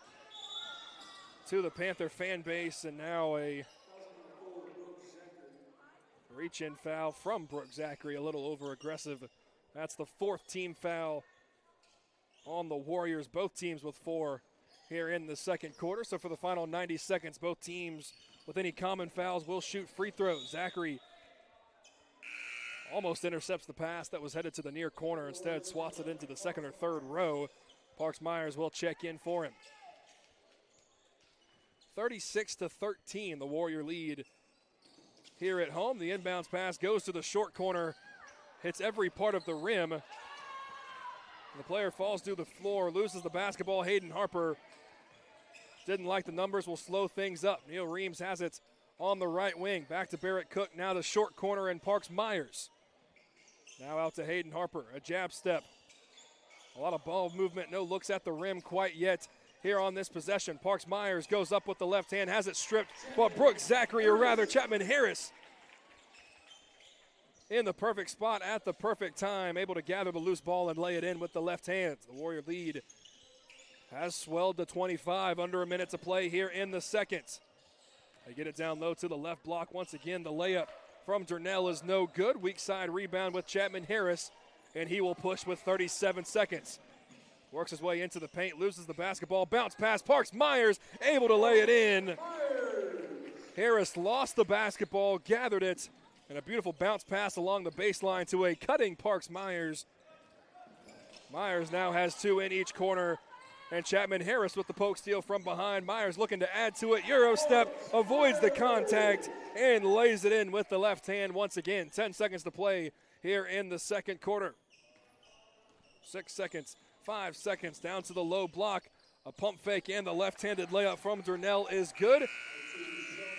to the Panther fan base, and now a reach-in foul from Brooke Zachary, a little over-aggressive. That's the 4th team foul on the Warriors, both teams with 4 here in the second quarter. So for the final 90 seconds, both teams with any common fouls will shoot free throws. Zachary almost intercepts the pass that was headed to the near corner. Instead, swats it into the second or third row. Parks Myers will check in for him. 36-13, the Warrior lead here at home. The inbounds pass goes to the short corner, hits every part of the rim. The player falls to the floor, loses the basketball. Hayden Harper didn't like the numbers, will slow things up. Neil Reams has it on the right wing. Back to Barrett Cook, now the short corner, and Parks Myers. Now out to Hayden Harper, a jab step. A lot of ball movement, no looks at the rim quite yet here on this possession. Parks Myers goes up with the left hand, has it stripped, but Brooke Zachary, or rather Chapman Harris, in the perfect spot at the perfect time, able to gather the loose ball and lay it in with the left hand. The Warrior lead has swelled to 25, under a minute to play here in the second. They get it down low to the left block. Once again, the layup from Durnell is no good. Weak side rebound with Chapman Harris, and he will push with 37 seconds. Works his way into the paint, loses the basketball, bounce pass, Parks Myers able to lay it in. Harris lost the basketball, gathered it, and a beautiful bounce pass along the baseline to a cutting Parks Myers. Myers now has 2 in each corner, and Chapman Harris with the poke steal from behind. Myers looking to add to it, Euro step, avoids the contact, and lays it in with the left hand once again. 10 seconds to play here in the second quarter. 6 seconds. 5 seconds down to the low block. A pump fake and the left-handed layup from Durnell is good.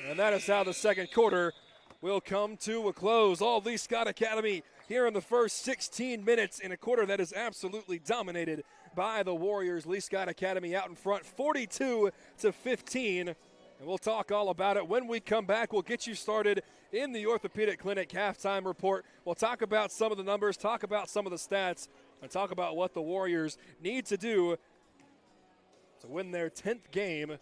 And that is how the second quarter will come to a close. All Lee Scott Academy here in the first 16 minutes in a quarter that is absolutely dominated by the Warriors. Lee Scott Academy out in front, 42-15. And we'll talk all about it when we come back. We'll get you started in the Orthopedic Clinic halftime report. We'll talk about some of the numbers, talk about some of the stats, and talk about what the Warriors need to do to win their 10th game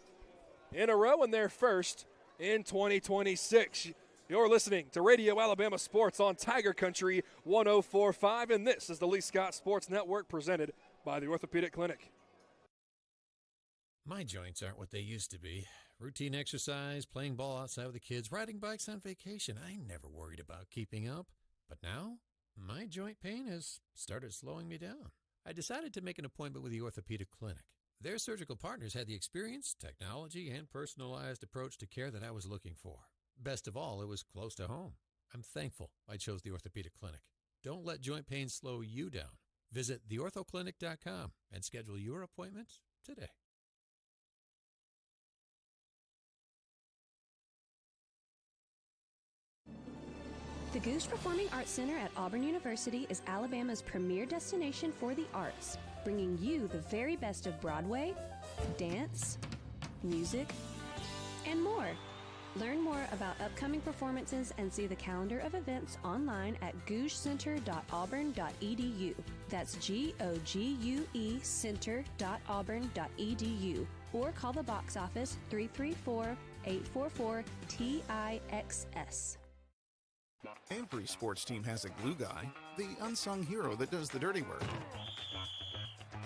in a row and their first in 2026. You're listening to Radio Alabama Sports on Tiger Country 104.5, and this is the Lee Scott Sports Network presented by the Orthopedic Clinic. My joints aren't what they used to be. Routine exercise, playing ball outside with the kids, riding bikes on vacation. I never worried about keeping up. But now, my joint pain has started slowing me down. I decided to make an appointment with the Orthopedic Clinic. Their surgical partners had the experience, technology, and personalized approach to care that I was looking for. Best of all, it was close to home. I'm thankful I chose the Orthopedic Clinic. Don't let joint pain slow you down. Visit theorthoclinic.com and schedule your appointment today. The Goose Performing Arts Center at Auburn University is Alabama's premier destination for the arts, bringing you the very best of Broadway, dance, music, and more. Learn more about upcoming performances and see the calendar of events online at gougecenter.auburn.edu. That's GOGUE center.auburn.edu. Or call the box office 334-844-TIXS. Every sports team has a glue guy, the unsung hero that does the dirty work.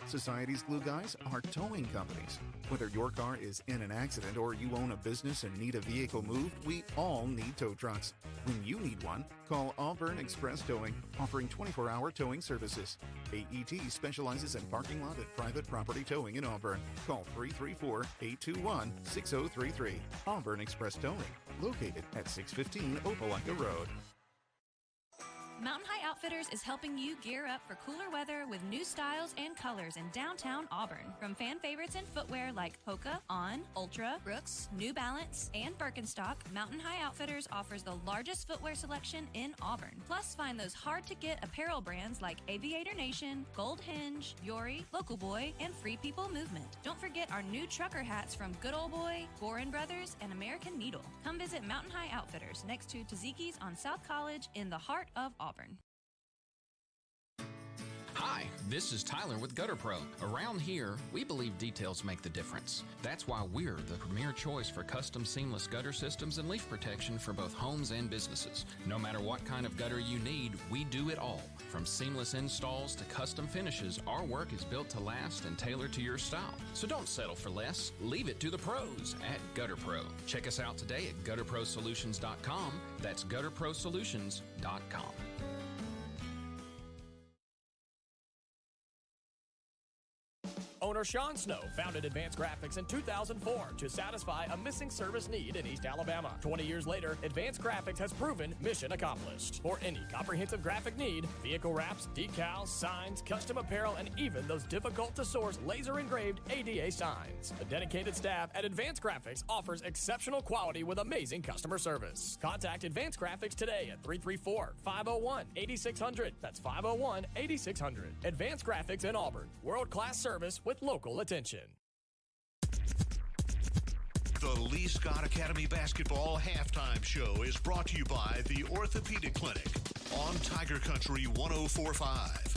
Society's Glue Guys are towing companies. Whether your car is in an accident or you own a business and need a vehicle moved, we all need tow trucks. When you need one, call Auburn Express Towing, offering 24-hour towing services. AET specializes in parking lot and private property towing in Auburn. Call 334-821-6033. Auburn Express Towing, located at 615 Opelika Road. Mountain High Outfitters is helping you gear up for cooler weather with new styles and colors in downtown Auburn. From fan favorites in footwear like Hoka, On, Ultra, Brooks, New Balance, and Birkenstock, Mountain High Outfitters offers the largest footwear selection in Auburn. Plus, find those hard-to-get apparel brands like Aviator Nation, Gold Hinge, Yori, Local Boy, and Free People Movement. Don't forget our new trucker hats from Good Old Boy, Gorin Brothers, and American Needle. Come visit Mountain High Outfitters next to Taziki's on South College in the heart of Auburn. Hi, this is Tyler with Gutter Pro. Around here, we believe details make the difference. That's why we're the premier choice for custom seamless gutter systems and leaf protection for both homes and businesses. No matter what kind of gutter you need, we do it all. From seamless installs to custom finishes, our work is built to last and tailored to your style. So don't settle for less. Leave it to the pros at Gutter Pro. Check us out today at gutterprosolutions.com. That's gutterprosolutions.com. Owner Sean Snow founded Advanced Graphics in 2004 to satisfy a missing service need in East Alabama. 20 years later, Advanced Graphics has proven mission accomplished. For any comprehensive graphic need, vehicle wraps, decals, signs, custom apparel, and even those difficult-to-source laser-engraved ADA signs. The dedicated staff at Advanced Graphics offers exceptional quality with amazing customer service. Contact Advanced Graphics today at 334-501-8600. That's 501-8600. Advanced Graphics in Auburn. World-class service with local attention. The Lee Scott Academy Basketball Halftime Show is brought to you by the Orthopedic Clinic on Tiger Country 104.5.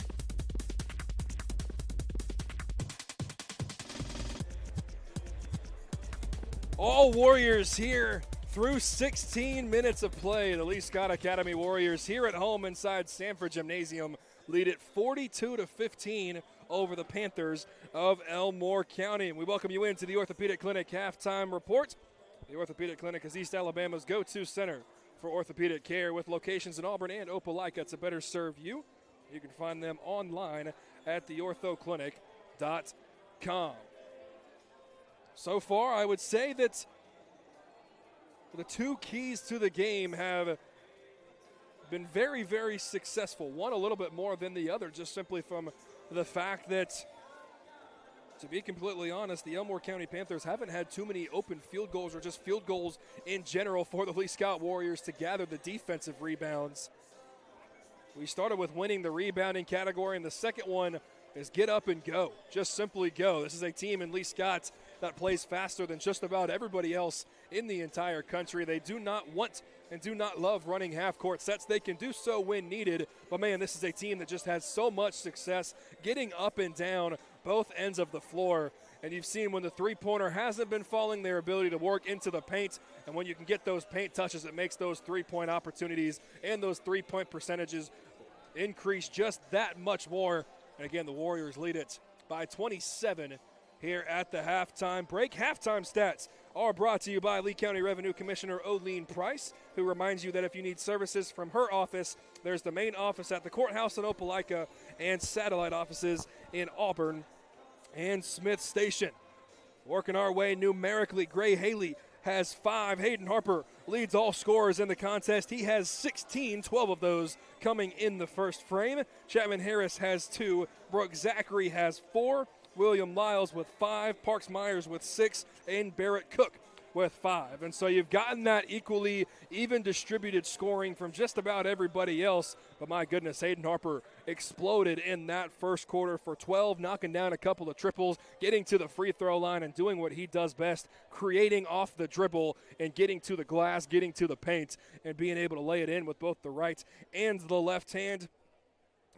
All Warriors here through 16 minutes of play. The Lee Scott Academy Warriors here at home inside Sanford Gymnasium lead it 42-15 over the Panthers of Elmore County. And we welcome you into the Orthopedic Clinic halftime report. The Orthopedic Clinic is East Alabama's go-to center for orthopedic care with locations in Auburn and Opelika to better serve you. You can find them online at theorthoclinic.com. So far, I would say that the two keys to the game have been very, very successful. One a little bit more than the other, just simply from the fact that, to be completely honest, the Elmore County Panthers haven't had too many open field goals or just field goals in general for the Lee Scott Warriors to gather the defensive rebounds. We started with winning the rebounding category, and the second one is get up and go. Just simply go. This is a team in Lee Scott that plays faster than just about everybody else in the entire country. They do not want and do not love running half-court sets. They can do so when needed, but man, this is a team that just has so much success getting up and down both ends of the floor. And you've seen when the three-pointer hasn't been falling, their ability to work into the paint, and when you can get those paint touches, it makes those three-point opportunities and those three-point percentages increase just that much more. And again, the Warriors lead it by 27 here at the halftime break. Halftime stats are brought to you by Lee County Revenue Commissioner Oline Price, who reminds you that if you need services from her office, there's the main office at the courthouse in Opelika and satellite offices in Auburn and Smith Station. Working our way numerically, Gray Haley has 5. Hayden Harper leads all scorers in the contest. He has 16, 12 of those coming in the first frame. Chapman Harris has 2. Brooke Zachary has 4. William Lyles with 5, Parks Myers with 6, and Barrett Cook with 5. And so you've gotten that equally even distributed scoring from just about everybody else. But my goodness, Hayden Harper exploded in that first quarter for 12, knocking down a couple of triples, getting to the free throw line and doing what he does best, creating off the dribble and getting to the glass, getting to the paint, and being able to lay it in with both the right and the left hand.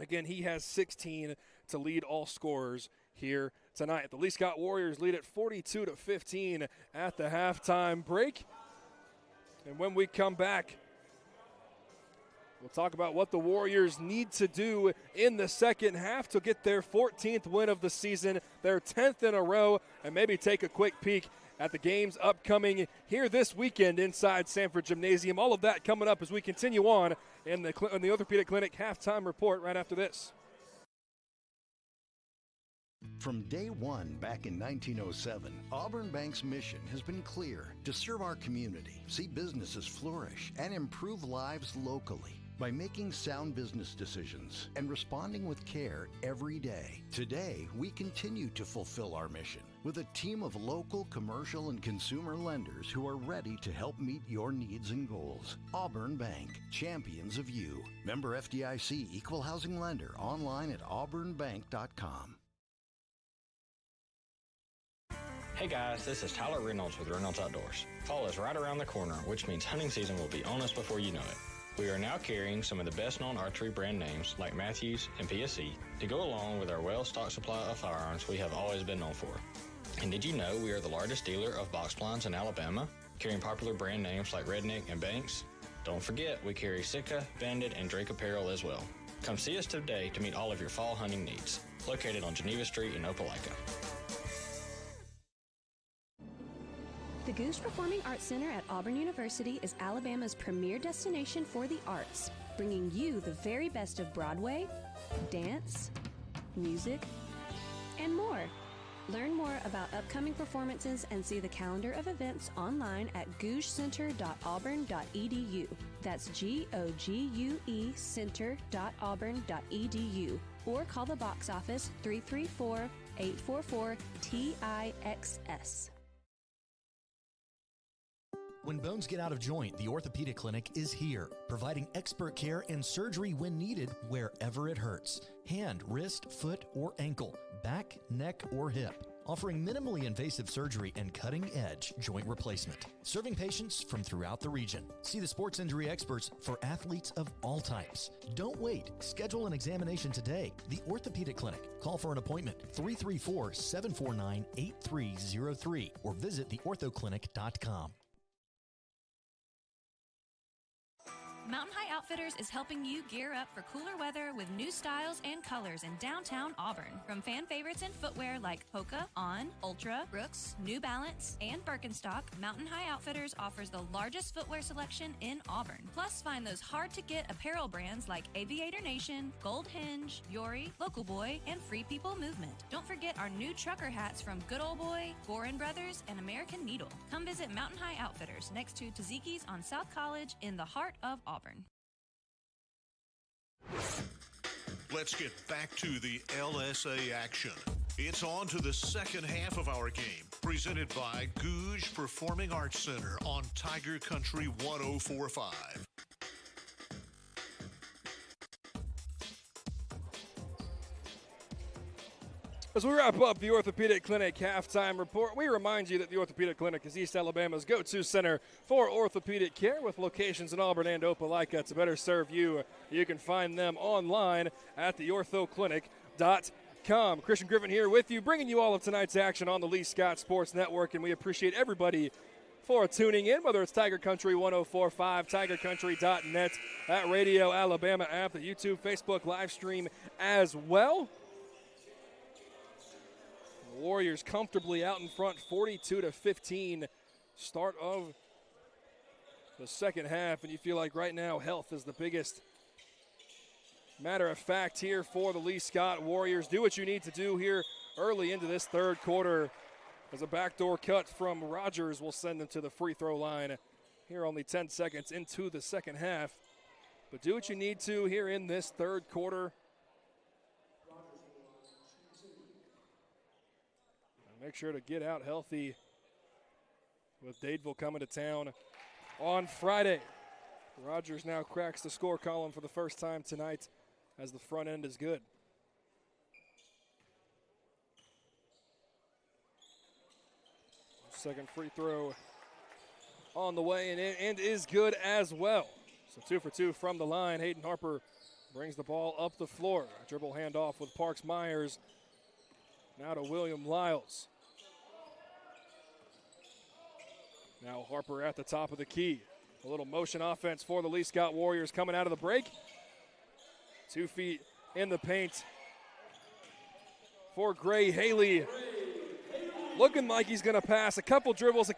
Again, he has 16 to lead all scorers here tonight. The Lee Scott Warriors lead it 42-15 at the halftime break. And when we come back, We'll talk about what the Warriors need to do in the second half to get their 14th win of the season, their 10th in a row, and maybe take a quick peek at the games upcoming here this weekend inside Sanford Gymnasium. All of that coming up as we continue on in the Orthopedic Clinic halftime report right after this. From day one back in 1907, Auburn Bank's mission has been clear: to serve our community, see businesses flourish, and improve lives locally by making sound business decisions and responding with care every day. Today, we continue to fulfill our mission with a team of local commercial and consumer lenders who are ready to help meet your needs and goals. Auburn Bank, champions of you. Member FDIC, equal housing lender, online at auburnbank.com. Hey guys, this is Tyler Reynolds with Reynolds Outdoors. Fall is right around the corner, which means hunting season will be on us before you know it. We are now carrying some of the best-known archery brand names like Matthews and PSE to go along with our well-stocked supply of firearms we have always been known for. And did you know we are the largest dealer of box blinds in Alabama, carrying popular brand names like Redneck and Banks? Don't forget, we carry Sitka, Bandit, and Drake apparel as well. Come see us today to meet all of your fall hunting needs. Located on Geneva Street in Opelika. The Goose Performing Arts Center at Auburn University is Alabama's premier destination for the arts, bringing you the very best of Broadway, dance, music, and more. Learn more about upcoming performances and see the calendar of events online at gougecenter.auburn.edu. That's GOGUE center.auburn.edu. Or call the box office 334-844-TIXS. When bones get out of joint, the Orthopedic Clinic is here, providing expert care and surgery when needed wherever it hurts. Hand, wrist, foot, or ankle, back, neck, or hip. Offering minimally invasive surgery and cutting-edge joint replacement. Serving patients from throughout the region. See the sports injury experts for athletes of all types. Don't wait. Schedule an examination today. The Orthopedic Clinic. Call for an appointment 334-749-8303 or visit theorthoclinic.com. Mountain High Outfitters is helping you gear up for cooler weather with new styles and colors in downtown Auburn. From fan favorites in footwear like Hoka, On, Ultra, Brooks, New Balance, and Birkenstock, Mountain High Outfitters offers the largest footwear selection in Auburn. Plus, find those hard-to-get apparel brands like Aviator Nation, Gold Hinge, Yori, Local Boy, and Free People Movement. Don't forget our new trucker hats from Good Old Boy, Gorin Brothers, and American Needle. Come visit Mountain High Outfitters next to Taziki's on South College in the heart of Auburn. Let's get back to the LSA action. It's on to the second half of our game, presented by Gouge Performing Arts Center on Tiger Country 104.5. As we wrap up the Orthopedic Clinic halftime report, we remind you that the Orthopedic Clinic is East Alabama's go-to center for orthopedic care with locations in Auburn and Opelika. To better serve you, you can find them online at theorthoclinic.com. Christian Griffin here with you, bringing you all of tonight's action on the Lee Scott Sports Network, and we appreciate everybody for tuning in, whether it's Tiger Country 104.5, tigercountry.net, that Radio Alabama app, the YouTube, Facebook live stream as well. Warriors comfortably out in front, 42-15, start of the second half, and you feel like right now health is the biggest matter of fact here for the Lee Scott Warriors. Do what you need to do here early into this third quarter, as a backdoor cut from Rogers will send them to the free throw line here only 10 seconds into the second half. But do what you need to here in this third quarter. Make sure to get out healthy with Dadeville coming to town on Friday. Rogers now cracks the score column for the first time tonight as the front end is good. Second free throw on the way and is good as well. So 2 for 2 from the line. Hayden Harper brings the ball up the floor. A dribble handoff with Parks Myers. Now to William Lyles. Now Harper at the top of the key. A little motion offense for the Lee Scott Warriors coming out of the break. 2 feet in the paint for Gray Haley. Looking like he's going to pass a couple dribbles,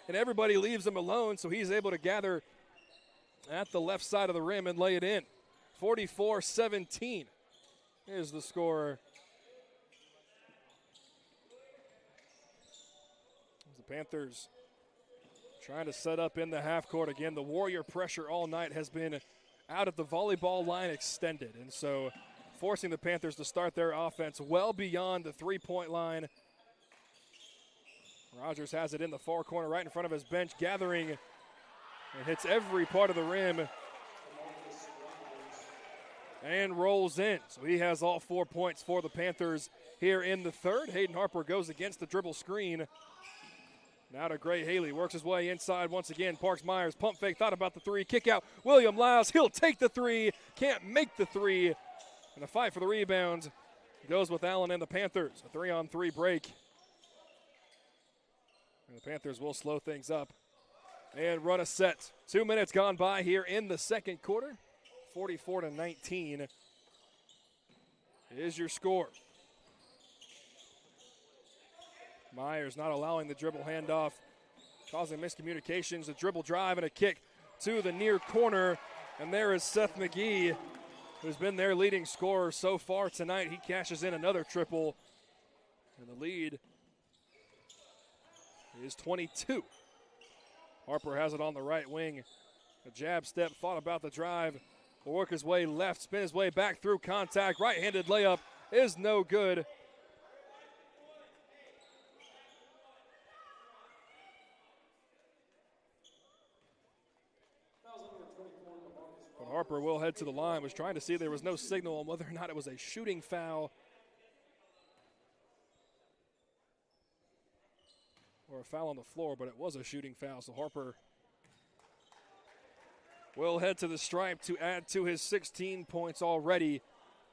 and everybody leaves him alone, so he's able to gather at the left side of the rim and lay it in. 44-17 is the score. The Panthers trying to set up in the half court again. The Warrior pressure all night has been out at the volleyball line extended, and so forcing the Panthers to start their offense well beyond the three-point line. Rogers has it in the far corner right in front of his bench, gathering and hits every part of the rim and rolls in. So he has all 4 points for the Panthers here in the third. Hayden Harper goes against the dribble screen. Now to Gray Haley, works his way inside once again. Parks Myers, pump fake, thought about the three, kick out. William Lyles, he'll take the three, can't make the three. And a fight for the rebound goes with Allen and the Panthers. A 3-on-3 break. And the Panthers will slow things up and run a set. 2 minutes gone by here in the second quarter. 44-19 is your score. Myers not allowing the dribble handoff, causing miscommunications. The dribble drive and a kick to the near corner. And there is Seth McGee, who's been their leading scorer so far tonight. He cashes in another triple. And the lead is 22. Harper has it on the right wing. A jab step, thought about the drive. Will work his way left, spin his way back through contact. Right-handed layup is no good. But Harper will head to the line. Was trying to see there was no signal on whether or not it was a shooting foul or a foul on the floor, but it was a shooting foul. So Harper will head to the stripe to add to his 16 points already,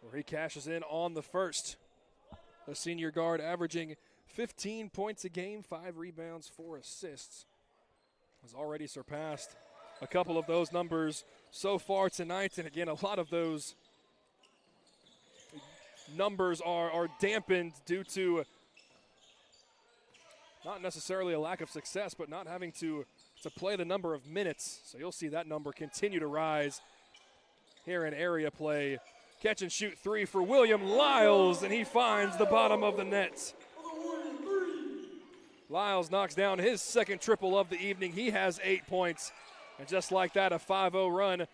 where he cashes in on the first. The senior guard averaging 15 points a game, 5 rebounds, 4 assists. Has already surpassed a couple of those numbers so far tonight. And again, a lot of those numbers are dampened due to not necessarily a lack of success, but not having to play the number of minutes. So you'll see that number continue to rise here in area play. Catch and shoot three for William Lyles, and he finds the bottom of the net. Lyles knocks down his second triple of the evening. He has 8 points. And just like that, a 5-0 run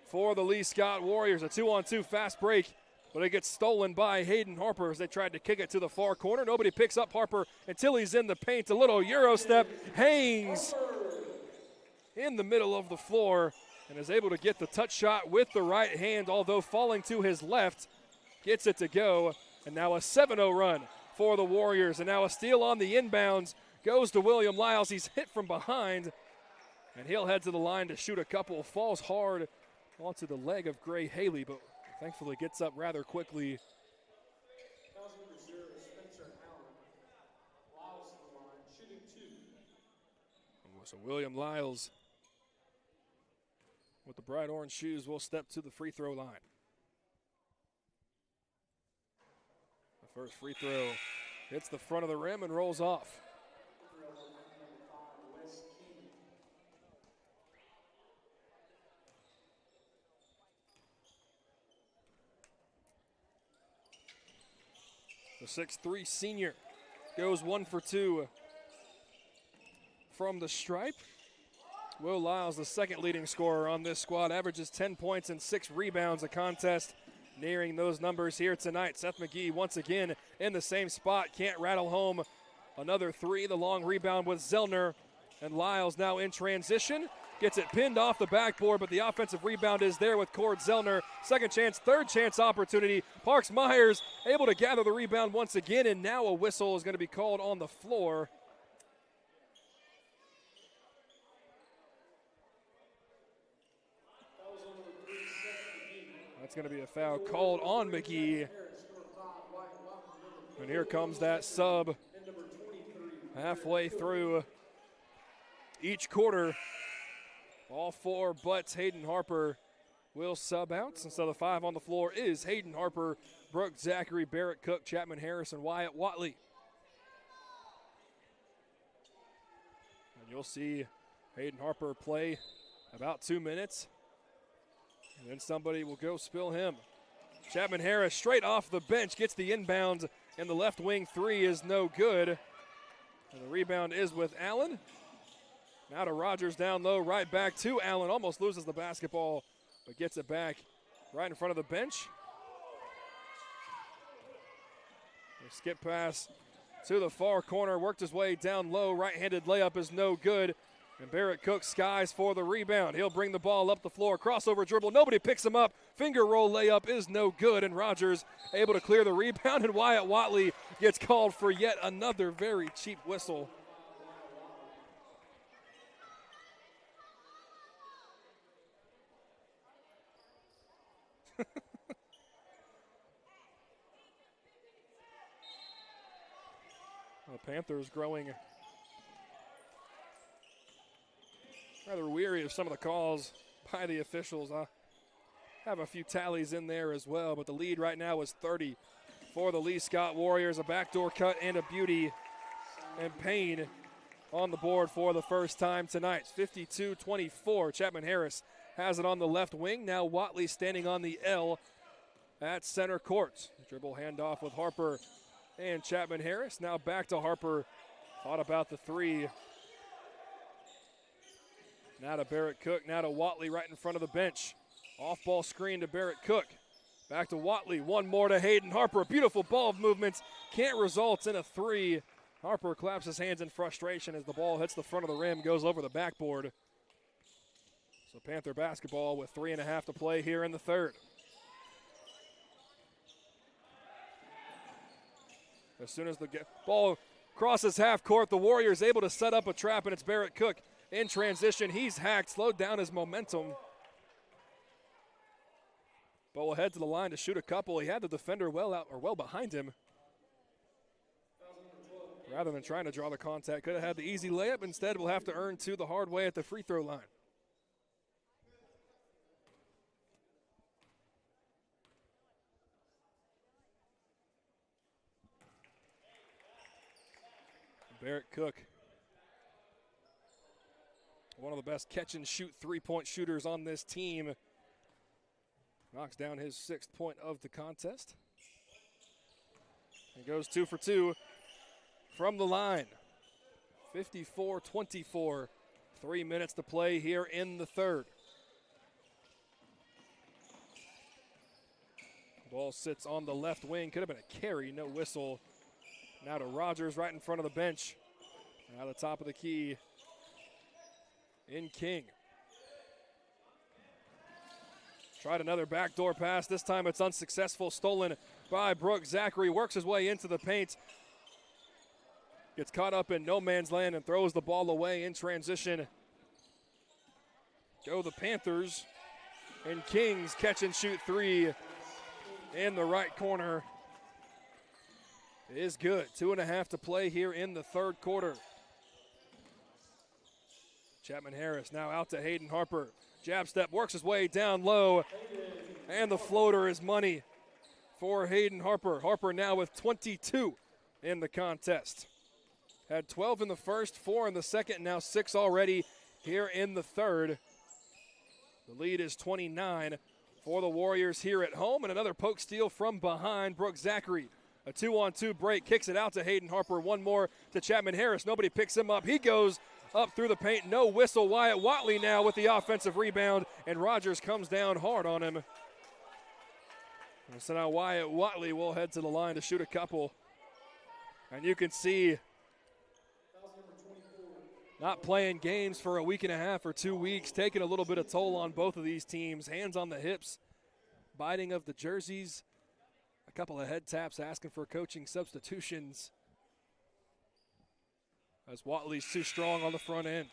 for the Lee Scott Warriors. A 2-on-2 fast break, but it gets stolen by Hayden Harper as they tried to kick it to the far corner. Nobody picks up Harper until he's in the paint. A little Euro step, hangs in the middle of the floor and is able to get the touch shot with the right hand, although falling to his left. Gets it to go, and now a 7-0 run for the Warriors. And now a steal on the inbounds goes to William Lyles. He's hit from behind, and he'll head to the line to shoot a couple. Falls hard onto the leg of Gray Haley, but thankfully gets up rather quickly. So William Lyles, with the bright orange shoes, will step to the free throw line. The first free throw hits the front of the rim and rolls off. The 6'3" senior goes 1 for 2 from the stripe. Will Lyles, the second leading scorer on this squad, averages 10 points and 6 rebounds a contest, nearing those numbers here tonight. Seth McGee once again in the same spot, can't rattle home another 3. The long rebound with Zellner, and Lyles now in transition. Gets it pinned off the backboard, but the offensive rebound is there with Cord Zellner. Second chance, third chance opportunity. Parks Myers able to gather the rebound once again, and now a whistle is going to be called on the floor. That's going to be a foul called on McGee. And here comes that sub halfway through each quarter. All 4 but Hayden Harper will sub out. And so the 5 on the floor is Hayden Harper, Brooke Zachary, Barrett Cook, Chapman Harris, and Wyatt Watley. And you'll see Hayden Harper play about 2 minutes. And then somebody will go spill him. Chapman Harris straight off the bench gets the inbound, and the left wing 3 is no good. And the rebound is with Allen. Now to Rogers down low, right back to Allen. Almost loses the basketball, but gets it back right in front of the bench. A skip pass to the far corner, worked his way down low. Right-handed layup is no good. And Barrett Cook skies for the rebound. He'll bring the ball up the floor. Crossover dribble. Nobody picks him up. Finger roll layup is no good. And Rogers able to clear the rebound. And Wyatt Watley gets called for yet another very cheap whistle. The Panthers growing rather weary of some of the calls by the officials. I have a few tallies in there as well, but the lead right now is 30 for the Lee Scott Warriors. A backdoor cut and a beauty, and Payne on the board for the first time tonight. 52-24. Chapman Harris has it on the left wing. Now Watley standing on the L at center court. Dribble handoff with Harper and Chapman Harris. Now back to Harper. Thought about the 3. Now to Barrett Cook, now to Watley right in front of the bench. Off-ball screen to Barrett Cook. Back to Watley, one more to Hayden Harper. Beautiful ball movement, can't result in a 3. Harper claps his hands in frustration as the ball hits the front of the rim, goes over the backboard. So Panther basketball with 3.5 to play here in the third. As soon as the ball crosses half court, the Warriors able to set up a trap, and it's Barrett Cook. In transition, he's hacked, slowed down his momentum. But will head to the line to shoot a couple. He had the defender well behind him. Rather than trying to draw the contact, could have had the easy layup. Instead, will have to earn 2 the hard way at the free throw line. Barrett Cook, one of the best catch-and-shoot three-point shooters on this team. Knocks down his 6th point of the contest. And goes 2 for 2 from the line. 54-24. 3 minutes to play here in the third. Ball sits on the left wing. Could have been a carry, no whistle. Now to Rogers right in front of the bench. Now the top of the key in King. Tried another backdoor pass. This time it's unsuccessful. Stolen by Brooke Zachary. Works his way into the paint. Gets caught up in no man's land and throws the ball away in transition. Go the Panthers. And Kings catch and shoot 3 in the right corner. It is good. 2.5 to play here in the third quarter. Chapman Harris now out to Hayden Harper. Jab step, works his way down low, and the floater is money for Hayden Harper. Harper now with 22 in the contest. Had 12 in the first, 4 in the second, now 6 already here in the third. The lead is 29 for the Warriors here at home, and another poke steal from behind. Brooke Zachary, a 2-on-2 break, kicks it out to Hayden Harper. One more to Chapman Harris. Nobody picks him up. He goes up through the paint, no whistle. Wyatt Watley now with the offensive rebound, and Rogers comes down hard on him. And so now Wyatt Watley will head to the line to shoot a couple. And you can see not playing games for a week and a half or 2 weeks, taking a little bit of toll on both of these teams. Hands on the hips, biting of the jerseys, a couple of head taps asking for coaching substitutions, as Watley's too strong on the front end.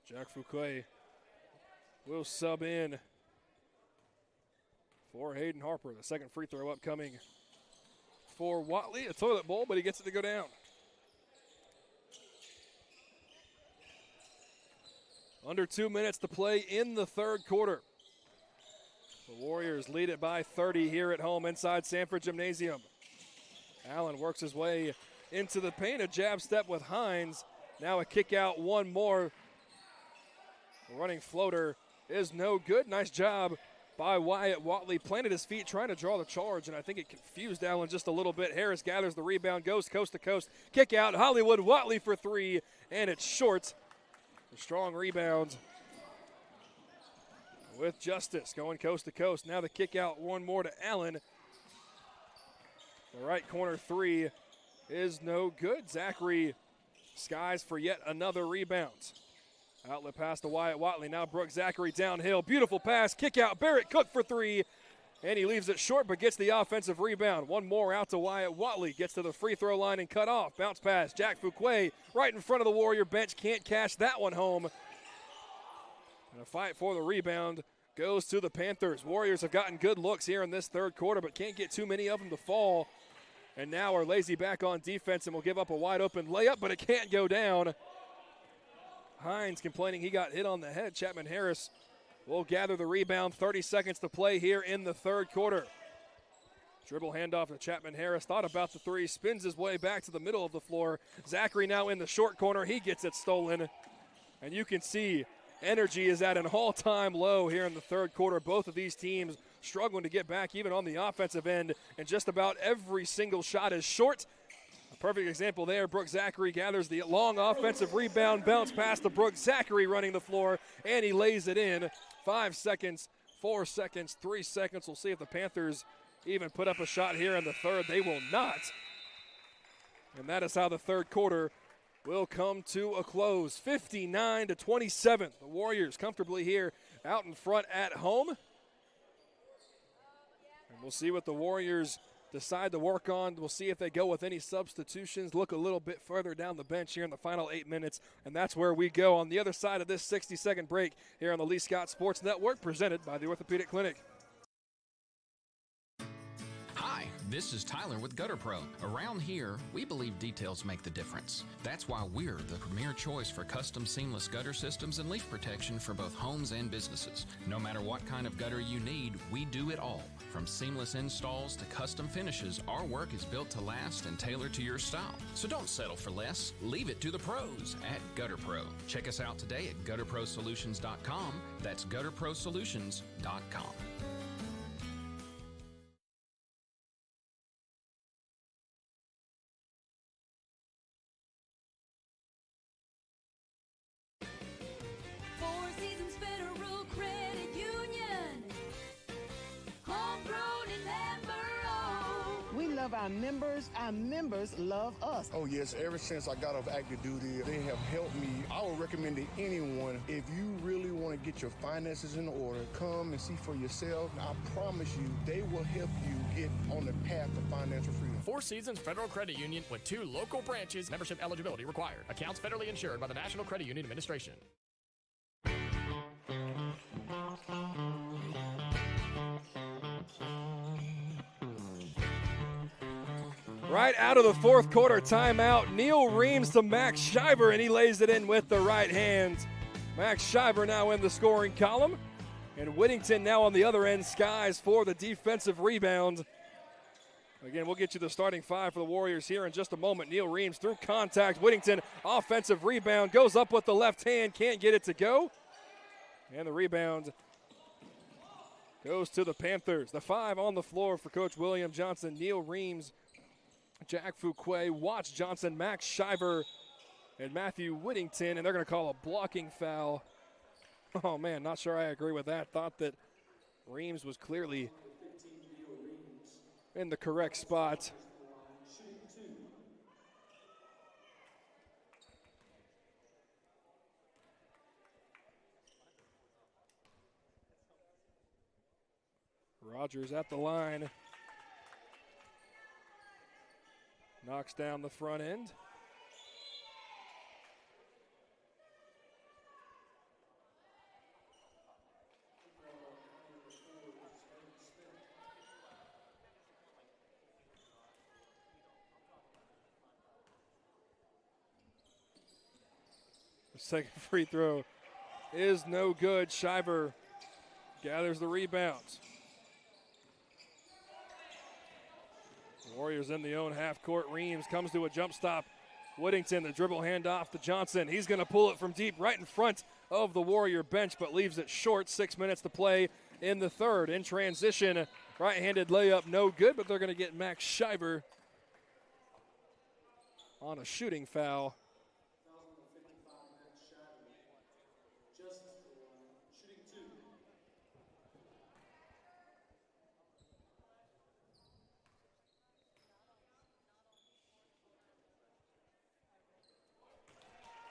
Jack Fouquet will sub in for Hayden Harper. The second free throw upcoming for Watley. A toilet bowl, but he gets it to go down. Under 2 minutes to play in the third quarter. The Warriors lead it by 30 here at home inside Sanford Gymnasium. Allen works his way into the paint, a jab step with Hines. Now a kick out, one more. The running floater is no good. Nice job by Wyatt Watley. Planted his feet trying to draw the charge, and I think it confused Allen just a little bit. Harris gathers the rebound, goes coast to coast. Kick out, Hollywood Watley for three, and it's short. A strong rebound with Justice going coast to coast. Now the kick out, one more to Allen. The right corner three is no good. Zachary skies for yet another rebound. Outlet pass to Wyatt Watley. Now Brooke Zachary downhill. Beautiful pass. Kick out. Barrett Cook for three. And he leaves it short but gets the offensive rebound. One more out to Wyatt Watley. Gets to the free throw line and cut off. Bounce pass. Jack Fuquay right in front of the Warrior bench. Can't cash that one home. And a fight for the rebound goes to the Panthers. Warriors have gotten good looks here in this third quarter but can't get too many of them to fall. And now are lazy back on defense and will give up a wide open layup, but it can't go down. Hines complaining he got hit on the head. Chapman Harris will gather the rebound. 30 seconds to play here in the third quarter. Dribble handoff to Chapman Harris. Thought about the three. Spins his way back to the middle of the floor. Zachary now in the short corner. He gets it stolen. And you can see energy is at an all-time low here in the third quarter. Both of these teams struggling to get back even on the offensive end. And just about every single shot is short. A perfect example there. Brooke Zachary gathers the long offensive rebound. Bounce pass to Brooke Zachary running the floor. And he lays it in. 5 seconds, 4 seconds, 3 seconds. We'll see if the Panthers even put up a shot here in the third. They will not. And that is how the third quarter will come to a close. 59-27. The Warriors comfortably here out in front at home. And we'll see what the Warriors decide to work on. We'll see if they go with any substitutions, look a little bit further down the bench here in the final 8 minutes, and that's where we go on the other side of this 60-second break here on the Lee Scott Sports Network, presented by the Orthopedic Clinic. Hi, this is Tyler with Gutter Pro. Around here, we believe details make the difference. That's why we're the premier choice for custom seamless gutter systems and leak protection for both homes and businesses. No matter what kind of gutter you need, we do it all. From seamless installs to custom finishes, our work is built to last and tailored to your style. So don't settle for less. Leave it to the pros at Gutter Pro. Check us out today at gutterprosolutions.com. That's gutterprosolutions.com. Our members love us. Oh yes, ever since I got off active duty, they have helped me. I would recommend to anyone, if you really want to get your finances in order, come and see for yourself. I promise you, they will help you get on the path to financial freedom. Four Seasons Federal Credit Union with 2 local branches. Membership eligibility required. Accounts federally insured by the National Credit Union Administration. Right out of the fourth quarter timeout, Neil Reams to Max Shiver, and he lays it in with the right hand. Max Shiver now in the scoring column, and Whittington now on the other end skies for the defensive rebound. Again, we'll get you the starting five for the Warriors here in just a moment. Neil Reams through contact. Whittington, offensive rebound, goes up with the left hand, can't get it to go. And the rebound goes to the Panthers. The 5 on the floor for Coach William Johnson. Neil Reams, Jack Fuquay, Watts Johnson, Max Shiver, and Matthew Whittington, and they're going to call a blocking foul. Oh, man, not sure I agree with that. Thought that Reams was clearly in the correct spot. Rogers at the line. Knocks down the front end. The second free throw is no good. Shiver gathers the rebounds. Warriors in the own half court. Reams comes to a jump stop. Whittington, the dribble handoff to Johnson. He's going to pull it from deep right in front of the Warrior bench, but leaves it short. 6 minutes to play in the third. In transition, right-handed layup, no good, but they're going to get Max Shiver on a shooting foul.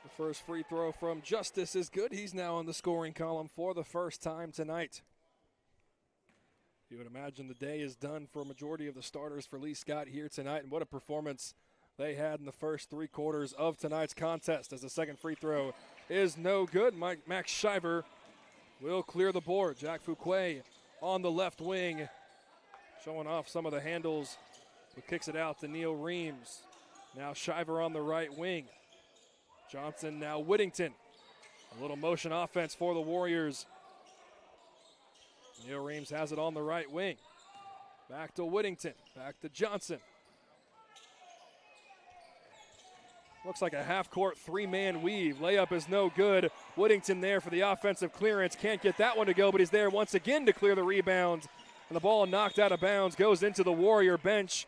The first free throw from Justice is good. He's now on the scoring column for the first time tonight. You would imagine the day is done for a majority of the starters for Lee Scott here tonight, and what a performance they had in the first 3 quarters of tonight's contest, as the second free throw is no good. Max Shiver will clear the board. Jack Fuquay on the left wing, showing off some of the handles, but kicks it out to Neil Reams. Now Shiver on the right wing. Johnson, now Whittington. A little motion offense for the Warriors. Neil Reams has it on the right wing. Back to Whittington, back to Johnson. Looks like a half-court 3-man weave. Layup is no good. Whittington there for the offensive clearance. Can't get that one to go, but he's there once again to clear the rebound. And the ball knocked out of bounds, goes into the Warrior bench.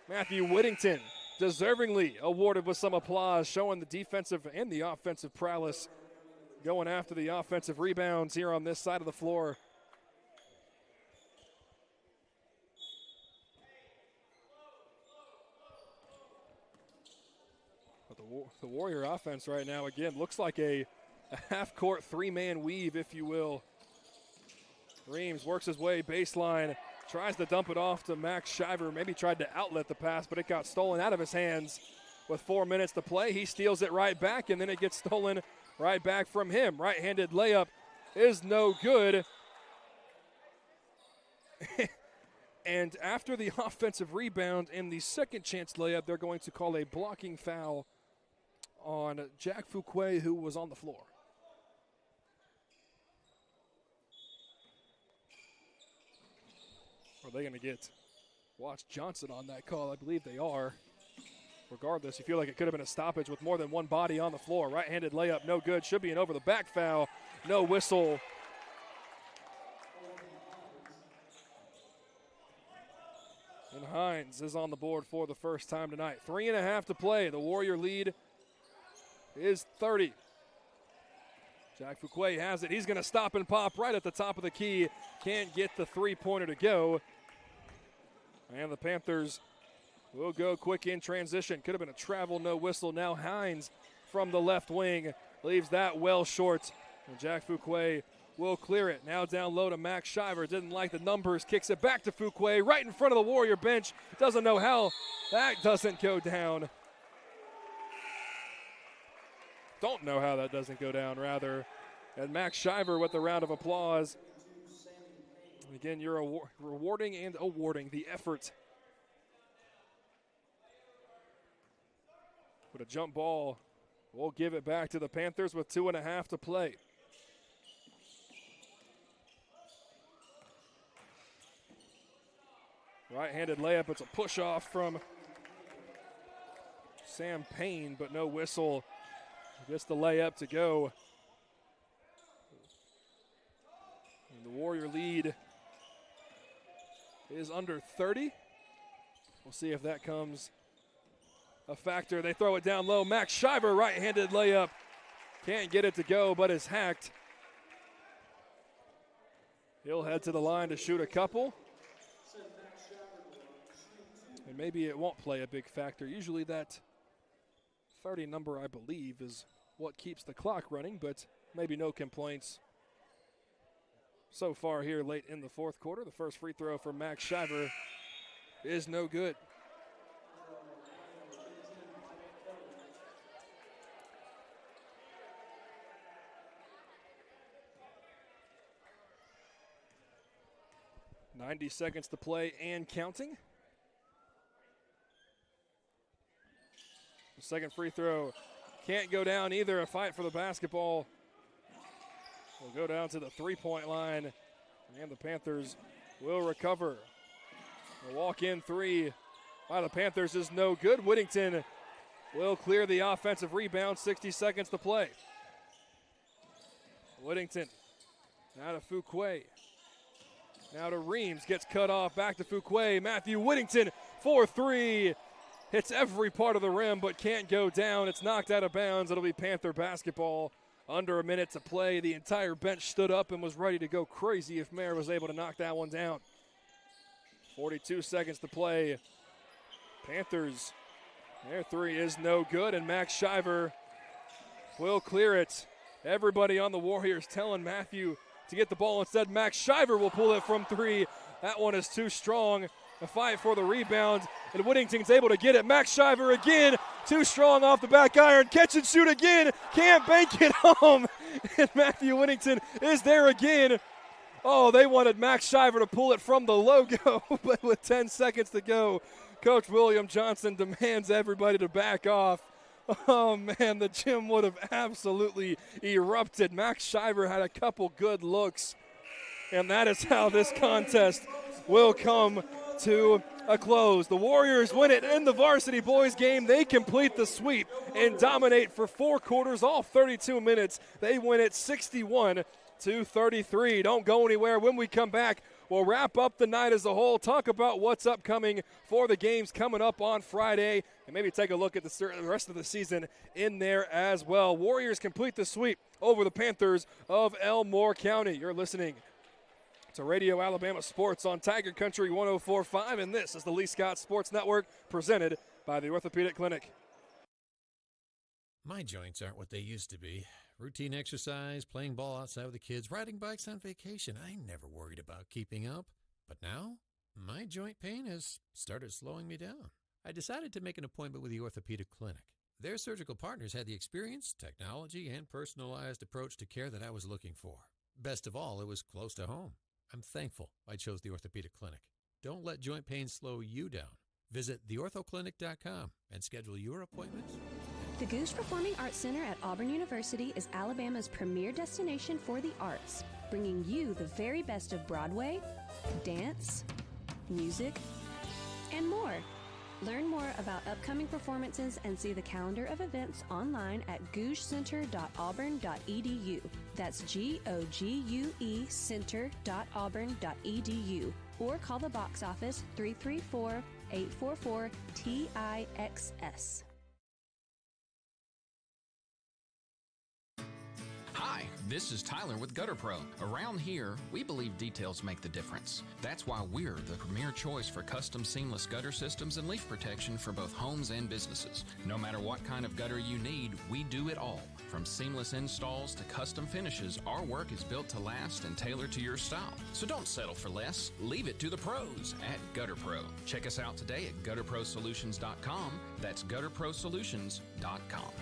Matthew Whittington deservingly awarded with some applause, showing the defensive and the offensive prowess, going after the offensive rebounds here on this side of the floor. But the Warrior offense right now, again, looks like a half-court 3-man weave, if you will. Reams works his way baseline, tries to dump it off to Max Shiver. Maybe tried to outlet the pass, but it got stolen out of his hands with 4 minutes to play. He steals it right back, and then it gets stolen right back from him. Right-handed layup is no good. And after the offensive rebound and the second chance layup, they're going to call a blocking foul on Jack Fuquay, who was on the floor. Are they going to get Watch Johnson on that call? I believe they are. Regardless, you feel like it could have been a stoppage with more than one body on the floor. Right-handed layup, no good. Should be an over-the-back foul. No whistle. And Hines is on the board for the first time tonight. 3.5 to play. The Warrior lead is 30. Jack Fuquay has it. He's going to stop and pop right at the top of the key. Can't get the three-pointer to go. And the Panthers will go quick in transition. Could have been a travel, no whistle. Now Hines from the left wing leaves that well short. And Jack Fuquay will clear it. Now down low to Max Shiver. Didn't like the numbers. Kicks it back to Fuquay right in front of the Warrior bench. Doesn't know how that doesn't go down. Don't know how that doesn't go down, rather. And Max Shiver with the round of applause. Again, you're rewarding and awarding the effort. But a jump ball will give it back to the Panthers with 2.5 to play. Right-handed layup. It's a push-off from Sam Payne, but no whistle. Gets the layup to go. And the Warrior lead is under 30. We'll see if that comes a factor. They throw it down low. Max Shiver, right-handed layup. Can't get it to go, but is hacked. He'll head to the line to shoot a couple. And maybe it won't play a big factor. Usually that 30 number, I believe, is what keeps the clock running, but maybe no complaints so far here late in the fourth quarter. The first free throw from Max Shiver is no good. .90 seconds to play and counting. The second free throw can't go down either. A fight for the basketball. We'll go down to the three-point line, and the Panthers will recover. A walk-in three by the Panthers is no good. Whittington will clear the offensive rebound. 60 seconds to play. Whittington now to Fuquay. Now to Reams, gets cut off, back to Fuquay. Matthew Whittington, 4-3. Hits every part of the rim but can't go down. It's knocked out of bounds. It'll be Panther basketball. Under a minute to play. The entire bench stood up and was ready to go crazy if Mayer was able to knock that one down. 42 seconds to play. Panthers, their three is no good, and Max Shiver will clear it. Everybody on the Warriors telling Matthew to get the ball. Instead, Max Shiver will pull it from three. That one is too strong. A fight for the rebound, and Whittington's able to get it. Max Shiver again, too strong off the back iron. Catch and shoot again, can't bank it home. And Matthew Whittington is there again. Oh, they wanted Max Shiver to pull it from the logo, but with 10 seconds to go, Coach William Johnson demands everybody to back off. Oh, man, the gym would have absolutely erupted. Max Shiver had a couple good looks, and that is how this contest will come to a close. The Warriors win it in the varsity boys game. They complete the sweep and dominate for 4 quarters, all 32 minutes. They win it 61-33. Don't go anywhere. When we come back, we'll wrap up the night as a whole, talk about what's upcoming for the games coming up on Friday, and maybe take a look at the rest of the season in there as well. Warriors complete the sweep over the Panthers of Elmore County. You're listening to Radio Alabama Sports on Tiger Country 104.5, and this is the Lee Scott Sports Network presented by the Orthopedic Clinic. My joints aren't what they used to be. Routine exercise, playing ball outside with the kids, riding bikes on vacation. I never worried about keeping up. But now, my joint pain has started slowing me down. I decided to make an appointment with the Orthopedic Clinic. Their surgical partners had the experience, technology, and personalized approach to care that I was looking for. Best of all, it was close to home. I'm thankful I chose the Orthopedic Clinic. Don't let joint pain slow you down. Visit theorthoclinic.com and schedule your appointments. The Goose Performing Arts Center at Auburn University is Alabama's premier destination for the arts, bringing you the very best of Broadway, dance, music, and more. Learn more about upcoming performances and see the calendar of events online at gougecenter.auburn.edu. That's GOGUE center.auburn.edu. Or call the box office 334-844-TIXS. Hi, this is Tyler with Gutter Pro. Around here, we believe details make the difference. That's why we're the premier choice for custom seamless gutter systems and leaf protection for both homes and businesses. No matter what kind of gutter you need, we do it all. From seamless installs to custom finishes, our work is built to last and tailored to your style. So don't settle for less. Leave it to the pros at Gutter Pro. Check us out today at gutterprosolutions.com. That's gutterprosolutions.com.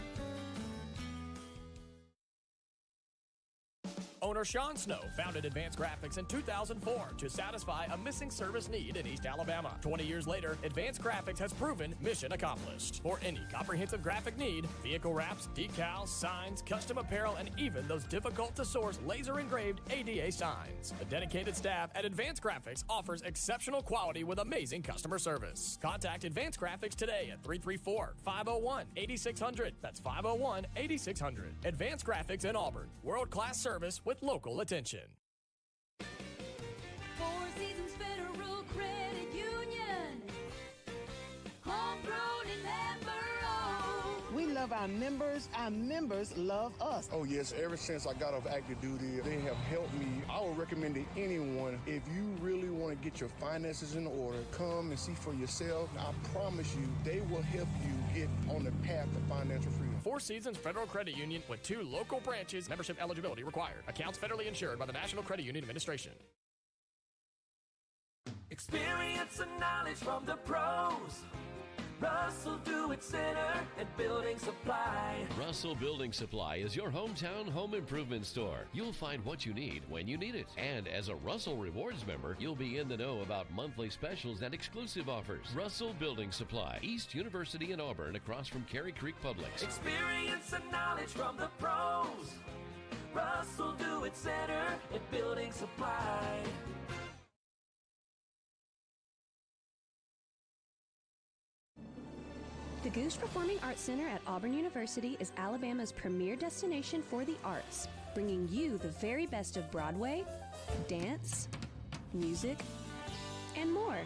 Owner Sean Snow founded Advanced Graphics in 2004 to satisfy a missing service need in East Alabama. 20 years later, Advanced Graphics has proven mission accomplished. For any comprehensive graphic need, vehicle wraps, decals, signs, custom apparel, and even those difficult-to-source laser-engraved ADA signs. The dedicated staff at Advanced Graphics offers exceptional quality with amazing customer service. Contact Advanced Graphics today at 334-501-8600. That's 501-8600. Advanced Graphics in Auburn. World-class service with local attention. Four Seasons Federal Credit Union. Homegrown and member-owned. We love our members love us. Oh yes, ever since I got off active duty, they have helped me. I would recommend to anyone, if you really want to get your finances in order, come and see for yourself. I promise you, they will help you get on the path to financial freedom. Four Seasons Federal Credit Union with 2 local branches. Membership eligibility required. Accounts federally insured by the National Credit Union Administration. Experience and knowledge from the pros. Russell Do It Center and Building Supply. Russell Building Supply is your hometown home improvement store. You'll find what you need when you need it. And as a Russell Rewards member, you'll be in the know about monthly specials and exclusive offers. Russell Building Supply, East University in Auburn, across from Cary Creek Publix. Experience and knowledge from the pros. Russell Do It Center and Building Supply. The Goose Performing Arts Center at Auburn University is Alabama's premier destination for the arts, bringing you the very best of Broadway, dance, music, and more.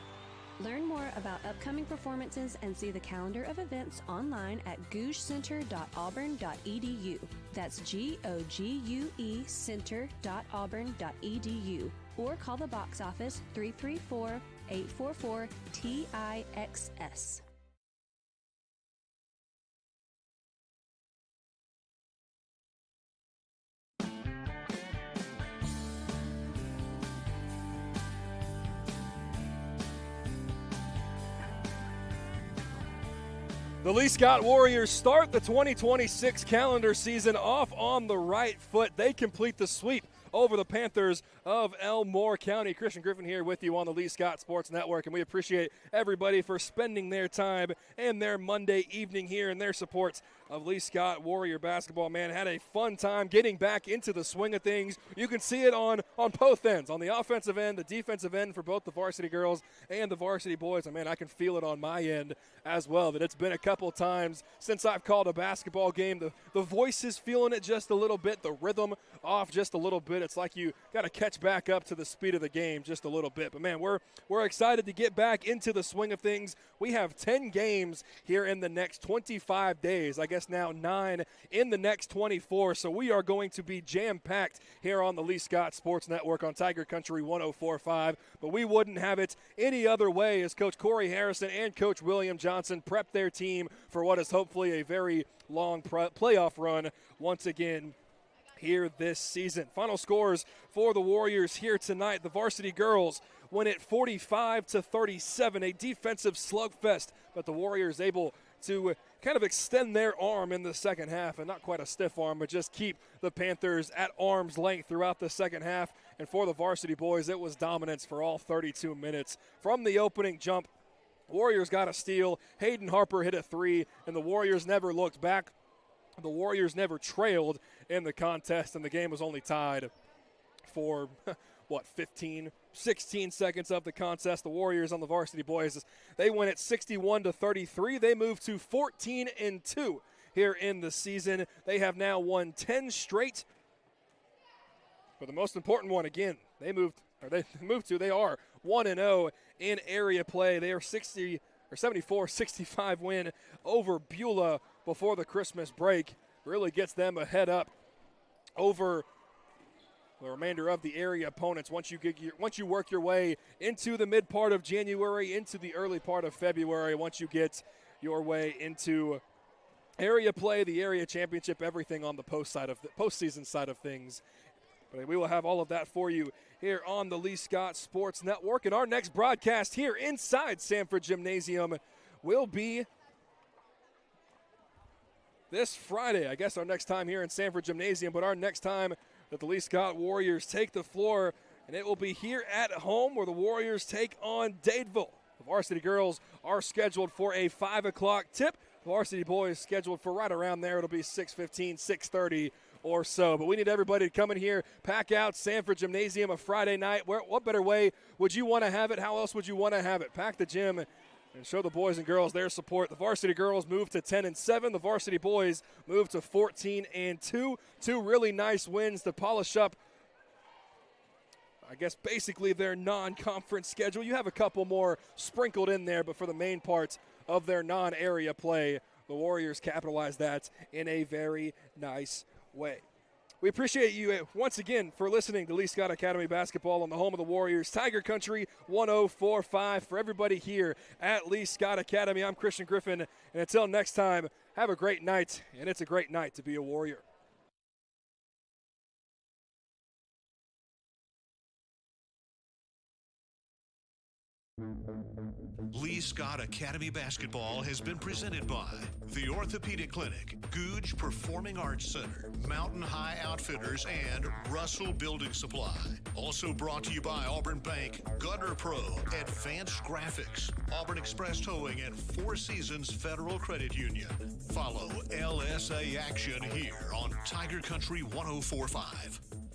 Learn more about upcoming performances and see the calendar of events online at gougecenter.auburn.edu. That's GOGUE center.auburn.edu. Or call the box office 334-844-TIXS. The Lee Scott Warriors start the 2026 calendar season off on the right foot. They complete the sweep over the Panthers of Elmore County. Christian Griffin here with you on the Lee Scott Sports Network, and we appreciate everybody for spending their time and their Monday evening here and their support of Lee Scott Warrior basketball. Man, had a fun time getting back into the swing of things. You can see it on both ends, on the offensive end, the defensive end for both the varsity girls and the varsity boys. And man, I can feel it on my end as well, that it's been a couple times since I've called a basketball game. The voice is feeling it just a little bit, the rhythm off just a little bit. It's like you got to catch back up to the speed of the game just a little bit. But man, we're excited to get back into the swing of things. We have 10 games here in the next 25 days. I guess now 9 in the next 24. So we are going to be jam-packed here on the Lee Scott Sports Network on Tiger Country 104.5. But we wouldn't have it any other way as Coach Corey Harrison and Coach William Johnson prep their team for what is hopefully a very long playoff run once again here this season. Final scores for the Warriors here tonight. The varsity girls win it 45-37, a defensive slugfest, but the Warriors able to kind of extend their arm in the second half, and not quite a stiff arm, but just keep the Panthers at arm's length throughout the second half. And for the varsity boys, it was dominance for all 32 minutes. From the opening jump, Warriors got a steal. Hayden Harper hit a three, and the Warriors never looked back. The Warriors never trailed in the contest, and the game was only tied for, 16 seconds of the contest. The Warriors on the varsity boys, they win it 61-33. They move to 14-2 here in the season. They have now won 10 straight. But the most important one, again, they are 1-0 in area play. They are 74-65 win over Beulah before the Christmas break. Really gets them a head up over the remainder of the area opponents once you work your way into the mid part of January, into the early part of February, once you get your way into area play, the area championship, everything on the postseason side of things. But we will have all of that for you here on the Lee Scott Sports Network. And our next broadcast here inside Sanford Gymnasium will be this Friday. I guess our next time here in Sanford Gymnasium, but our next time that the Lee Scott Warriors take the floor, and it will be here at home where the Warriors take on Dadeville. The varsity girls are scheduled for a 5 o'clock tip. The varsity boys scheduled for right around there. It'll be 6:15, 6:30 or so. But we need everybody to come in here, pack out Sanford Gymnasium a Friday night. What better way would you want to have it? How else would you want to have it? Pack the gym and show the boys and girls their support. The varsity girls move to 10-7. The varsity boys move to 14-2. Two really nice wins to polish up, I guess, basically their non-conference schedule. You have a couple more sprinkled in there, but for the main parts of their non-area play, the Warriors capitalize that in a very nice way. We appreciate you once again for listening to Lee Scott Academy Basketball on the home of the Warriors, Tiger Country 104.5. For everybody here at Lee Scott Academy, I'm Christian Griffin. And until next time, have a great night, and it's a great night to be a Warrior. Lee Scott Academy Basketball has been presented by the Orthopedic Clinic, Googe Performing Arts Center, Mountain High Outfitters, and Russell Building Supply. Also brought to you by Auburn Bank, Gutter Pro, Advanced Graphics, Auburn Express Towing, and Four Seasons Federal Credit Union. Follow LSA Action here on Tiger Country 104.5.